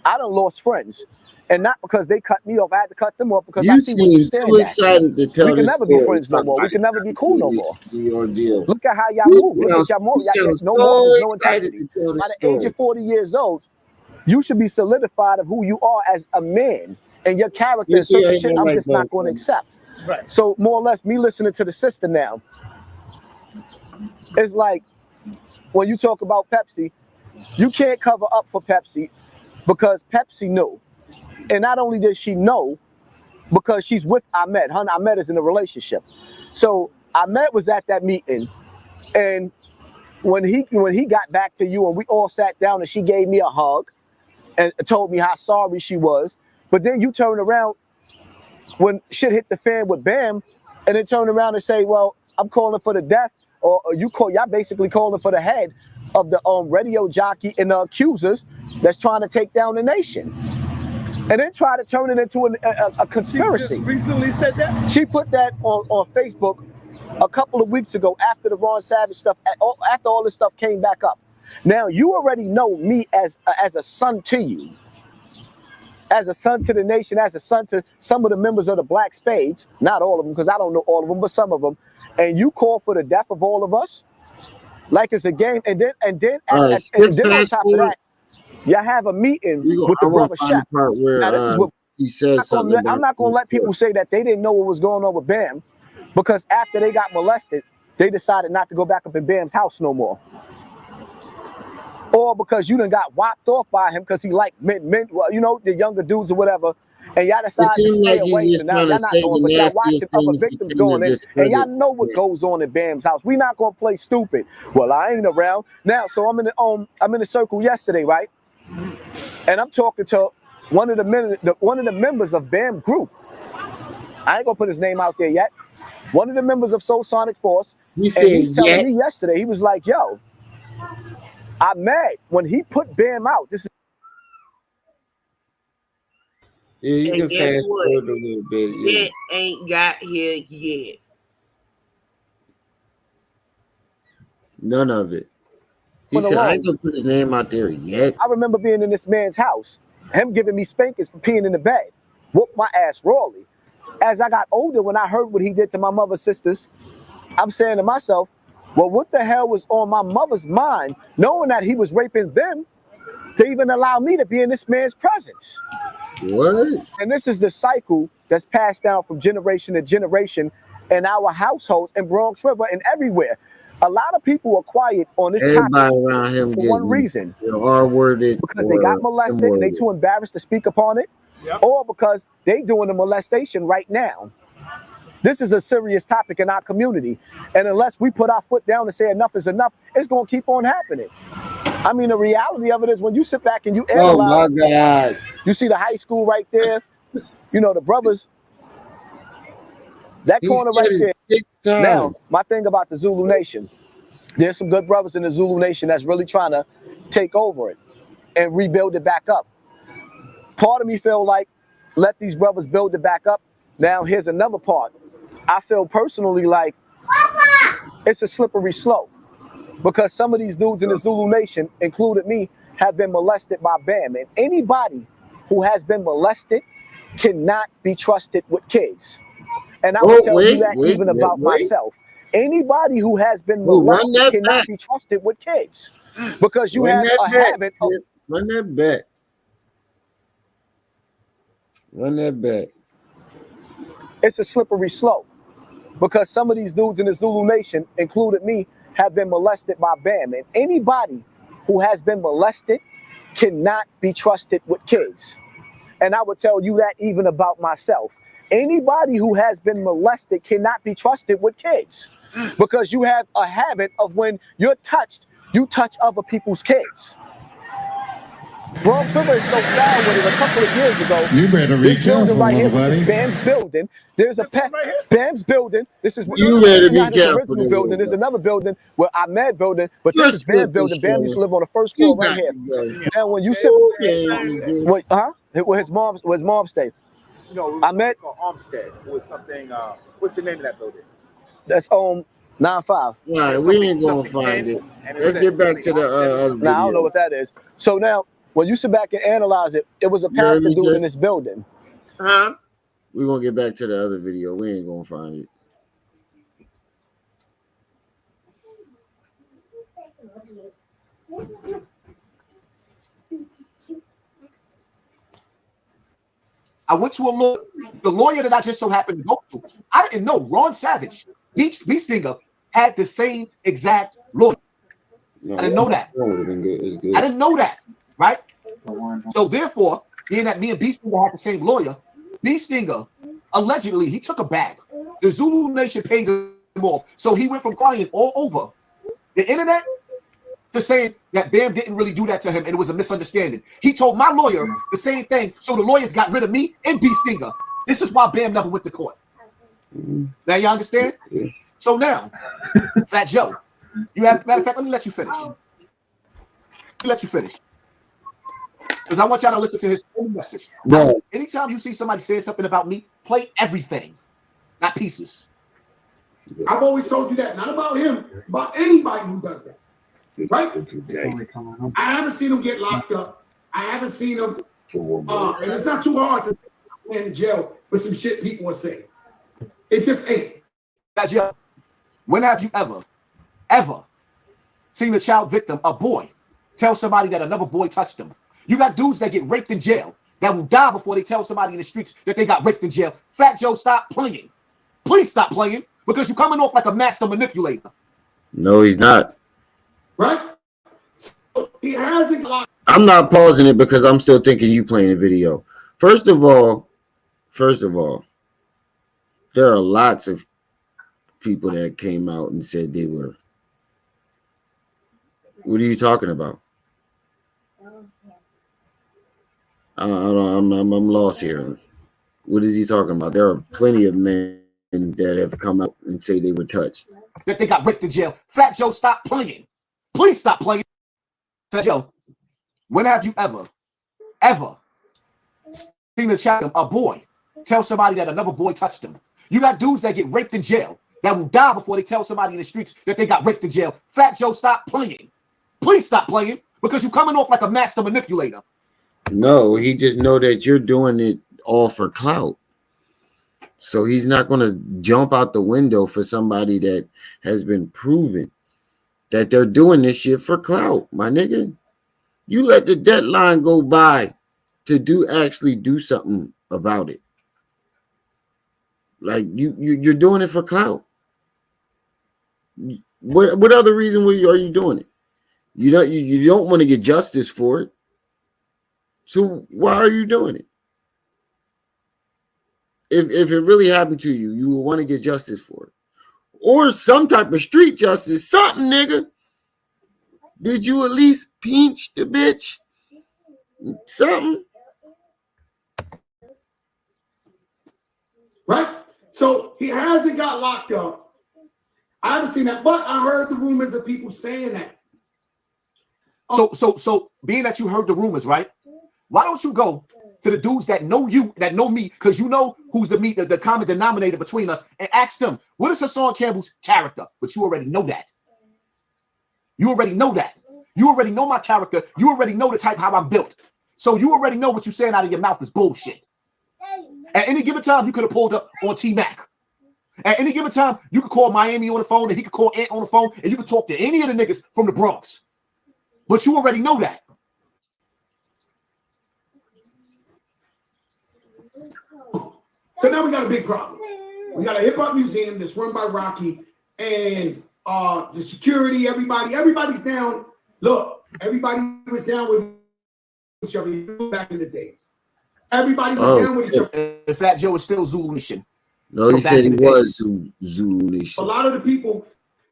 Speaker 16: I done lost friends. And not because they cut me off. I had to cut them off because I see where you stand
Speaker 2: too
Speaker 16: at.
Speaker 2: excited to tell
Speaker 16: We can
Speaker 2: this
Speaker 16: never be
Speaker 2: story.
Speaker 16: friends no more. We can never be cool no more.
Speaker 2: The ordeal.
Speaker 16: Look at how y'all move. Look at y'all move. Y'all no morals, no integrity. By the age of 40 years old, you should be solidified of who you are as a man and your character and certain shit I'm just not going to accept.
Speaker 6: Right.
Speaker 16: So more or less, me listening to the sister now, it's like when you talk about Pepsi, you can't cover up for Pepsi because Pepsi knew. And not only did she know, because she's with Ahmed. Her and Ahmed is in a relationship. So Ahmed was at that meeting, and when he got back to you and we all sat down and she gave me a hug and told me how sorry she was, but then you turn around when shit hit the fan with Bam, and then turn around and say, "Well, I'm calling for the death," or y'all basically calling for the head of the radio jockey and the accusers that's trying to take down the nation. And then try to turn it into a conspiracy.
Speaker 17: She just recently said that?
Speaker 16: She put that on Facebook a couple of weeks ago after the Ron Savage stuff, after all this stuff came back up. Now, you already know me as a son to you, as a son to the nation, as a son to some of the members of the Black Spades, not all of them, because I don't know all of them, but some of them, and you call for the death of all of us, like it's a game, and then on top of that, y'all have a meeting with the brother Shaq. Now, this is what
Speaker 2: he says something.
Speaker 16: I'm not gonna let people say that they didn't know what was going on with Bam, because after they got molested, they decided not to go back up in Bam's house no more. Or because you done got whopped off by him because he liked men, well, you know, the younger dudes or whatever, and y'all decided to stay away. So now y'all not going, but y'all watching other victims going in, and y'all know what goes on in Bam's house. We not gonna play stupid. Well, I ain't around now, so I'm in the circle yesterday, right? And I'm talking to one of the members of Bam Group. I ain't gonna put his name out there yet. One of the members of Soul Sonic Force, and he's telling me yesterday, he was like, "Yo, I'm mad when he put Bam out." This is
Speaker 2: and
Speaker 10: guess what? It ain't got here yet.
Speaker 2: None of it. He said, "I ain't gonna put his name out there yet."
Speaker 16: I remember being in this man's house, him giving me spankings for peeing in the bed, whooped my ass rawly. As I got older, when I heard what he did to my mother's sisters, I'm saying to myself, well, what the hell was on my mother's mind, knowing that he was raping them, to even allow me to be in this man's presence?
Speaker 2: What?
Speaker 16: And this is the cycle that's passed down from generation to generation in our households in Bronx River and everywhere. A lot of people are quiet on this topic
Speaker 2: around him
Speaker 16: for one reason.
Speaker 2: R-worded
Speaker 16: because they got molested and they too embarrassed to speak upon it, or because they doing the molestation right now. This is a serious topic in our community. And unless we put our foot down and say enough is enough, it's going to keep on happening. I mean, the reality of it is when you sit back and you analyze,
Speaker 2: my God,
Speaker 16: you see the high school right there, you know, the brothers, that corner right there. Now, my thing about the Zulu Nation, there's some good brothers in the Zulu Nation that's really trying to take over it and rebuild it back up. Part of me feel like, let these brothers build it back up. Now, here's another part. I feel personally like it's a slippery slope because some of these dudes in the Zulu Nation, including me, have been molested by Bam. And anybody who has been molested cannot be trusted with kids. And I will tell you that even about myself. Anybody who has been molested cannot be trusted with kids because you have a habit of...
Speaker 2: Run that back. Run that back.
Speaker 16: It's a slippery slope because some of these dudes in the Zulu Nation, including me, have been molested by Bam. And anybody who has been molested cannot be trusted with kids. And I would tell you that even about myself. Anybody who has been molested cannot be trusted with kids because you have a habit of when you're touched, you touch other people's kids. Bronx River is so foul with it. A couple of years ago,
Speaker 7: You better be
Speaker 16: this building
Speaker 7: careful,
Speaker 16: right here,
Speaker 7: little
Speaker 16: which is
Speaker 7: buddy.
Speaker 16: Bam's building, there's a Bam's building. This is
Speaker 2: You better be
Speaker 16: not his
Speaker 2: careful,
Speaker 16: original building. There's another building where Ahmed building, but this is
Speaker 2: Let's
Speaker 16: Bam's building. Bam used to live on the first
Speaker 2: You
Speaker 16: floor right
Speaker 2: got
Speaker 16: here.
Speaker 2: to go.
Speaker 16: Now, when you sit,
Speaker 2: Okay,
Speaker 16: wait, where his mom stayed.
Speaker 13: No,
Speaker 16: Ahmed
Speaker 13: Armstead or something. What's the name of that building?
Speaker 16: That's 9-5.
Speaker 2: All right, we ain't gonna find it. Let's get back to the other video.
Speaker 16: Nah, I don't know what that is. So now, when you sit back and analyze it, it was a pastor dude in this building.
Speaker 10: Huh?
Speaker 2: We're gonna get back to the other video. We ain't gonna find it.
Speaker 13: I went to a lawyer, the lawyer that I just so happened to go to. I didn't know Ron Savage, Beastinger, had the same exact lawyer. I didn't know that. I didn't know that, right? So therefore, being that me and Beastinger had the same lawyer, Beastinger, allegedly, he took a bag. The Zulu Nation paid him off. So he went from crying all over the internet to saying that Bam didn't really do that to him and it was a misunderstanding. He told my lawyer the same thing, so the lawyers got rid of me and Beastinger. This is why Bam never went to court. Now you understand? So now, Fat Joe, you have, matter of fact, let me let you finish. Because I want y'all to listen to his own message.
Speaker 2: No.
Speaker 13: Anytime you see somebody saying something about me, play everything, not pieces.
Speaker 14: I've always told you that, not about him, about anybody who does that. Right? I haven't seen him get locked up. I haven't seen him, and it's not too hard to land in jail for some shit people are saying. It just ain't.
Speaker 13: Fat Joe, when have you ever seen a child victim, a boy, tell somebody that another boy touched them? You got dudes that get raped in jail that will die before they tell somebody in the streets that they got raped in jail. Fat Joe, stop playing. Please stop playing, because you're coming off like a master manipulator.
Speaker 2: No, he's not.
Speaker 14: Right? He hasn't.
Speaker 2: I'm not pausing it because I'm still thinking you playing the video. First of all, there are lots of people that came out and said they were. What are you talking about? I'm lost here. What is he talking about? There are plenty of men that have come out and say they were touched.
Speaker 13: That they got raped in jail. Fat Joe, stop playing. Please stop playing. Fat Joe, when have you ever seen a child, a boy, tell somebody that another boy touched them? You got dudes that get raped in jail that will die before they tell somebody in the streets that they got raped in jail. Fat Joe, stop playing. Please stop playing, because you're coming off like a master manipulator.
Speaker 2: No, he just know that you're doing it all for clout. So he's not going to jump out the window for somebody that has been proven that they're doing this shit for clout, my nigga. You let the deadline go by to actually do something about it. Like you're doing it for clout. What other reason are you doing it? You don't want to get justice for it. So why are you doing it? If it really happened to you, you would want to get justice for it. Or some type of street justice, something, nigga. Did you at least pinch the bitch? Something.
Speaker 14: Right? So he hasn't got locked up. I haven't seen that, but I heard the rumors of people saying that.
Speaker 13: So being that you heard the rumors, right? Why don't you go to the dudes that know you, that know me, because you know who's the common denominator between us, and ask them, what is Hassan Campbell's character? But you already know that. You already know that. You already know my character. You already know the type how I'm built. So you already know what you're saying out of your mouth is bullshit. At any given time, you could have pulled up on T-Mac. At any given time, you could call Miami on the phone, and he could call Ant on the phone, and you could talk to any of the niggas from the Bronx. But you already know that.
Speaker 14: So now we got a big problem. We got a hip hop museum that's run by Rocky, and the security, everybody's down. Look, everybody was down with each other back in the days. Everybody was down with each other.
Speaker 13: Fat Joe is still Zulu Nation.
Speaker 2: No, he said he was Zulu Nation.
Speaker 14: A lot of the people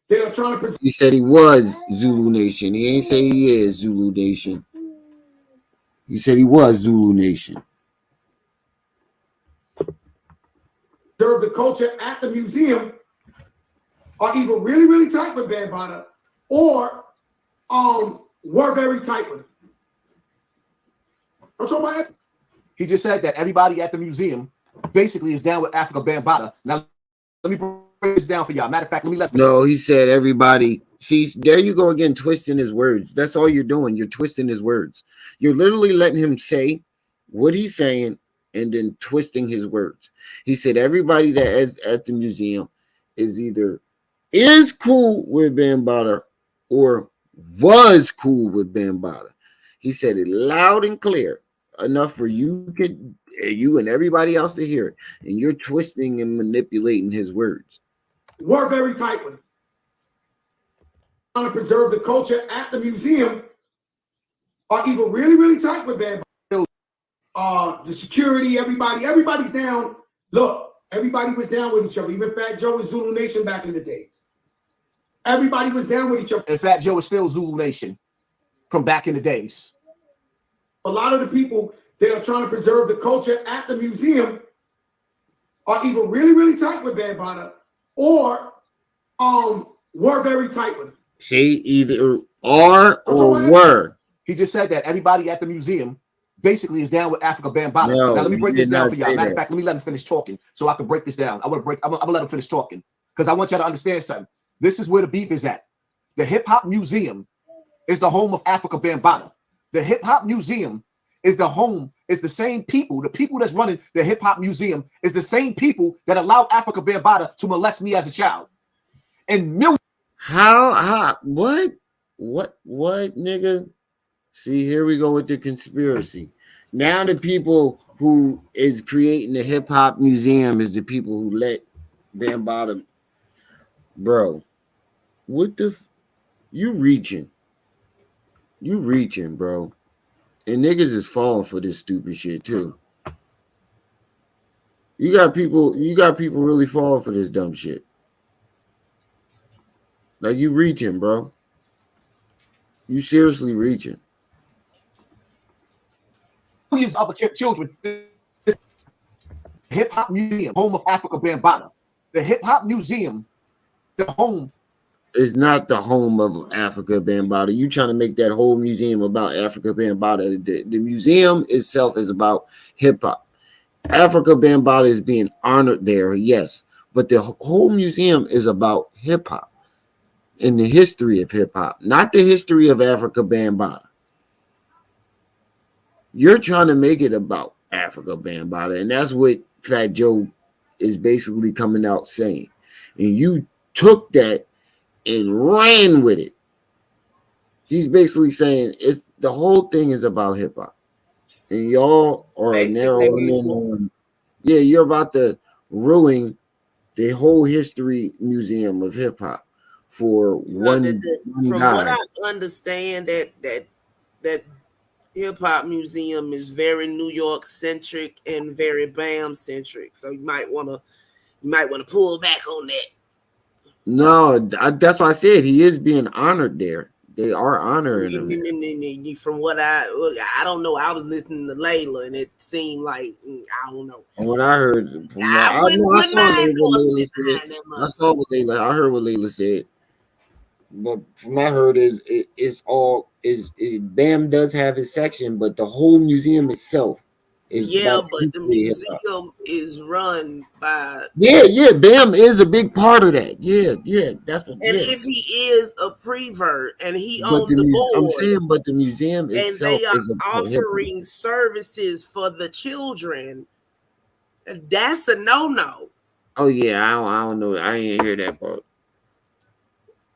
Speaker 14: that are trying to.
Speaker 2: He said he was Zulu Nation. He ain't say he is Zulu Nation. He said he was Zulu Nation.
Speaker 14: Preserve the culture at the museum are either really, really tight with Bambaataa or were very tight with him. I'm talking about it.
Speaker 13: He just said that everybody at the museum basically is down with Africa Bambaataa. Now, let me break this down for y'all. Matter of fact, let me let.
Speaker 2: No, he said everybody. See, there you go again, twisting his words. That's all you're doing. You're twisting his words. You're literally letting him say what he's saying and then twisting his words. He said everybody that is at the museum is either is cool with Bambaataa or was cool with Bambaataa. He said it loud and clear, enough for you and everybody else to hear it, and you're twisting and manipulating his words.
Speaker 14: We're very tight with him. Trying to preserve the culture at the museum are either really, really tight with Bambaataa. The security, everybody's down. Look, everybody was down with each other. Even Fat Joe was Zulu Nation back in the days. Everybody was down with each other.
Speaker 13: And Fat Joe is still Zulu Nation from back in the days.
Speaker 14: A lot of the people that are trying to preserve the culture at the museum are either really, really tight with Bambaataa or were very tight with him.
Speaker 2: See, either are or were.
Speaker 13: He just said that everybody at the museum basically is down with Africa Bambaataa.
Speaker 2: No,
Speaker 13: now let me break this down for y'all. Matter
Speaker 2: that.
Speaker 13: of fact, let me let him finish talking so I can break this down. I'm gonna let him finish talking because I want y'all to understand something. This is where the beef is at. The Hip Hop Museum is the home of Africa Bambaataa. The Hip Hop Museum is the same people. The people that's running the Hip Hop Museum is the same people that allowed Africa Bambaataa to molest me as a child. And millions.
Speaker 2: What, nigga? See, here we go with the conspiracy. Now the people who is creating the Hip Hop Museum is the people who let Bambaataa. Bro, what the? You reaching, bro. And niggas is falling for this stupid shit too. You got people really falling for this dumb shit. Like you reaching, bro. You seriously reaching.
Speaker 13: Millions of other children. Hip Hop Museum, home of Africa Bambaataa. The Hip Hop Museum, the home.
Speaker 2: Is not the home of Africa Bambaataa. You trying to make that whole museum about Africa Bambaataa. The museum itself is about hip hop. Africa Bambaataa is being honored there, yes, but the whole museum is about hip hop and the history of hip hop, not the history of Africa Bambaataa. You're trying to make it about Africa Bambaataa, and that's what Fat Joe is basically coming out saying. And you took that and ran with it. He's basically saying it's the whole thing is about hip hop, and y'all are narrowing in on. Yeah, you're about to ruin the whole history museum of hip hop for one
Speaker 10: From
Speaker 2: guy.
Speaker 10: what I understand, that hip hop museum is very New York centric and very Bam centric. So you might want to pull back on that.
Speaker 2: No, that's why I said he is being honored there. They are honoring him.
Speaker 10: From what I don't know. I was listening to Layla, and it seemed like I don't know.
Speaker 2: And what I heard, I saw what Layla. I heard what Layla said, but from what I heard it's all Bam does have his section, but the whole museum itself is
Speaker 10: but the museum is run by
Speaker 2: Bam is a big part of that. That's what.
Speaker 10: And if he is a prevert and he owns the board,
Speaker 2: I'm saying, but the museum
Speaker 10: and
Speaker 2: itself
Speaker 10: they are
Speaker 2: is
Speaker 10: offering services for the children, that's a no-no.
Speaker 2: Oh yeah, I don't know. I ain't hear that part.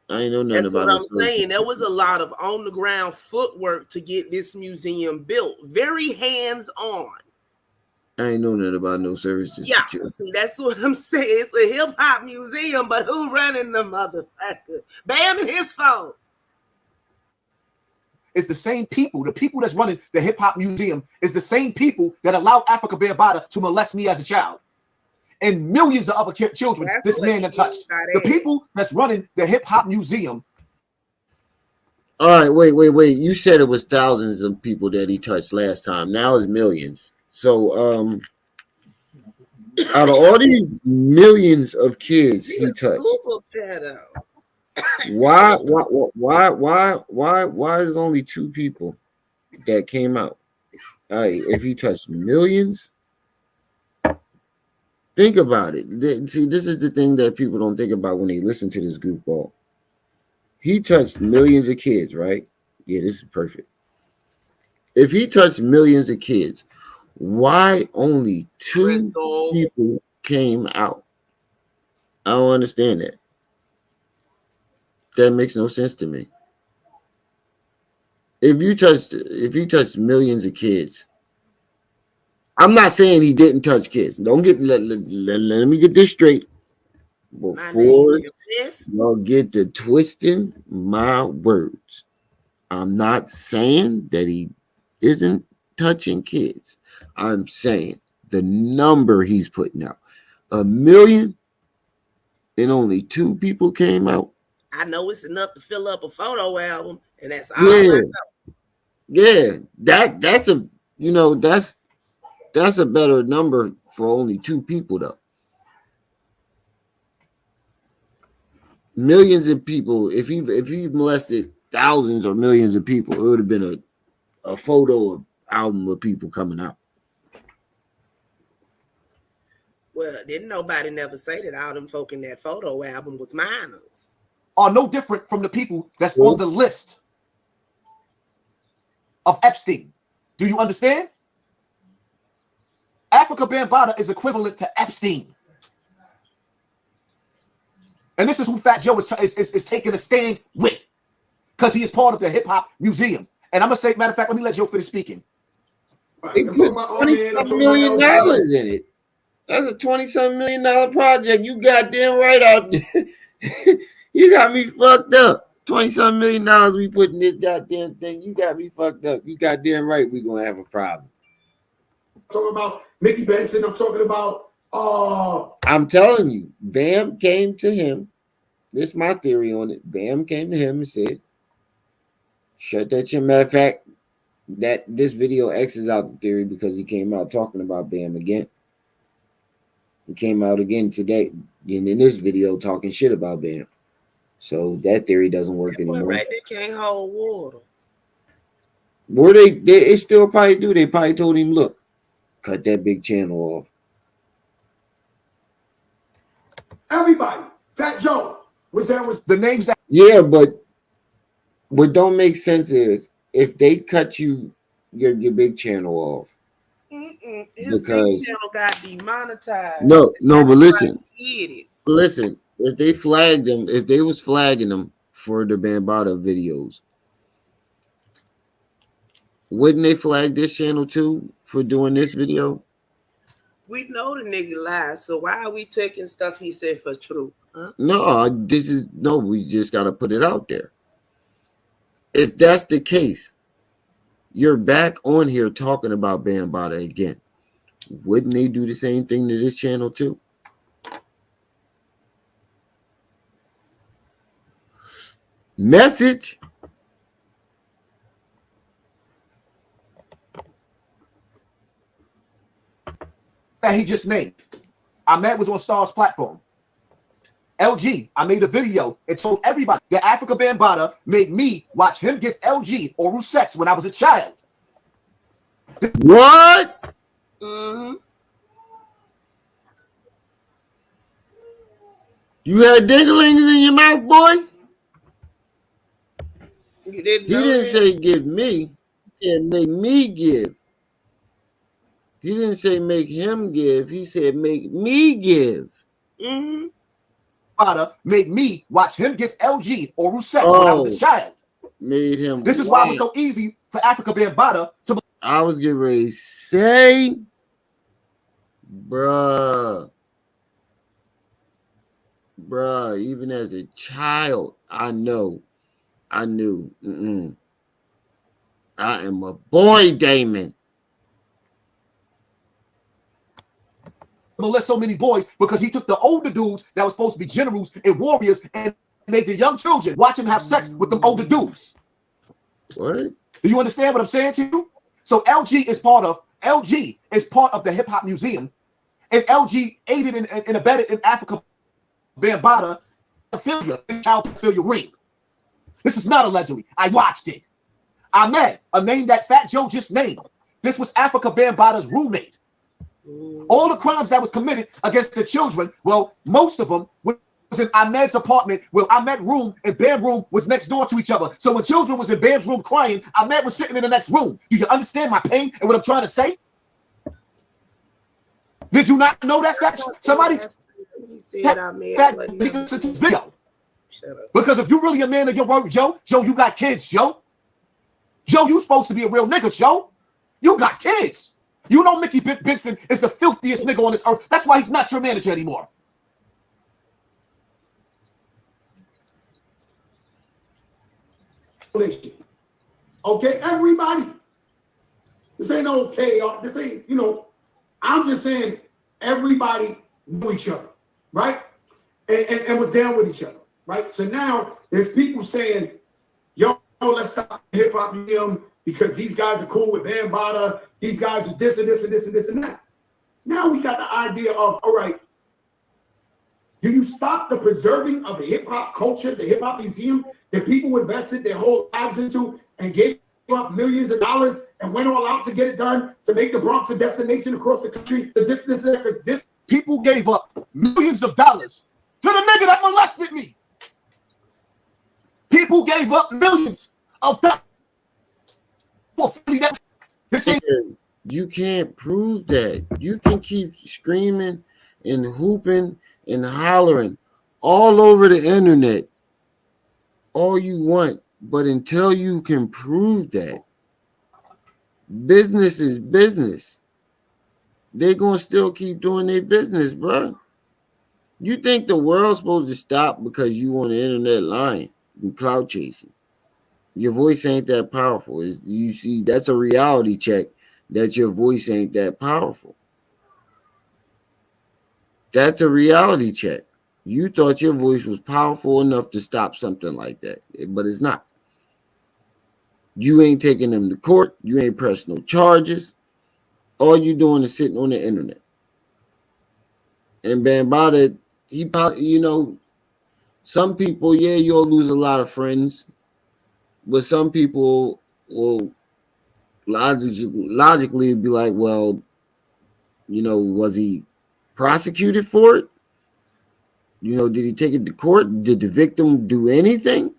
Speaker 2: I ain't know nothing
Speaker 10: That's
Speaker 2: about
Speaker 10: what I'm saying. There was a lot of on-the-ground footwork to get this museum built. Very hands-on.
Speaker 2: I ain't know nothing about no services.
Speaker 10: Yeah, see, that's what I'm saying. It's a hip-hop museum, but who running the motherfucker? Bam and his phone.
Speaker 13: It's the same people. The people that's running the Hip Hop Museum is the same people that allowed Africa Bambaataa to molest me as a child. and millions of other children this man has touched. The people that's running the hip hop museum.
Speaker 5: All right, wait. You said it was thousands of people that he touched last time. Now it's millions. So, out of all these millions of kids he touched, why is only 2 people that came out? All right, if he touched millions, think about it. See, this is the thing that people don't think about when they listen to this goofball. He touched millions of kids, right? Yeah, this is perfect. If he touched millions of kids, why only 2 people came out? I don't understand that. That makes no sense to me. If you touched millions of kids, I'm not saying he didn't touch kids. Don't get let me get this straight before y'all get to twisting my words. I'm not saying that he isn't touching kids. I'm saying the number he's putting out, 1 million, and only 2 people came out.
Speaker 10: I know it's enough to fill up a photo album, and that's all I know.
Speaker 5: Yeah, that's a that's a better number for only 2 people though. Millions of people, if he molested thousands or millions of people, it would have been a photo album of people coming out.
Speaker 10: Well, didn't nobody never say that all them folk in that photo album was minors?
Speaker 13: Are no different from the people that's on the list of Epstein. Do you understand? Africa Bambaataa is equivalent to Epstein. And this is who Fat Joe is taking a stand with, because he is part of the hip hop museum. And I'm gonna say, matter of fact, let me let Joe finish speaking.
Speaker 5: They put $20 million in it. That's a $20-something million project. You goddamn right out there. You got me fucked up. $20-something million we put in this goddamn thing. You got me fucked up. You goddamn right we gonna have a problem.
Speaker 14: I'm talking about Mickey Benson. I'm talking about
Speaker 5: I'm telling you, Bam came to him. This is my theory on it. Bam came to him and said, shut that shit. Matter of fact, that this video X's out the theory because he came out talking about Bam again. He came out again today and in this video talking shit about Bam. So that theory doesn't work anymore.
Speaker 10: Right, they can't hold water.
Speaker 5: Were they still probably do. They probably told him, look, cut that big channel off.
Speaker 14: Everybody, Fat Joe was the names that.
Speaker 5: Yeah, but what don't make sense is if they cut your big channel off.
Speaker 10: His big channel got demonetized.
Speaker 5: No, but listen. Listen, if they flagged him, if they was flagging him for the Bambaataa videos, wouldn't they flag this channel too for doing this video?
Speaker 10: We know the nigga lies, so why are we taking stuff he said for true? Huh?
Speaker 5: No, we just gotta put it out there. If that's the case, you're back on here talking about Bambaataa again. Wouldn't they do the same thing to this channel too? Message.
Speaker 13: That he just named. Ahmed was on Star's platform. LG, I made a video and told everybody that Africa Bambaataa made me watch him give LG oral sex when I was a child.
Speaker 5: What?
Speaker 10: Mm-hmm.
Speaker 5: You had dinglings in your mouth, boy?
Speaker 10: He didn't
Speaker 5: say give me. He said make me give. He didn't say make him give. He said make me give.
Speaker 10: Mm-hmm.
Speaker 13: Made me watch him give LG oral sex when I was a child.
Speaker 5: Made him.
Speaker 13: This is why it was so easy for Africa Bambaataa to.
Speaker 5: I was getting ready to say, bruh, even as a child, I knew. I am a boy, Damon.
Speaker 13: molest so many boys because he took the older dudes that were supposed to be generals and warriors and made the young children watch him have sex with them older dudes.
Speaker 5: What?
Speaker 13: Do you understand what I'm saying to you? So LG is part of the Hip Hop Museum, and LG aided and abetted in Africa Bambaataa child pedophilia ring. This is not allegedly. I watched it. Ahmed, a name that Fat Joe just named. This was Africa Bambaataa's roommate. All the crimes that was committed against the children, well, most of them was in Ahmed's apartment, where Ahmed's room and Bam's room was next door to each other. So when children was in Bam's room crying, Ahmed was sitting in the next room. Do you understand my pain and what I'm trying to say? Did you not know that fact? Somebody said video. Because if you're really a man of your word, Joe, you got kids, Joe. Joe, you supposed to be a real nigga, Joe. You got kids. You know Mickey Benson is the filthiest nigga on this earth. That's why he's not your manager anymore.
Speaker 14: Okay, everybody. This ain't okay. This ain't, I'm just saying everybody knew each other, right? And was down with each other, right? So now there's people saying, yo, let's stop the Hip Hop Museum because these guys are cool with Bambaataa. These guys are this and this and this and this and that. Now we got the idea of, all right, do you stop the preserving of the hip hop culture, the Hip Hop Museum that people invested their whole lives into and gave up millions of dollars and went all out to get it done to make the Bronx a destination across the country? This people gave up millions of dollars to the nigga that molested me. People gave up millions of dollars.
Speaker 5: You can't prove that. You can keep screaming and hooping and hollering all over the internet all you want, but until you can prove that, business is business. They're gonna still keep doing their business, bro. You think the world's supposed to stop because you on the internet lying and clout chasing? Your voice ain't that powerful. You see, that's a reality check that your voice ain't that powerful. That's a reality check. You thought your voice was powerful enough to stop something like that, but it's not. You ain't taking them to court. You ain't pressed no charges. All you doing is sitting on the internet. And Bambaataa, some people, yeah, you'll lose a lot of friends, but some people will logically be like, well, was he prosecuted for it? Did he take it to court? Did the victim do anything?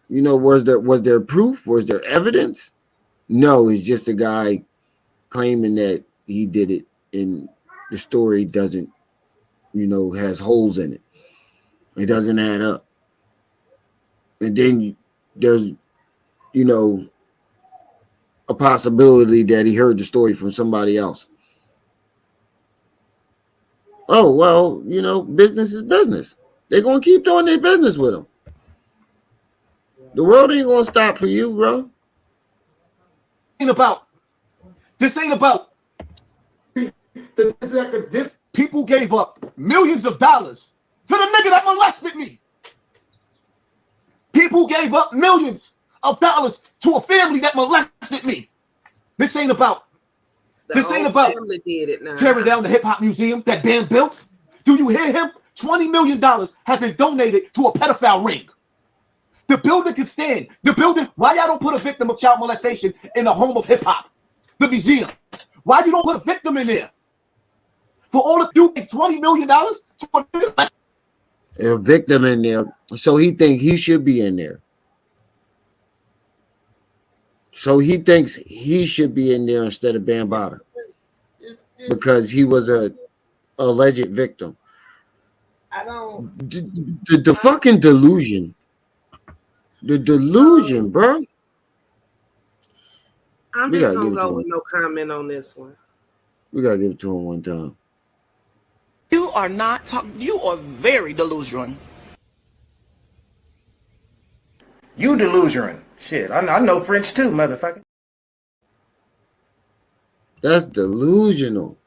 Speaker 5: Was there proof? Was there evidence? No, it's just a guy claiming that he did it, and the story doesn't, has holes in it. It doesn't add up. And then there's, a possibility that he heard the story from somebody else. Oh, well, business is business. They're going to keep doing their business with him. The world ain't going to stop for you, bro.
Speaker 13: This ain't about. This people gave up millions of dollars to the nigga that molested me. People gave up millions of dollars to a family that molested me. This ain't about. This ain't about tearing down the Hip Hop Museum that Bam built. Do you hear him? $20 million have been donated to a pedophile ring. The building can stand. The building, why y'all don't put a victim of child molestation in the home of hip hop? The museum. Why you don't put a victim in there? For all of you, it's $20 million to
Speaker 5: a victim in there. So he thinks he should be in there. So he thinks he should be in there instead of Bambaataa because he was a alleged victim.
Speaker 10: I don't.
Speaker 5: The fucking delusion. The delusion, bro.
Speaker 10: I'm just gonna go with no comment on this one.
Speaker 5: We gotta give it to him one time.
Speaker 21: You are not talking. You are very delusional.
Speaker 22: You delusional. Shit, I know French too, motherfucker.
Speaker 5: That's delusional.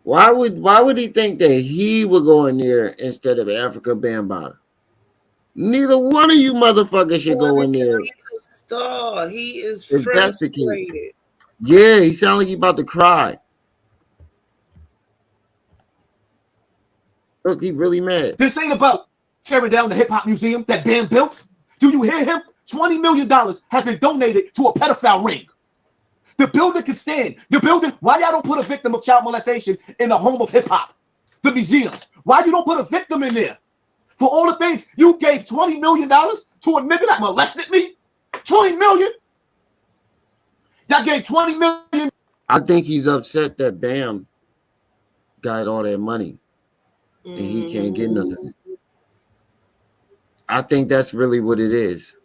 Speaker 2: Why would he think that he would go in there instead of Africa Bambaataa? Neither one of you motherfuckers should go in there.
Speaker 10: Star. He is
Speaker 2: If that's the case.
Speaker 10: frustrated.
Speaker 2: Yeah, he sounds like he about to cry. Look, he really mad.
Speaker 13: This ain't about tearing down the hip hop museum that Bam built. Do you hear him? $20 million has been donated to a pedophile ring. The building can stand. The building, why y'all don't put a victim of child molestation in the home of hip hop? The museum. Why you don't put a victim in there? For all the things you gave $20 million to a nigga that molested me? $20 million? Y'all gave $20 million.
Speaker 2: I think he's upset that Bam got all that money and he can't get none of it. I think that's really what it is.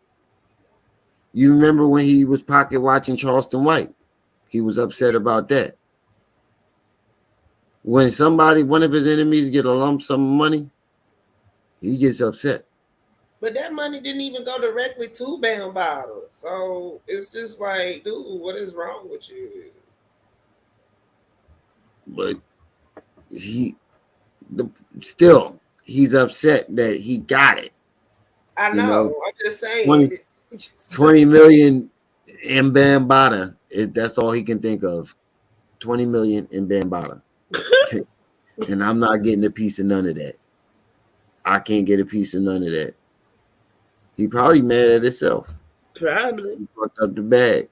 Speaker 2: You remember when he was pocket watching Charleston White? He was upset about that. When one of his enemies get a lump sum of money, he gets upset.
Speaker 10: But that money didn't even go directly to Bambaataa. So it's just like, dude, what is wrong with you?
Speaker 2: But he's upset that he got it.
Speaker 10: I know. I'm just saying.
Speaker 2: 20 million in Bambaataa. That's all he can think of. 20 million in Bambaataa. And I'm not getting a piece of none of that. I can't get a piece of none of that. He probably mad at himself.
Speaker 10: Probably.
Speaker 2: You fucked up the bag.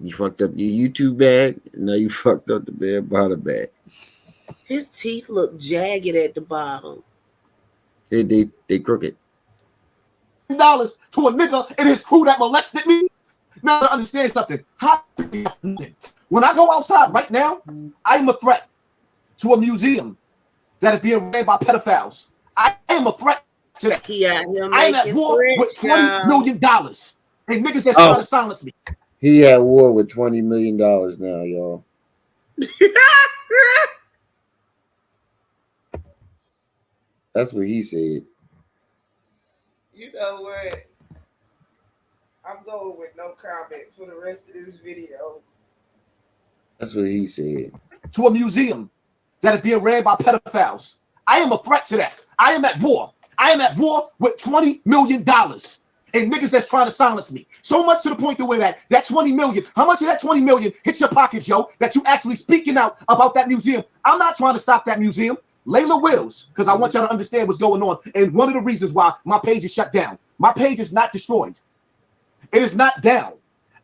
Speaker 2: You fucked up your YouTube bag. And now you fucked up the Bambaataa bag.
Speaker 10: His teeth look jagged at the bottom.
Speaker 2: They crooked.
Speaker 13: $dollars to a nigga and his crew that molested me. Now to understand something. When I go outside right now, I am a threat to a museum that is being ran by pedophiles. I am a threat to that. I am at war with $20 million. And niggas that's trying to silence me.
Speaker 2: He at war with $20 million now, y'all. That's what he said.
Speaker 10: You know what? I'm going with no comment for the rest of this video.
Speaker 2: That's what he said.
Speaker 13: To a museum that is being ran by pedophiles. I am a threat to that. I am at war. I am at war with $20 million. And niggas that's trying to silence me. So much to the point to where that 20 million, how much of that 20 million hits your pocket, Joe, that you actually speaking out about that museum? I'm not trying to stop that museum. Layla Wills, because I want y'all to understand what's going on. And one of the reasons why my page is shut down. My page is not destroyed. It is not down.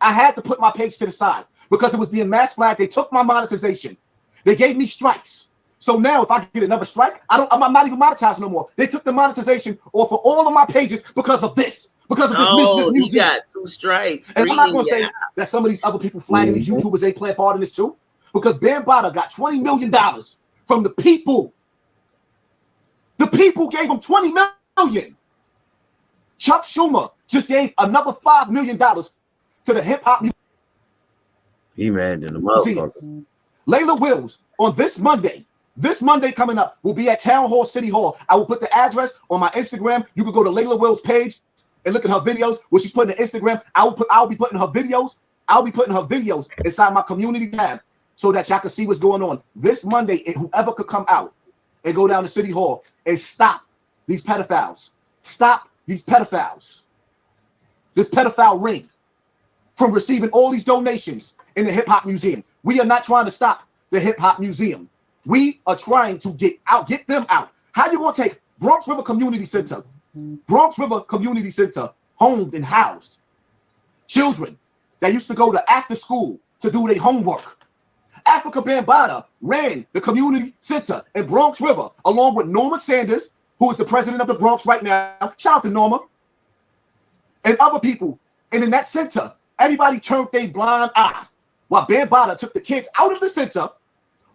Speaker 13: I had to put my page to the side because it was being mass flagged. They took my monetization. They gave me strikes. So now if I get another strike, I'm not even monetized no more. They took the monetization off of all of my pages because of this. Because of this music.
Speaker 10: He got 2 strikes.
Speaker 13: And I'm not going to say that some of these other people flagging these YouTubers ain't playing part in this too. Because Bambaataa got $20 million from the people. The people gave him $20 million. Chuck Schumer just gave another $5 million to the hip hop music.
Speaker 2: He mad in the motherfucker.
Speaker 13: Layla Wills on this Monday coming up will be at Town Hall, City Hall. I will put the address on my Instagram. You can go to Layla Wills' page and look at her videos. What she's putting on Instagram. I'll be putting her videos. I'll be putting her videos inside my community tab so that y'all can see what's going on. This Monday, whoever could come out and go down to City Hall and stop these pedophiles. Stop these pedophiles. This pedophile ring from receiving all these donations in the hip hop museum. We are not trying to stop the hip hop museum. We are trying to get them out. How you gonna take Bronx River Community Center, homed and housed children that used to go to after school to do their homework? Africa Bambaataa ran the community center in Bronx River along with Norma Sanders, who is the president of the Bronx right now. Shout out to Norma. And other people. And in that center, everybody turned their blind eye while Bambaataa took the kids out of the center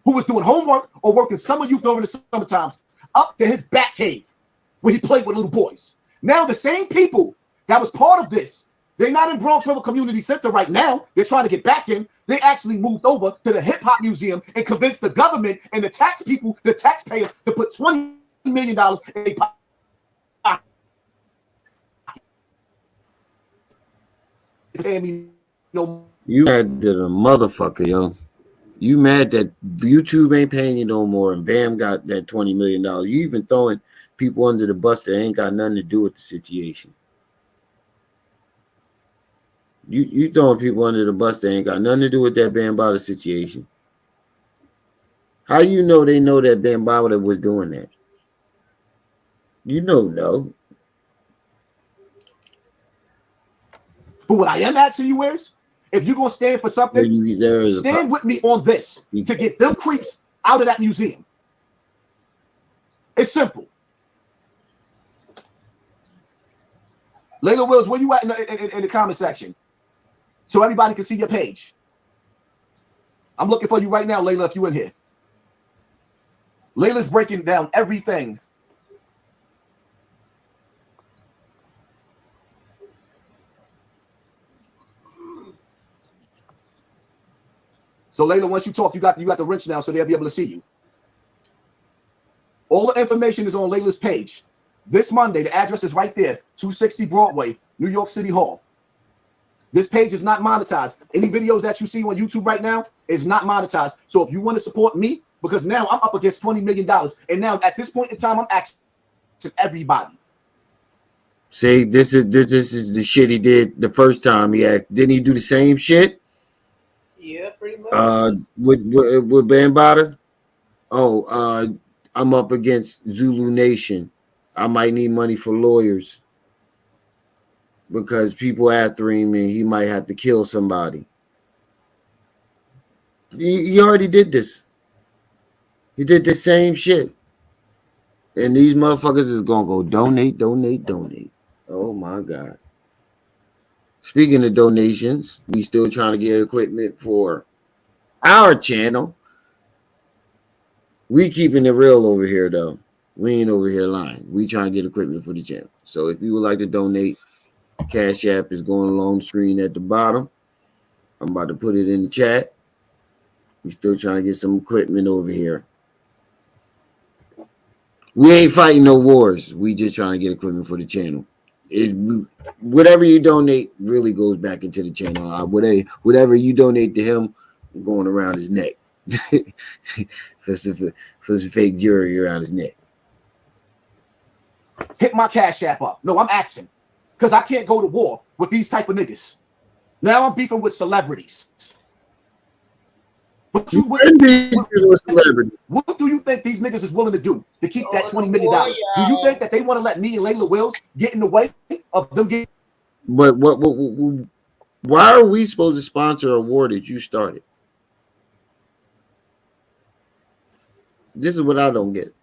Speaker 13: who was doing homework or working summer youth during the summer times up to his bat cave where he played with little boys. Now the same people that was part of this, they're not in Bronx River Community Center right now. They're trying to get back in. They actually moved over to the hip hop museum and convinced the government and the taxpayers to put $20 million in their pocket.
Speaker 2: You had to the motherfucker, yo. You mad that YouTube ain't paying you no more and Bam got that $20 million. You even throwing people under the bus that ain't got nothing to do with the situation. You throwing people under the bus that ain't got nothing to do with that Bambaataa situation. How you know they know that Bambaataa was doing that? You know, no.
Speaker 13: But what I am asking you is, if you're gonna stand for something, stand with me on this to get them creeps out of that museum. It's simple. Layla Wills, where you at in the comment section? So everybody can see your page. I'm looking for you right now, Layla, if you in here. Layla's breaking down everything. So Layla, once you talk, you got the wrench now, so they'll be able to see you. All the information is on Layla's page. This Monday, the address is right there, 260 Broadway, New York City Hall. This page is not monetized. Any videos that you see on YouTube right now is not monetized. So if you want to support me, because now I'm up against $20 million, and now at this point in time, I'm asking everybody.
Speaker 2: See, this is the shit he did the first time he asked. Didn't he do the same shit?
Speaker 10: Yeah, pretty much.
Speaker 2: With Bambaataa. Oh, I'm up against Zulu Nation. I might need money for lawyers because people after him and he might have to kill somebody. He already did this. He did the same shit. And these motherfuckers is gonna go donate. Oh my God. Speaking of donations, we still trying to get equipment for our channel. We keeping it real over here though. We ain't over here lying. We trying to get equipment for the channel. So if you would like to donate, Cash App is going along the screen at the bottom. I'm about to put it in the chat. We still trying to get some equipment over here. We ain't fighting no wars. We just trying to get equipment for the channel. Whatever you donate really goes back into the channel. Whatever you donate to him, going around his neck. for some fake jewelry around his neck.
Speaker 13: Hit my Cash App up. No, I'm asking. Because I can't go to war with these type of niggas. Now I'm beefing with celebrities. What do you think these niggas is willing to do to keep that $20 million? Do you think that they want to let me and Layla Wills get in the way of them getting?
Speaker 2: But why are we supposed to sponsor a war that you started? This is what I don't get.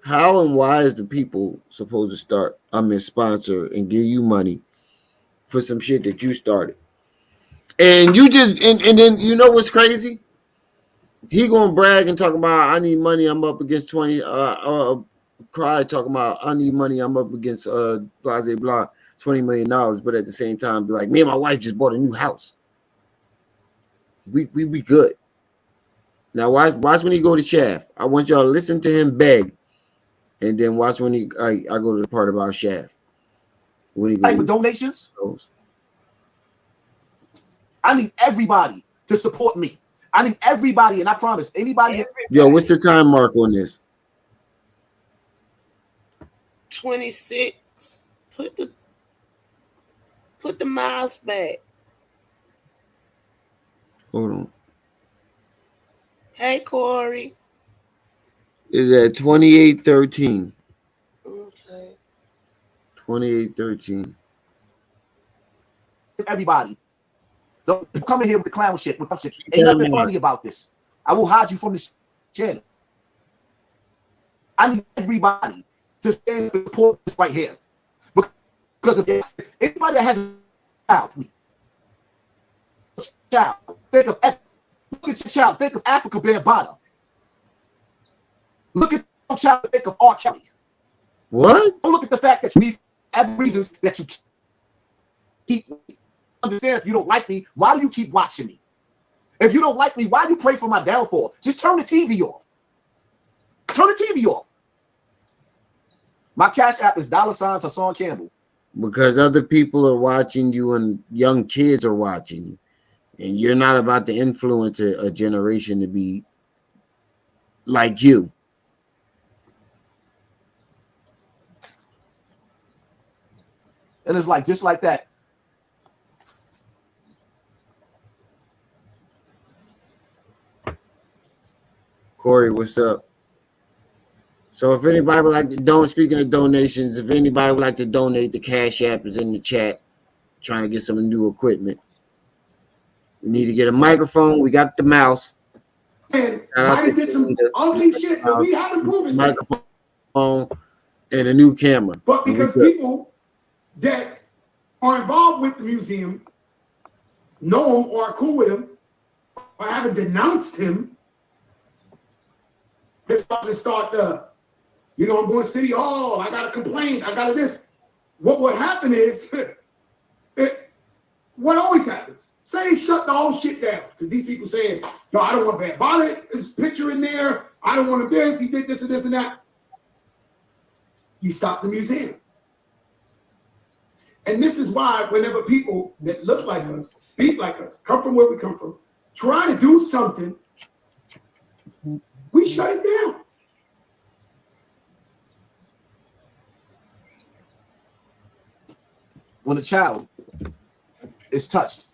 Speaker 2: How and why is the people supposed to sponsor and give you money for some shit that you started? And you just and then you know what's crazy? He gonna brag and talk about I need money, I'm up against 20 cry talking about I need money, I'm up against blah blah $20 million, but at the same time be like, me and my wife just bought a new house. We good. Now watch when he go to Shaft. I want y'all to listen to him beg, and then watch when I go to the part about Shaft. When he goes
Speaker 13: with donations, I need everybody to support me. I need everybody, and I promise anybody.
Speaker 2: Yo, what's the time mark on this?
Speaker 10: 26. Put the mouse back.
Speaker 2: Hold on.
Speaker 10: Hey, Corey.
Speaker 2: Is at 28:13.
Speaker 10: Okay.
Speaker 2: 28:13.
Speaker 13: Everybody, don't come in here with the clown shit. Ain't nothing funny about this. I will hide you from this channel. I need everybody to stand and support this right here. Because of this, anybody that has a child, think of look at your child, think of Africa Bambaataa. Look at your child, think of R. Kelly.
Speaker 2: What?
Speaker 13: Don't look at the fact that you have reasons that you keep. Understand if you don't like me, why do you keep watching me? If you don't like me, why do you pray for my downfall? Just turn the TV off. Turn the TV off. My Cash App is $ Hassan Campbell.
Speaker 2: Because other people are watching you and young kids are watching you. And you're not about to influence a generation to be like you.
Speaker 13: And it's like, just like that.
Speaker 2: Corey, what's up? So if anybody would like to speaking of donations, if anybody would like to donate, the Cash App is in the chat. Trying to get some new equipment. We need to get a microphone. We got the mouse.
Speaker 14: And might have did some ugly shit that we haven't proven yet.
Speaker 2: Microphone and a new camera.
Speaker 14: But because people that are involved with the museum know him or are cool with him or haven't denounced him, they're starting to start I'm going to City Hall. I got to complain. I got to this. What would happen is, what always happens, say shut the whole shit down. Because these people saying, no, I don't want Bambaataa, his picture in there. I don't want him this. He did this and this and that. You stop the museum. And this is why whenever people that look like us, speak like us, come from where we come from, try to do something, we shut it down.
Speaker 13: When a child is touched,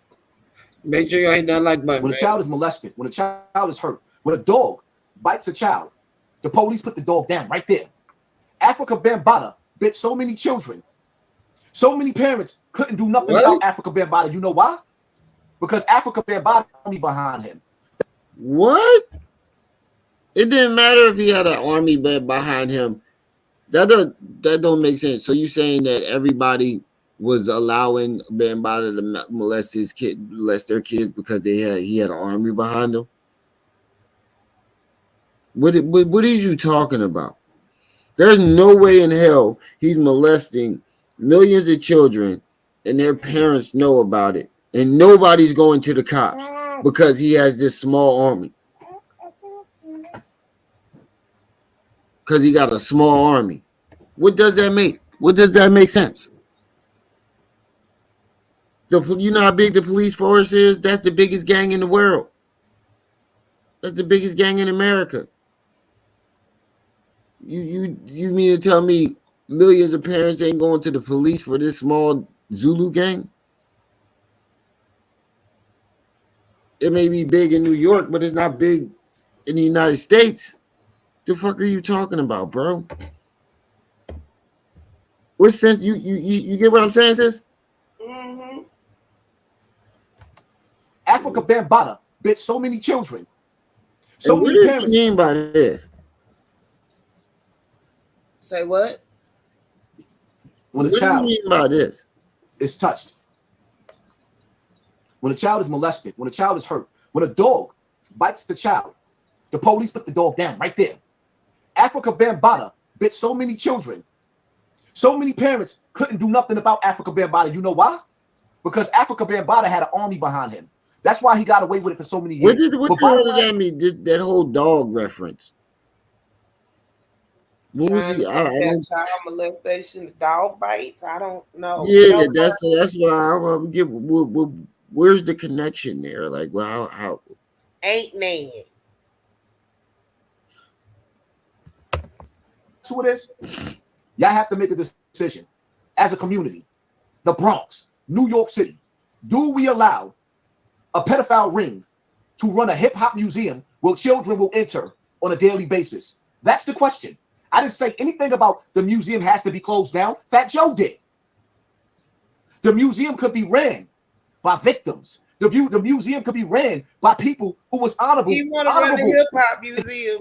Speaker 2: make sure you hit that like button.
Speaker 13: When a child is molested, when a child is hurt, when a dog bites a child, the police put the dog down right there. Africa Bambaataa bit so many children. So many parents couldn't do nothing about Africa Bambaataa. You know why? Because Africa Bambaataa army behind him.
Speaker 2: What? It didn't matter if he had an army behind him. That don't make sense. So you saying that everybody was allowing Bambaataa to molest their kids because he had an army behind him? What are you talking about? There's no way in hell he's molesting millions of children and their parents know about it, and nobody's going to the cops because he has this small army. Because he got a small army. What does that make? What does that make sense? You know how big the police force is? That's the biggest gang in the world. That's the biggest gang in America. You mean to tell me millions of parents ain't going to the police for this small Zulu gang? It may be big in New York, but it's not big in the United States. The fuck are you talking about, bro? What sense you get what I'm saying, sis?
Speaker 10: Mm-hmm.
Speaker 13: Africa Bambaataa bit so many children.
Speaker 2: So what do you mean by this?
Speaker 10: Say what?
Speaker 13: When a
Speaker 2: What
Speaker 13: child
Speaker 2: do you mean by this?
Speaker 13: Is touched, when a child is molested, when a child is hurt, when a dog bites the child, the police put the dog down right there. Africa Bambaataa bit so many children. So many parents couldn't do nothing about Africa Bambaataa. You know why? Because Africa Bambaataa had an army behind him. That's why he got away with it for so many years.
Speaker 2: What the hell did that mean? That whole dog reference? What was he? I don't.
Speaker 10: Child molestation, dog bites. I don't know.
Speaker 2: Yeah, that's what I'm give. Where's the connection there? Like, well, how?
Speaker 10: Ain't nan.
Speaker 13: That's who it is. Y'all have to make a decision as a community. The Bronx, New York City. Do we allow a pedophile ring to run a hip hop museum where children will enter on a daily basis? That's the question. I didn't say anything about the museum has to be closed down. Fat Joe did. The museum could be ran by victims. The museum could be ran by people who was honorable.
Speaker 10: He want to run the hip hop museum.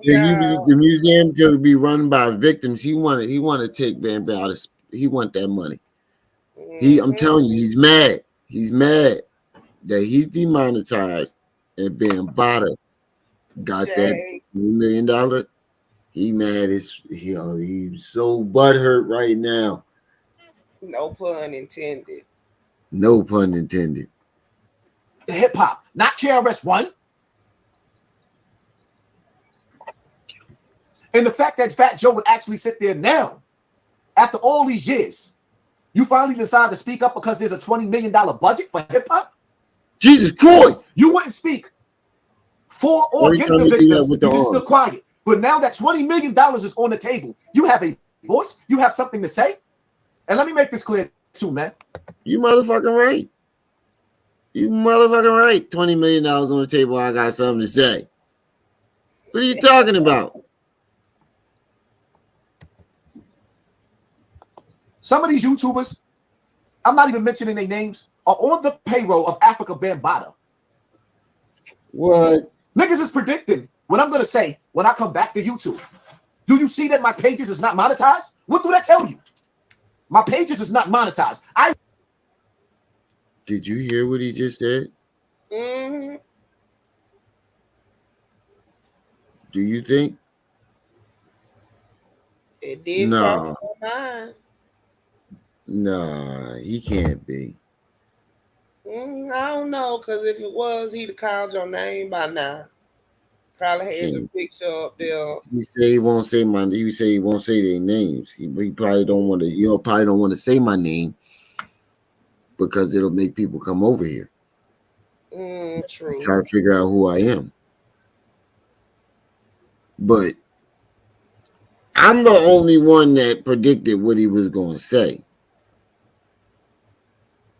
Speaker 2: The museum could be run by victims. He wanted to take Bambaataa. He want that money. I'm telling you, he's mad. He's mad that he's demonetized and Bambaataa got that $1 million. He mad as he's so butthurt right now.
Speaker 10: No pun intended.
Speaker 2: No pun intended.
Speaker 13: Hip hop, not KRS-One. And the fact that Fat Joe would actually sit there now, after all these years, you finally decide to speak up because there's a $20 million budget for hip hop.
Speaker 2: Jesus Christ!
Speaker 13: You wouldn't speak for or
Speaker 2: Every
Speaker 13: against
Speaker 2: time
Speaker 13: the
Speaker 2: you do that
Speaker 13: victims.
Speaker 2: with
Speaker 13: You
Speaker 2: the
Speaker 13: just
Speaker 2: arm.
Speaker 13: stood quiet. But now that $20 million is on the table, you have a voice. You have something to say. And let me make this clear too, man.
Speaker 2: You motherfucking right. You motherfucking right. $20 million on the table. I got something to say. What are you talking about?
Speaker 13: Some of these YouTubers, I'm not even mentioning their names, are on the payroll of Africa Bambaataa.
Speaker 2: What?
Speaker 13: Niggas is predicting what I'm going to say when I come back to YouTube. Do you see that my pages is not monetized? What do that tell you? My pages is not monetized.
Speaker 2: Did you hear what he just said?
Speaker 10: Mm-hmm.
Speaker 2: Do you think?
Speaker 10: It did cross my mind.
Speaker 2: Nah, he can't be.
Speaker 10: I don't know, because if it was, he'd have called your name by now. Probably had the picture up there.
Speaker 2: He say he won't say my. He say he won't say their names. He probably don't want to. You probably don't want to say my name because it'll make people come over here.
Speaker 10: True.
Speaker 2: Try to figure out who I am. But I'm the only one that predicted what he was going to say.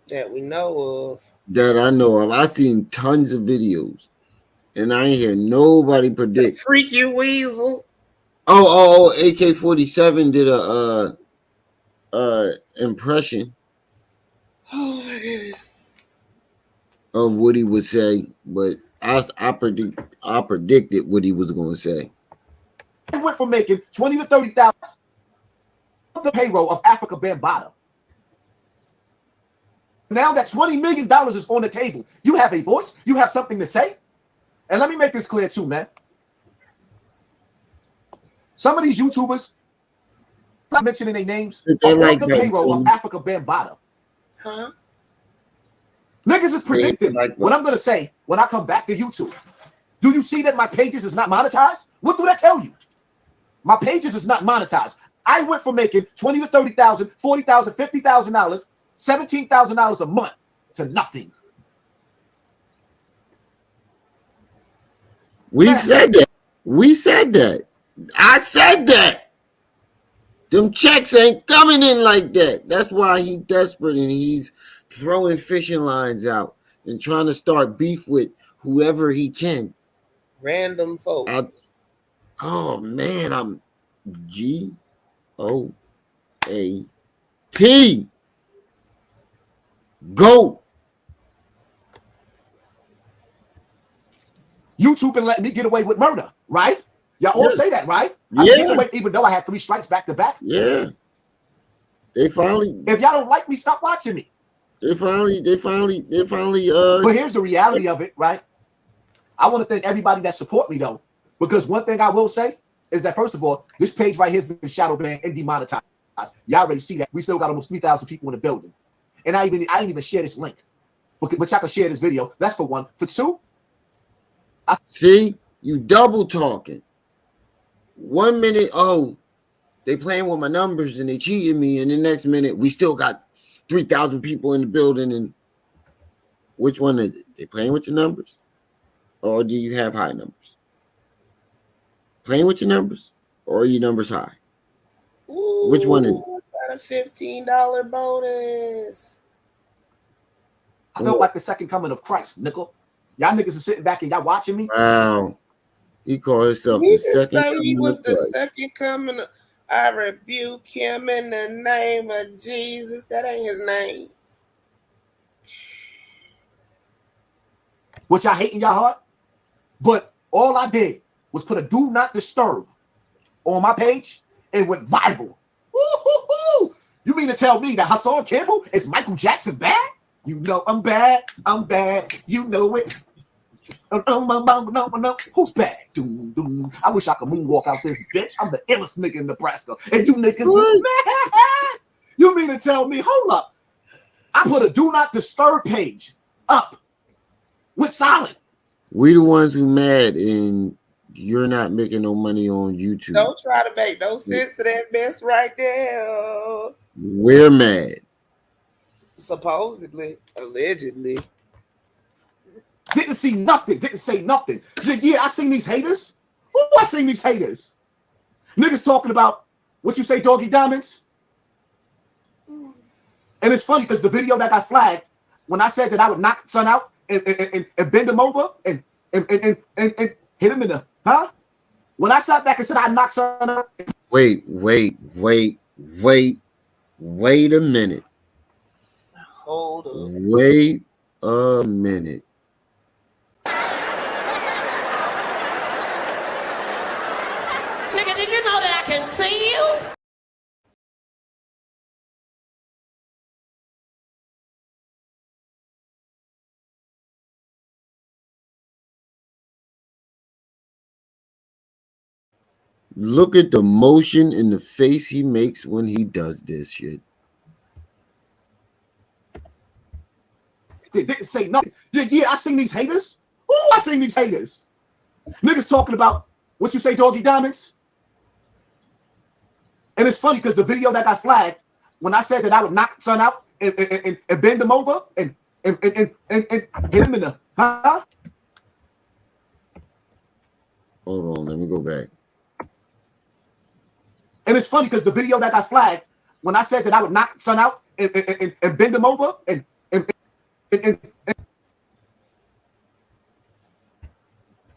Speaker 10: That we know of.
Speaker 2: That I know of. I seen tons of videos, and I ain't hear nobody predict.
Speaker 10: The freaky weasel.
Speaker 2: Oh, AK-47 did a impression.
Speaker 10: Oh my goodness.
Speaker 2: Of what he would say, but I predicted what he was going to say.
Speaker 13: I went from making 20 to 30,000 on the payroll of Africa Bambaataa. Now that $20 million is on the table, you have a voice, you have something to say. And let me make this clear too, man. Some of these YouTubers, I'm not mentioning their names, are on the payroll of Africa Bambaataa.
Speaker 10: Huh?
Speaker 13: Niggas is predicting what I'm going to say when I come back to YouTube. Do you see that my pages is not monetized? What do that tell you? My pages is not monetized. I went from making 20 to 30,000, 40,000, $50,000, $17,000 a month to nothing.
Speaker 2: We said that. We said that. I said that. Them checks ain't coming in like that. That's why he's desperate and he's throwing fishing lines out and trying to start beef with whoever he can.
Speaker 10: Random folks.
Speaker 2: Oh man, I'm GOAT. Go.
Speaker 13: YouTube been letting me get away with murder, right? Y'all all say that, right? I get away even though I had 3 strikes back to back.
Speaker 2: Yeah. They finally.
Speaker 13: If y'all don't like me, stop watching me.
Speaker 2: They finally.
Speaker 13: But here's the reality of it, right? I want to thank everybody that support me though, because one thing I will say is that first of all, this page right here has been shadow banned and demonetized. Y'all already see that. We still got almost 3,000 people in the building, and I didn't even share this link, but y'all can share this video. That's for one. For two,
Speaker 2: see you double talking. 1 minute, oh, they playing with my numbers and they cheating me, and the next minute we still got 3,000 people in the building. And which one is it? They playing with your numbers, or do you have high numbers? Playing with your numbers, or are your numbers high?
Speaker 10: Ooh,
Speaker 2: which one is it?
Speaker 10: Got a $15 bonus.
Speaker 13: I felt like the second coming of Christ, nickel. Y'all niggas are sitting back and y'all watching me.
Speaker 2: Wow. He called himself
Speaker 10: He
Speaker 2: the second
Speaker 10: say he was the
Speaker 2: Christ.
Speaker 10: second coming. I rebuke him in the name of Jesus. That ain't his name.
Speaker 13: Which I hate in your heart. But all I did was put a do not disturb on my page and went viral. Woo-hoo-hoo. You mean to tell me that Hassan Campbell is Michael Jackson bad? You know I'm bad. I'm bad. You know it. No. Who's bad? I wish I could moonwalk out this bitch. I'm the illest nigga in Nebraska. And you niggas is mad. You mean to tell me, hold up. I put a do not disturb page up with silent.
Speaker 2: We the ones who mad and you're not making no money on YouTube.
Speaker 10: Don't try to make no sense of that mess right there.
Speaker 2: We're mad.
Speaker 10: Supposedly, allegedly.
Speaker 13: Didn't see nothing. Didn't say nothing. Yeah, I seen these haters. Who I seen these haters? Niggas talking about what you say, doggy diamonds. And it's funny because the video that got flagged when I said that I would knock son out and bend him over and hit him in the When I sat back and said I knocked son out.
Speaker 5: Wait a minute.
Speaker 10: Hold up.
Speaker 5: Wait a minute.
Speaker 1: Nigga, did you know that I can see you?
Speaker 5: Look at the motion in the face he makes when he does this shit.
Speaker 13: Didn't say nothing. Yeah, I seen these haters. Who I seen these haters? Niggas talking about what you say, doggy diamonds. And it's funny because the video that got flagged when I said that I would knock son out and bend him over and hit him in the
Speaker 5: Hold on, let me go back.
Speaker 13: And it's funny because the video that got flagged when I said that I would knock son out and bend him over and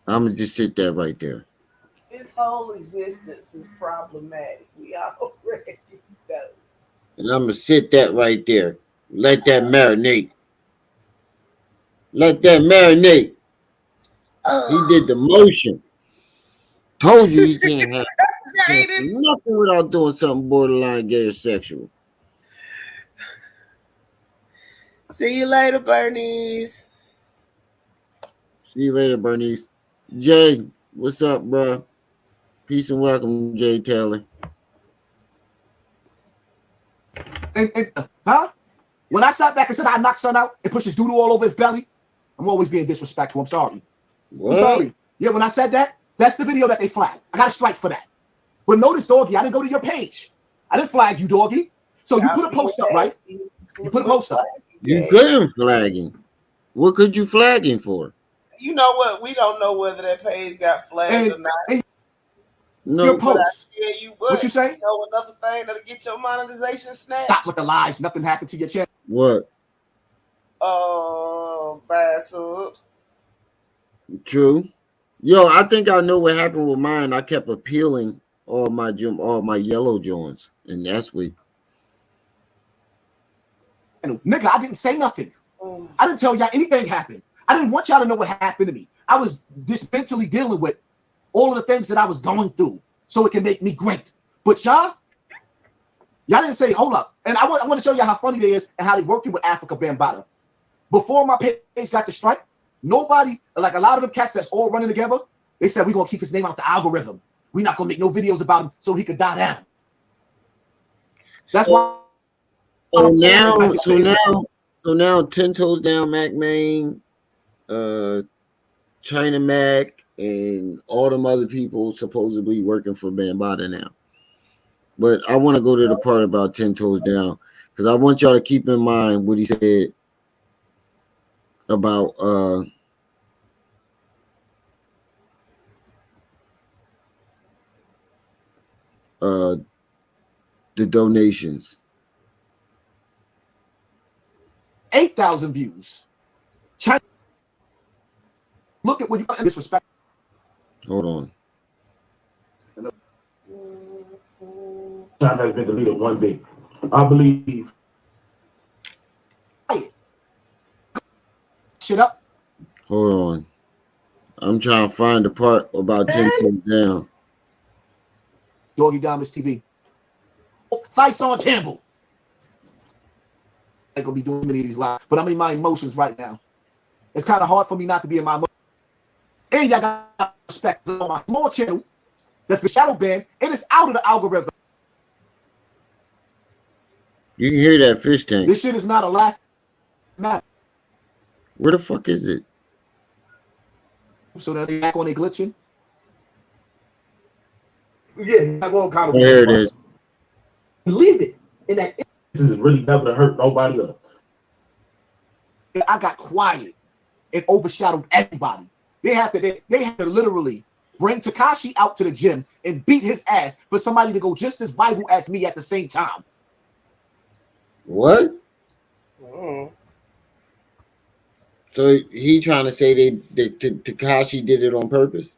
Speaker 5: I'm gonna just sit that right there.
Speaker 10: His whole existence is problematic. We already know.
Speaker 5: And I'm gonna sit that right there. Let that marinate. Let that marinate. He did the motion. Told you he can't have nothing without doing something borderline gay or sexual.
Speaker 10: See you later, Bernice.
Speaker 5: See you later, Bernice. Jay, what's up, bro? Peace and welcome, Jay Taylor.
Speaker 13: When I sat back and said I knocked son out and pushed his doodle all over his belly, I'm always being disrespectful. I'm sorry.
Speaker 5: What?
Speaker 13: I'm sorry. Yeah, when I said that, that's the video that they flagged. I got a strike for that. But notice, doggy, I didn't go to your page. I didn't flag you, doggy. So you put a post up, right? You put a post up.
Speaker 5: You couldn't flag him. What could you flag him for?
Speaker 10: You know what? We don't know whether that page got flagged or not.
Speaker 5: No,
Speaker 13: your post.
Speaker 10: Yeah, you would.
Speaker 13: What you say?
Speaker 10: You know another thing that'll get your monetization snatched?
Speaker 13: Stop with the lies. Nothing happened to your channel.
Speaker 5: What?
Speaker 10: Bad subs.
Speaker 5: True. Yo, I think I know what happened with mine. I kept appealing all my yellow joints, and that's what.
Speaker 13: Nigga, I didn't say nothing. I didn't tell y'all anything happened. I didn't want y'all to know what happened to me. I was just mentally dealing with all of the things that I was going through so it can make me great. But y'all didn't say, hold up. And I want to show you how funny it is and how they working with Africa Bambaataa. Before my page got the strike, nobody, like a lot of them cats that's all running together, they said, we're going to keep his name out the algorithm. We're not going to make no videos about him so he could die down. That's why.
Speaker 5: So now 10 Toes Down, Mac Main, China Mac, and all them other people supposedly working for Bambaataa now. But I want to go to the part about 10 Toes Down because I want y'all to keep in mind what he said about the donations.
Speaker 13: 8,000 views. China. Look at what you got in disrespect.
Speaker 5: Hold on.
Speaker 14: China has been deleted one bit. I believe.
Speaker 13: Shit up.
Speaker 5: Hold on. I'm trying to find the part about 10 Toes Down.
Speaker 13: Doggy Diamonds TV. Hassan Campbell. I'm gonna be doing many of these lives, but I'm in my emotions right now. It's kind of hard for me not to be in my emotions. And y'all got respect on my small channel that's been shadow banned and it's out of the algorithm.
Speaker 5: You can hear that fish tank.
Speaker 13: This shit is not a laugh matter.
Speaker 5: Where the fuck is it?
Speaker 13: So that they back on they glitching. Yeah, I go kind of.
Speaker 5: There it is.
Speaker 13: Leave it in that.
Speaker 14: This is really never to hurt nobody up.
Speaker 13: I got quiet. it overshadowed everybody. They had to literally bring Tekashi out to the gym and beat his ass for somebody to go just as viral as me at the same time.
Speaker 5: What? So he trying to say that Tekashi did it on purpose?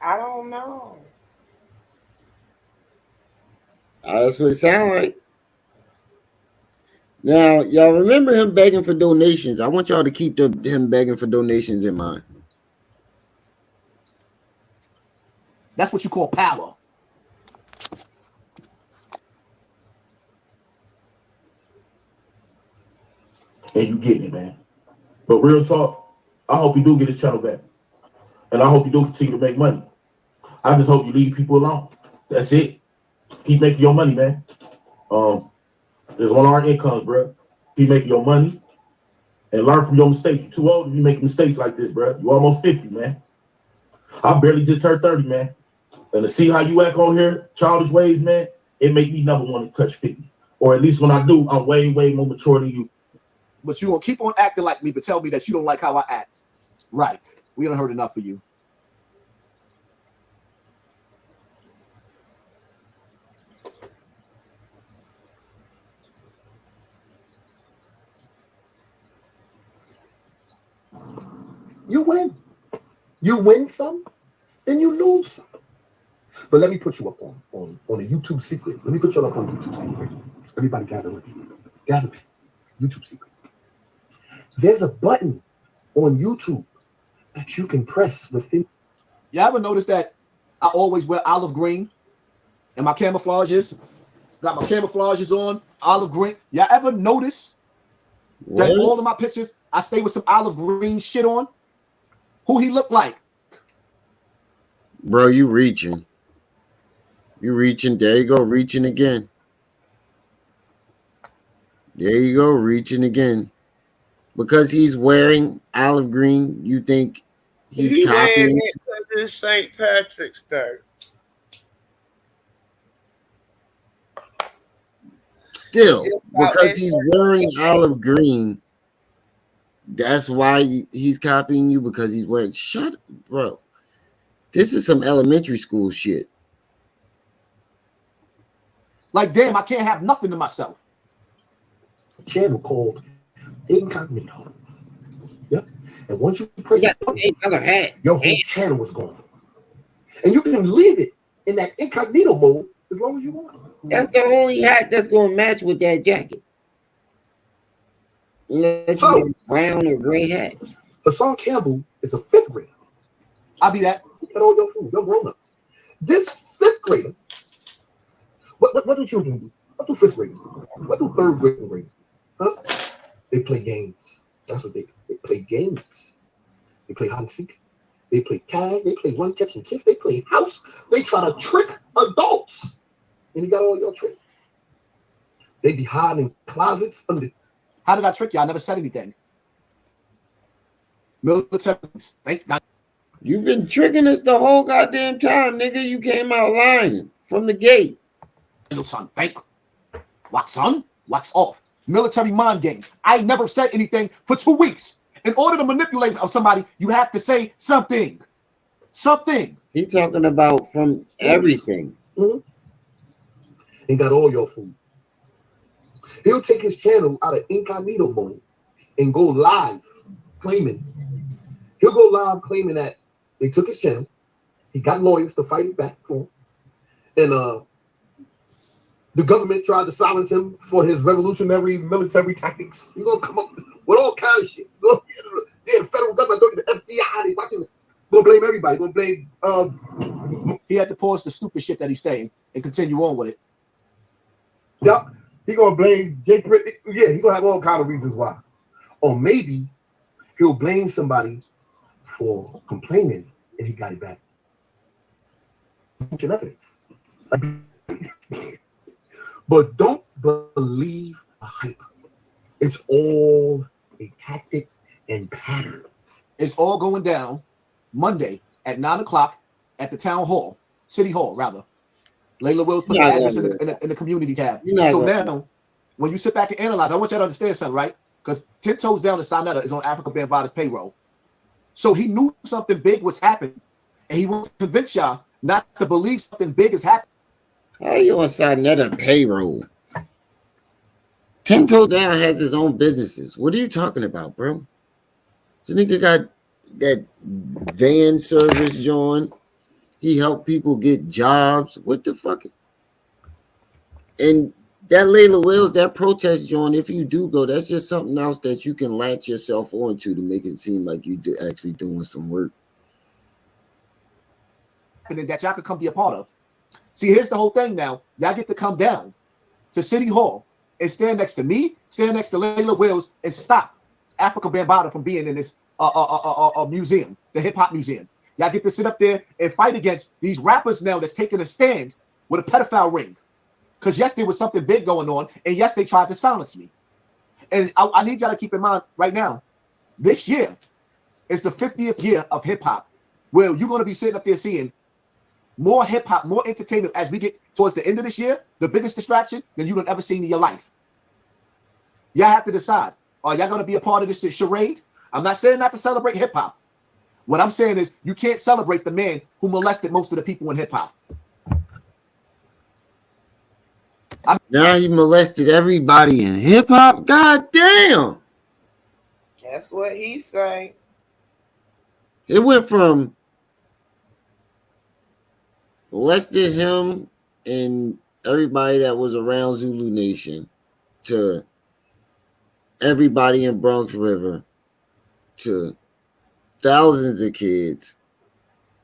Speaker 10: I don't know.
Speaker 5: That's what it sounds like. Now, y'all remember him begging for donations. I want y'all to keep him begging for donations in mind.
Speaker 13: That's what you call power.
Speaker 14: And you getting it, man. But real talk, I hope you do get his channel back. And I hope you do continue to make money. I just hope you leave people alone. That's it. Keep making your money, man. There's one of our incomes, bro. Keep making your money and learn from your mistakes. You're too old to be making mistakes like this, bro. You're almost 50, man. I barely just turned 30, man. And to see how you act on here, childish ways, man, it make me never want to touch 50. Or at least when I do, I'm way, way more mature than you.
Speaker 13: But you gonna keep on acting like me, but tell me that you don't like how I act. Right. We done heard enough of you. You win. You win some, and you lose some. But let me put you up on a YouTube secret. Let me put you up on a YouTube secret. Everybody gather with me. Gather with me. YouTube secret. There's a button on YouTube that you can press within. You ever notice that I always wear olive green and my camouflages? Got my camouflages on, olive green. Y'all ever notice that all of my pictures, I stay with some olive green shit on? Who he look like?
Speaker 5: Bro, you reaching. You reaching. There you go, reaching again. There you go, reaching again. Because he's wearing olive green, you think he's copying
Speaker 10: it because it's St. Patrick's Day.
Speaker 5: Still, because he's wearing olive green, that's why he's copying you, because he's wearing. Shut up, bro. This is some elementary school shit.
Speaker 13: Like, damn, I can't have nothing to myself. A channel called Incognito. Yep. And once you press that button, your whole channel is gone. And you can leave it in that incognito mode as long as you want.
Speaker 5: That's the only hat that's going to match with that jacket. Unless you get a brown or gray hat.
Speaker 13: Hassan Campbell is a 5th grader. I'll be that. Get all your food. You're grown-ups. This 5th grader, what do children do? What do 5th graders do? What do 3rd graders do? Huh? They play games. That's what they do. They play games. They play hide and seek. They play tag. They play run, catch, and kiss. They play house. They try to trick adults. And you got all your tricks. They be hiding closets under. How did I trick you? I never said anything. Military. Thank God.
Speaker 5: You've been tricking us the whole goddamn time, nigga. You came out lying from the gate.
Speaker 13: Your son, thank. Wax on, wax off. Military mind games. I never said anything for 2 weeks. In order to manipulate somebody, you have to say something. Something.
Speaker 5: He's talking about from everything.
Speaker 13: Mm-hmm. And got all your food. He'll take his channel out of incognito mode and go live claiming. He'll go live claiming that they took his channel. He got lawyers to fight it back for him. And the government tried to silence him for his revolutionary military tactics. He's gonna come up with all kinds of shit. Yeah, the federal government, the FBI, they watching it. Gonna blame everybody. Gonna blame. He had to pause the stupid shit that he's saying and continue on with it. Yep. He gonna blame Jake. Yeah, he gonna have all kind of reasons why. Or maybe he'll blame somebody for complaining and he got it back. But don't believe the hype. It's all a tactic and pattern. It's all going down Monday at 9 o'clock at the town hall, city hall, rather. Layla Wills put the address in the community tab. So now, when you sit back and analyze, I want you to understand something, right? because 10 Toes Down and Sonetta is on Africa Bambaataa's payroll. So he knew something big was happening, and he wanted to convince y'all not to believe something big is happening.
Speaker 5: How are you on Sonetta payroll? 10 Toes Down has his own businesses. What are you talking about, bro? This nigga got that van service joint. He helped people get jobs. What the fuck? And that Layla Wells, that protest joint, if you do go, that's just something else that you can latch yourself onto to make it seem like you actually doing some work.
Speaker 13: And that y'all could come be a part of. See, here's the whole thing now. Y'all get to come down to City Hall and stand next to me, stand next to Layla Wells, and stop Africa Bambaataa from being in this museum, the hip hop museum. Y'all get to sit up there and fight against these rappers now that's taking a stand with a pedophile ring. Because yes, there was something big going on, and yes, they tried to silence me. And I need y'all to keep in mind right now, this year is the 50th year of hip hop, where you're going to be sitting up there seeing more hip hop, more entertainment as we get towards the end of this year, the biggest distraction than you've ever seen in your life. Y'all have to decide, are y'all going to be a part of this charade? I'm not saying not to celebrate hip hop. What I'm saying is you can't celebrate the man who molested most of the people in hip hop.
Speaker 5: Now he molested everybody in hip hop? God damn.
Speaker 10: That's what he say.
Speaker 5: It went from molested him and everybody that was around Zulu Nation to everybody in Bronx River to thousands of kids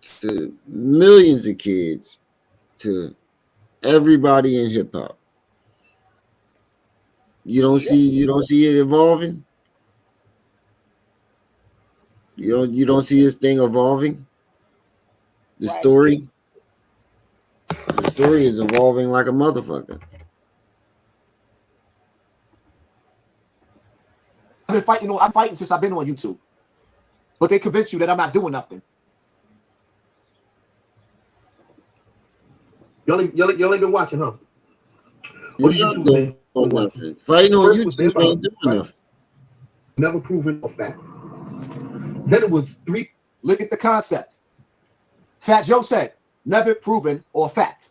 Speaker 5: to millions of kids to everybody in hip hop. You don't see it evolving? You don't see this thing evolving? The story is evolving like a motherfucker.
Speaker 13: I've been fighting. I'm fighting since I've been on YouTube, but they convince you that I'm not doing nothing. Y'all ain't been watching, huh? What YouTube been watching?
Speaker 5: Fighting on YouTube ain't doing nothing.
Speaker 13: Never proven a fact. Then it was 3. Look at the concept. Fat Joe said, never proven or fact.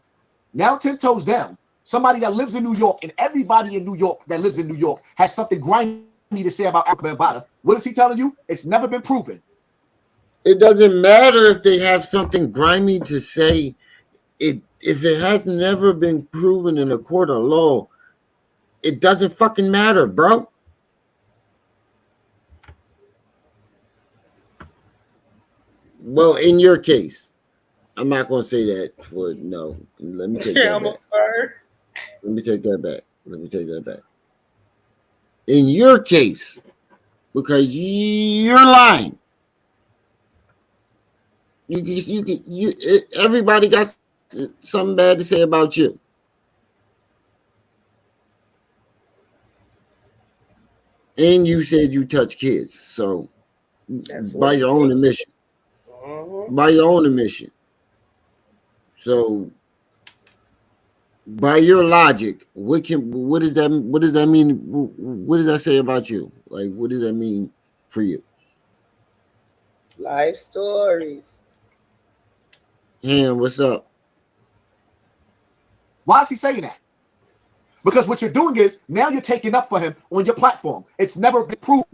Speaker 13: Now 10 Toes Down. Somebody that lives in New York, and everybody in New York that lives in New York has something grimy to say about Africa Bambaataa. What is he telling you? It's never been proven.
Speaker 5: It doesn't matter if they have something grimy to say. If it has never been proven in a court of law, it doesn't fucking matter, bro. Well, in your case, I'm not going to say that for no. Let me take that back. Let me take that back. In your case, because you're lying. Everybody got something bad to say about you. And you said you touch kids. So by your own admission. By your own admission. So by your logic, what does that mean? What does that say about you? Like, what does that mean for you?
Speaker 10: Life stories.
Speaker 5: Ham, what's up?
Speaker 13: Why is he saying that? Because what you're doing is now you're taking up for him on your platform. It's never been proven.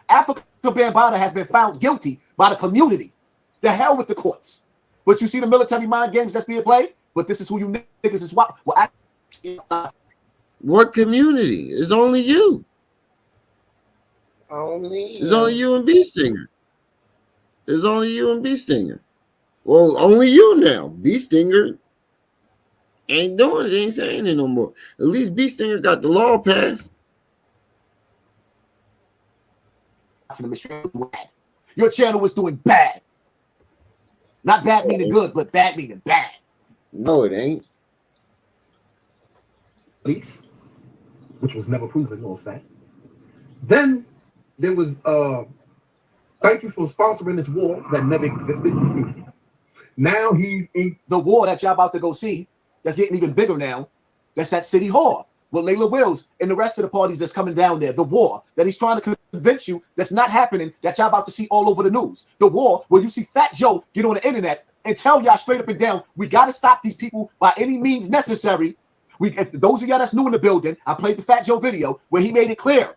Speaker 13: Africa Bambaataa has been found guilty by the community. The hell with the courts. But you see the military mind games that's being played? But this is who you niggas is what?
Speaker 5: What community? It's only you.
Speaker 10: It's
Speaker 5: only you and B Stinger. It's only you and B Stinger. Well, only you now. B Stinger ain't doing it. Ain't saying it no more. At least B Stinger got the law passed.
Speaker 13: Your channel was doing bad. Not bad meaning good, but bad meaning bad.
Speaker 5: No, it ain't.
Speaker 13: Police, which was never proven, no fact. Then there was thank you for sponsoring this war that never existed. Now he's in the war that y'all about to go see. That's getting even bigger now. That's at City Hall. with Layla Wills and the rest of the parties that's coming down there. The war that he's trying to convince you that's not happening, that y'all about to see all over the news. The war where you see Fat Joe get on the internet and tell y'all straight up and down, we got to stop these people by any means necessary. If those of y'all that's new in the building, I played the Fat Joe video where he made it clear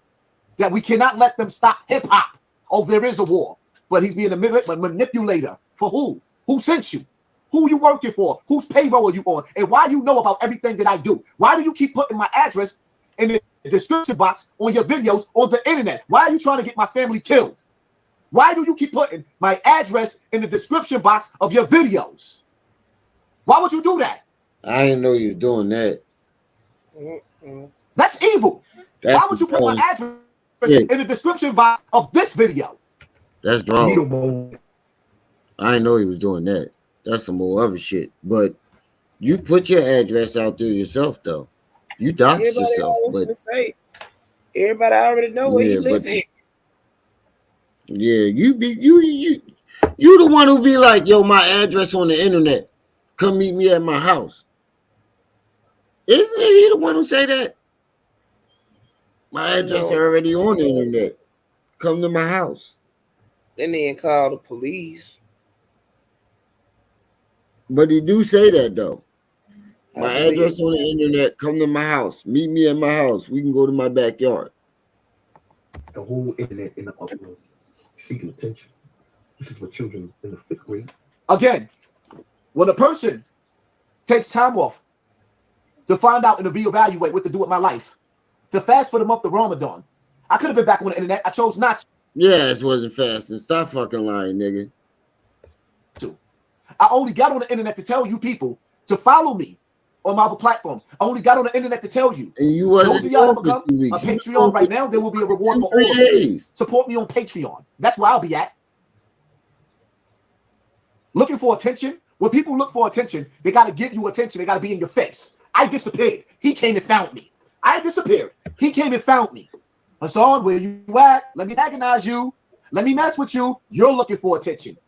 Speaker 13: that we cannot let them stop hip-hop. Oh, there is a war. But he's being a manipulator. For who? Who sent you? Who you working for? Whose payroll are you on? And why you know about everything that I do? Why do you keep putting my address in the description box on your videos on the internet? Why are you trying to get my family killed? Why do you keep putting my address in the description box of your videos? Why would you do that?
Speaker 2: I didn't know you were doing that.
Speaker 13: That's evil. Why would you put my address in the description box of this video?
Speaker 2: That's wrong. I didn't know he was doing that. That's some more other shit. But you put your address out there yourself, though. You dox yourself. But
Speaker 10: everybody already know where you live at.
Speaker 2: Yeah, you the one who be like, yo, my address on the internet. Come meet me at my house. Isn't he the one who say that? My address already on the internet. Come to my house.
Speaker 10: Then they call the police.
Speaker 2: But he do say that though. My address on the internet. Come to my house. Meet me at my house. We can go to my backyard.
Speaker 13: The whole internet in the uproar, seeking attention. This is what children in the 5th grade. Again, when a person takes time off to find out and to reevaluate what to do with my life, to fast for the month of Ramadan, I could have been back on the internet. I chose not to.
Speaker 2: Yeah, it wasn't fasting. Stop fucking lying, nigga.
Speaker 13: I only got on the internet to tell you people to follow me on my other platforms. I only got on the internet to tell you.
Speaker 2: And you wasn't
Speaker 13: those of y'all that become a Patreon right now, there will be a reward for all of you. Support me on Patreon. That's where I'll be at. Looking for attention. When people look for attention, they got to give you attention. They got to be in your face. I disappeared. He came and found me. I disappeared. He came and found me. Hassan, where you at? Let me agonize you. Let me mess with you. You're looking for attention.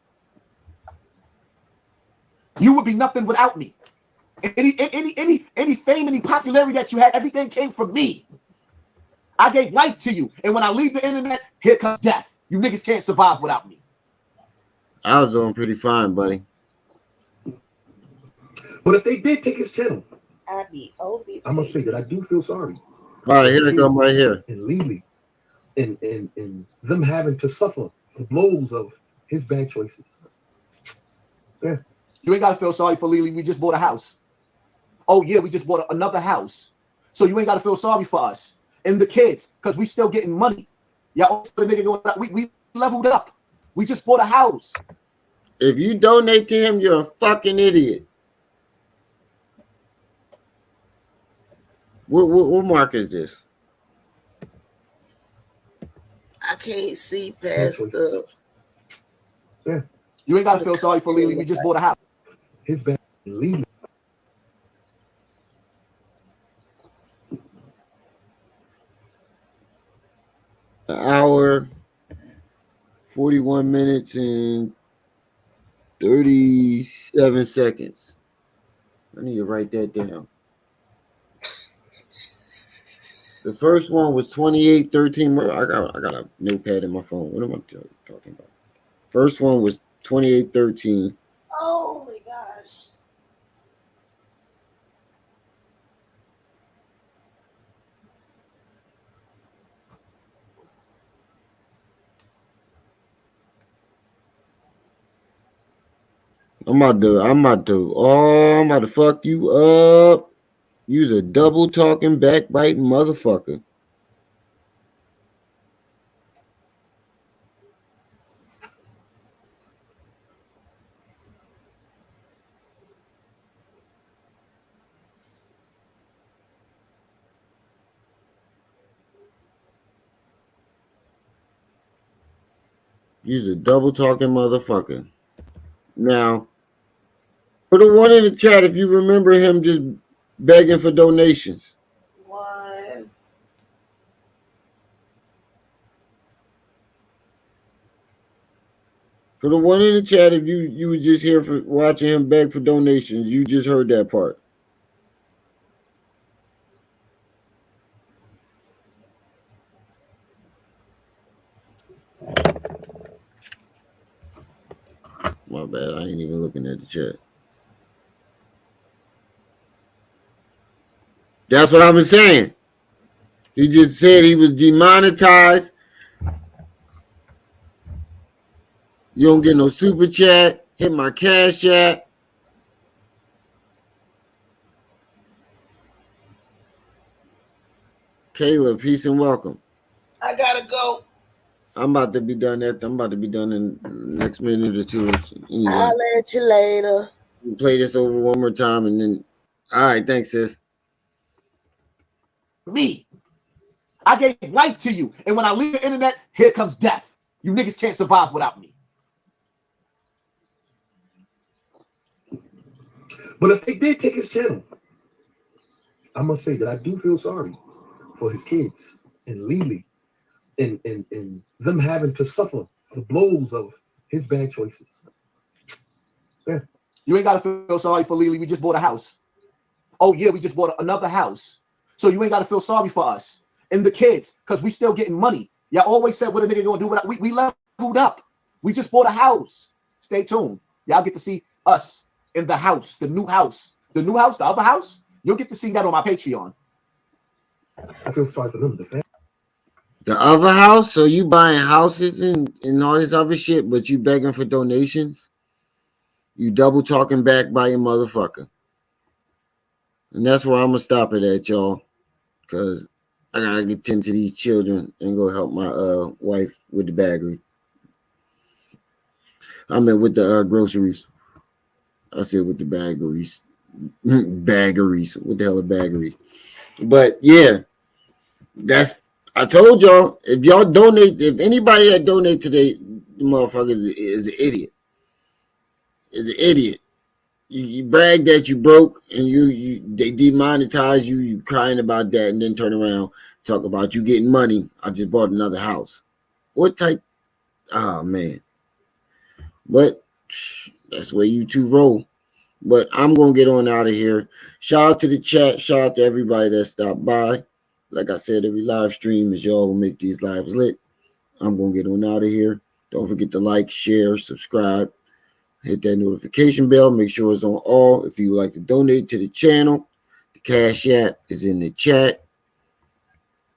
Speaker 13: You would be nothing without me. Any fame, any popularity that you had, everything came from me. I gave life to you. And when I leave the internet, here comes death. You niggas can't survive without me.
Speaker 2: I was doing pretty fine, buddy.
Speaker 13: But if they did take his channel,
Speaker 10: I be OBT.
Speaker 13: I must say that I do feel sorry.
Speaker 2: All right, here they come right here.
Speaker 13: And Lily and them having to suffer the blows of his bad choices. Yeah. You ain't got to feel sorry for Lily. We just bought a house. Oh, yeah, we just bought another house. So you ain't got to feel sorry for us and the kids because we still getting money. Y'all, we leveled up. We just bought a house.
Speaker 2: If you donate to him, you're a fucking idiot. What mark is this?
Speaker 10: I can't see past the.
Speaker 13: Yeah. You ain't got to feel sorry for Lily. We just bought a house. His bad Lily.
Speaker 2: An hour, 41 minutes, and 37 seconds. I need to write that down. The first one was 2813. I got a notepad in my phone. What am I talking about? First one was 2813.
Speaker 10: Oh my gosh.
Speaker 2: I'm about to fuck you up. You's a double talking, backbiting motherfucker. You's a double talking motherfucker. Now, put a one in the chat if you remember him just begging for donations.
Speaker 10: One.
Speaker 2: Put a one in the chat if you was just here for watching him beg for donations. You just heard that part.
Speaker 5: my bad. I ain't even looking at the chat. That's what I was saying. He just said he was demonetized. You don't get no super chat. Hit my cash app. Kayla, peace and welcome.
Speaker 10: I gotta go.
Speaker 5: I'm about to be done in the next minute or two. Anyway,
Speaker 10: I'll let you later.
Speaker 5: We'll play this over one more time and then. All right, thanks, sis.
Speaker 13: Me. I gave life to you. And when I leave the internet, here comes death. You niggas can't survive without me.
Speaker 14: But if they did take his channel, I must say that I do feel sorry for his kids and Lily and them having to suffer the blows of his bad choices.
Speaker 13: Yeah. You ain't got to feel sorry for Lily. We just bought a house. Oh, yeah, we just bought another house. So you ain't got to feel sorry for us and the kids because we still getting money. Y'all always said what a nigga gonna do. We leveled up. We just bought a house. Stay tuned. Y'all get to see us in the house, the new house. The new house, the other house. You'll get to see that on my Patreon.
Speaker 14: I feel sorry for them.
Speaker 5: The other house? So you buying houses and all this other shit, but you begging for donations? You double talking back by your motherfucker. And that's where I'm going to stop it at, y'all. Because I got to get 10 to these children and go help my wife with the baggery. I mean with the groceries. I said with the baggeries. Baggeries. What the hell are baggeries? But yeah, I told y'all, if y'all donate, if anybody that donate today, the motherfucker is an idiot. Is an idiot. You brag that you broke and they demonetize you, you crying about that, and then turn around, talk about you getting money. I just bought another house. What type? Oh man. But that's where you two roll. But I'm gonna get on out of here. Shout out to the chat, shout out to everybody that stopped by. Like I said, every live stream is y'all will make these lives lit. I'm gonna get on out of here. Don't forget to like, share, subscribe. Hit that notification bell. Make sure it's on all. If you would like to donate to the channel, the Cash App is in the chat.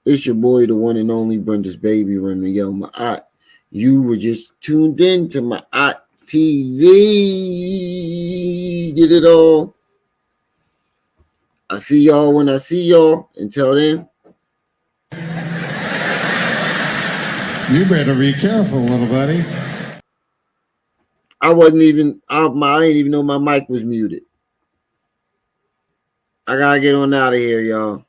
Speaker 5: It's your boy, the one and only Brenda's baby, Remy Ma'at. You were just tuned in to Ma'at TV. Get it all. I see y'all when I see y'all. Until then.
Speaker 7: You better be careful, little buddy.
Speaker 5: I ain't even know my mic was muted. I gotta get on out of here, y'all.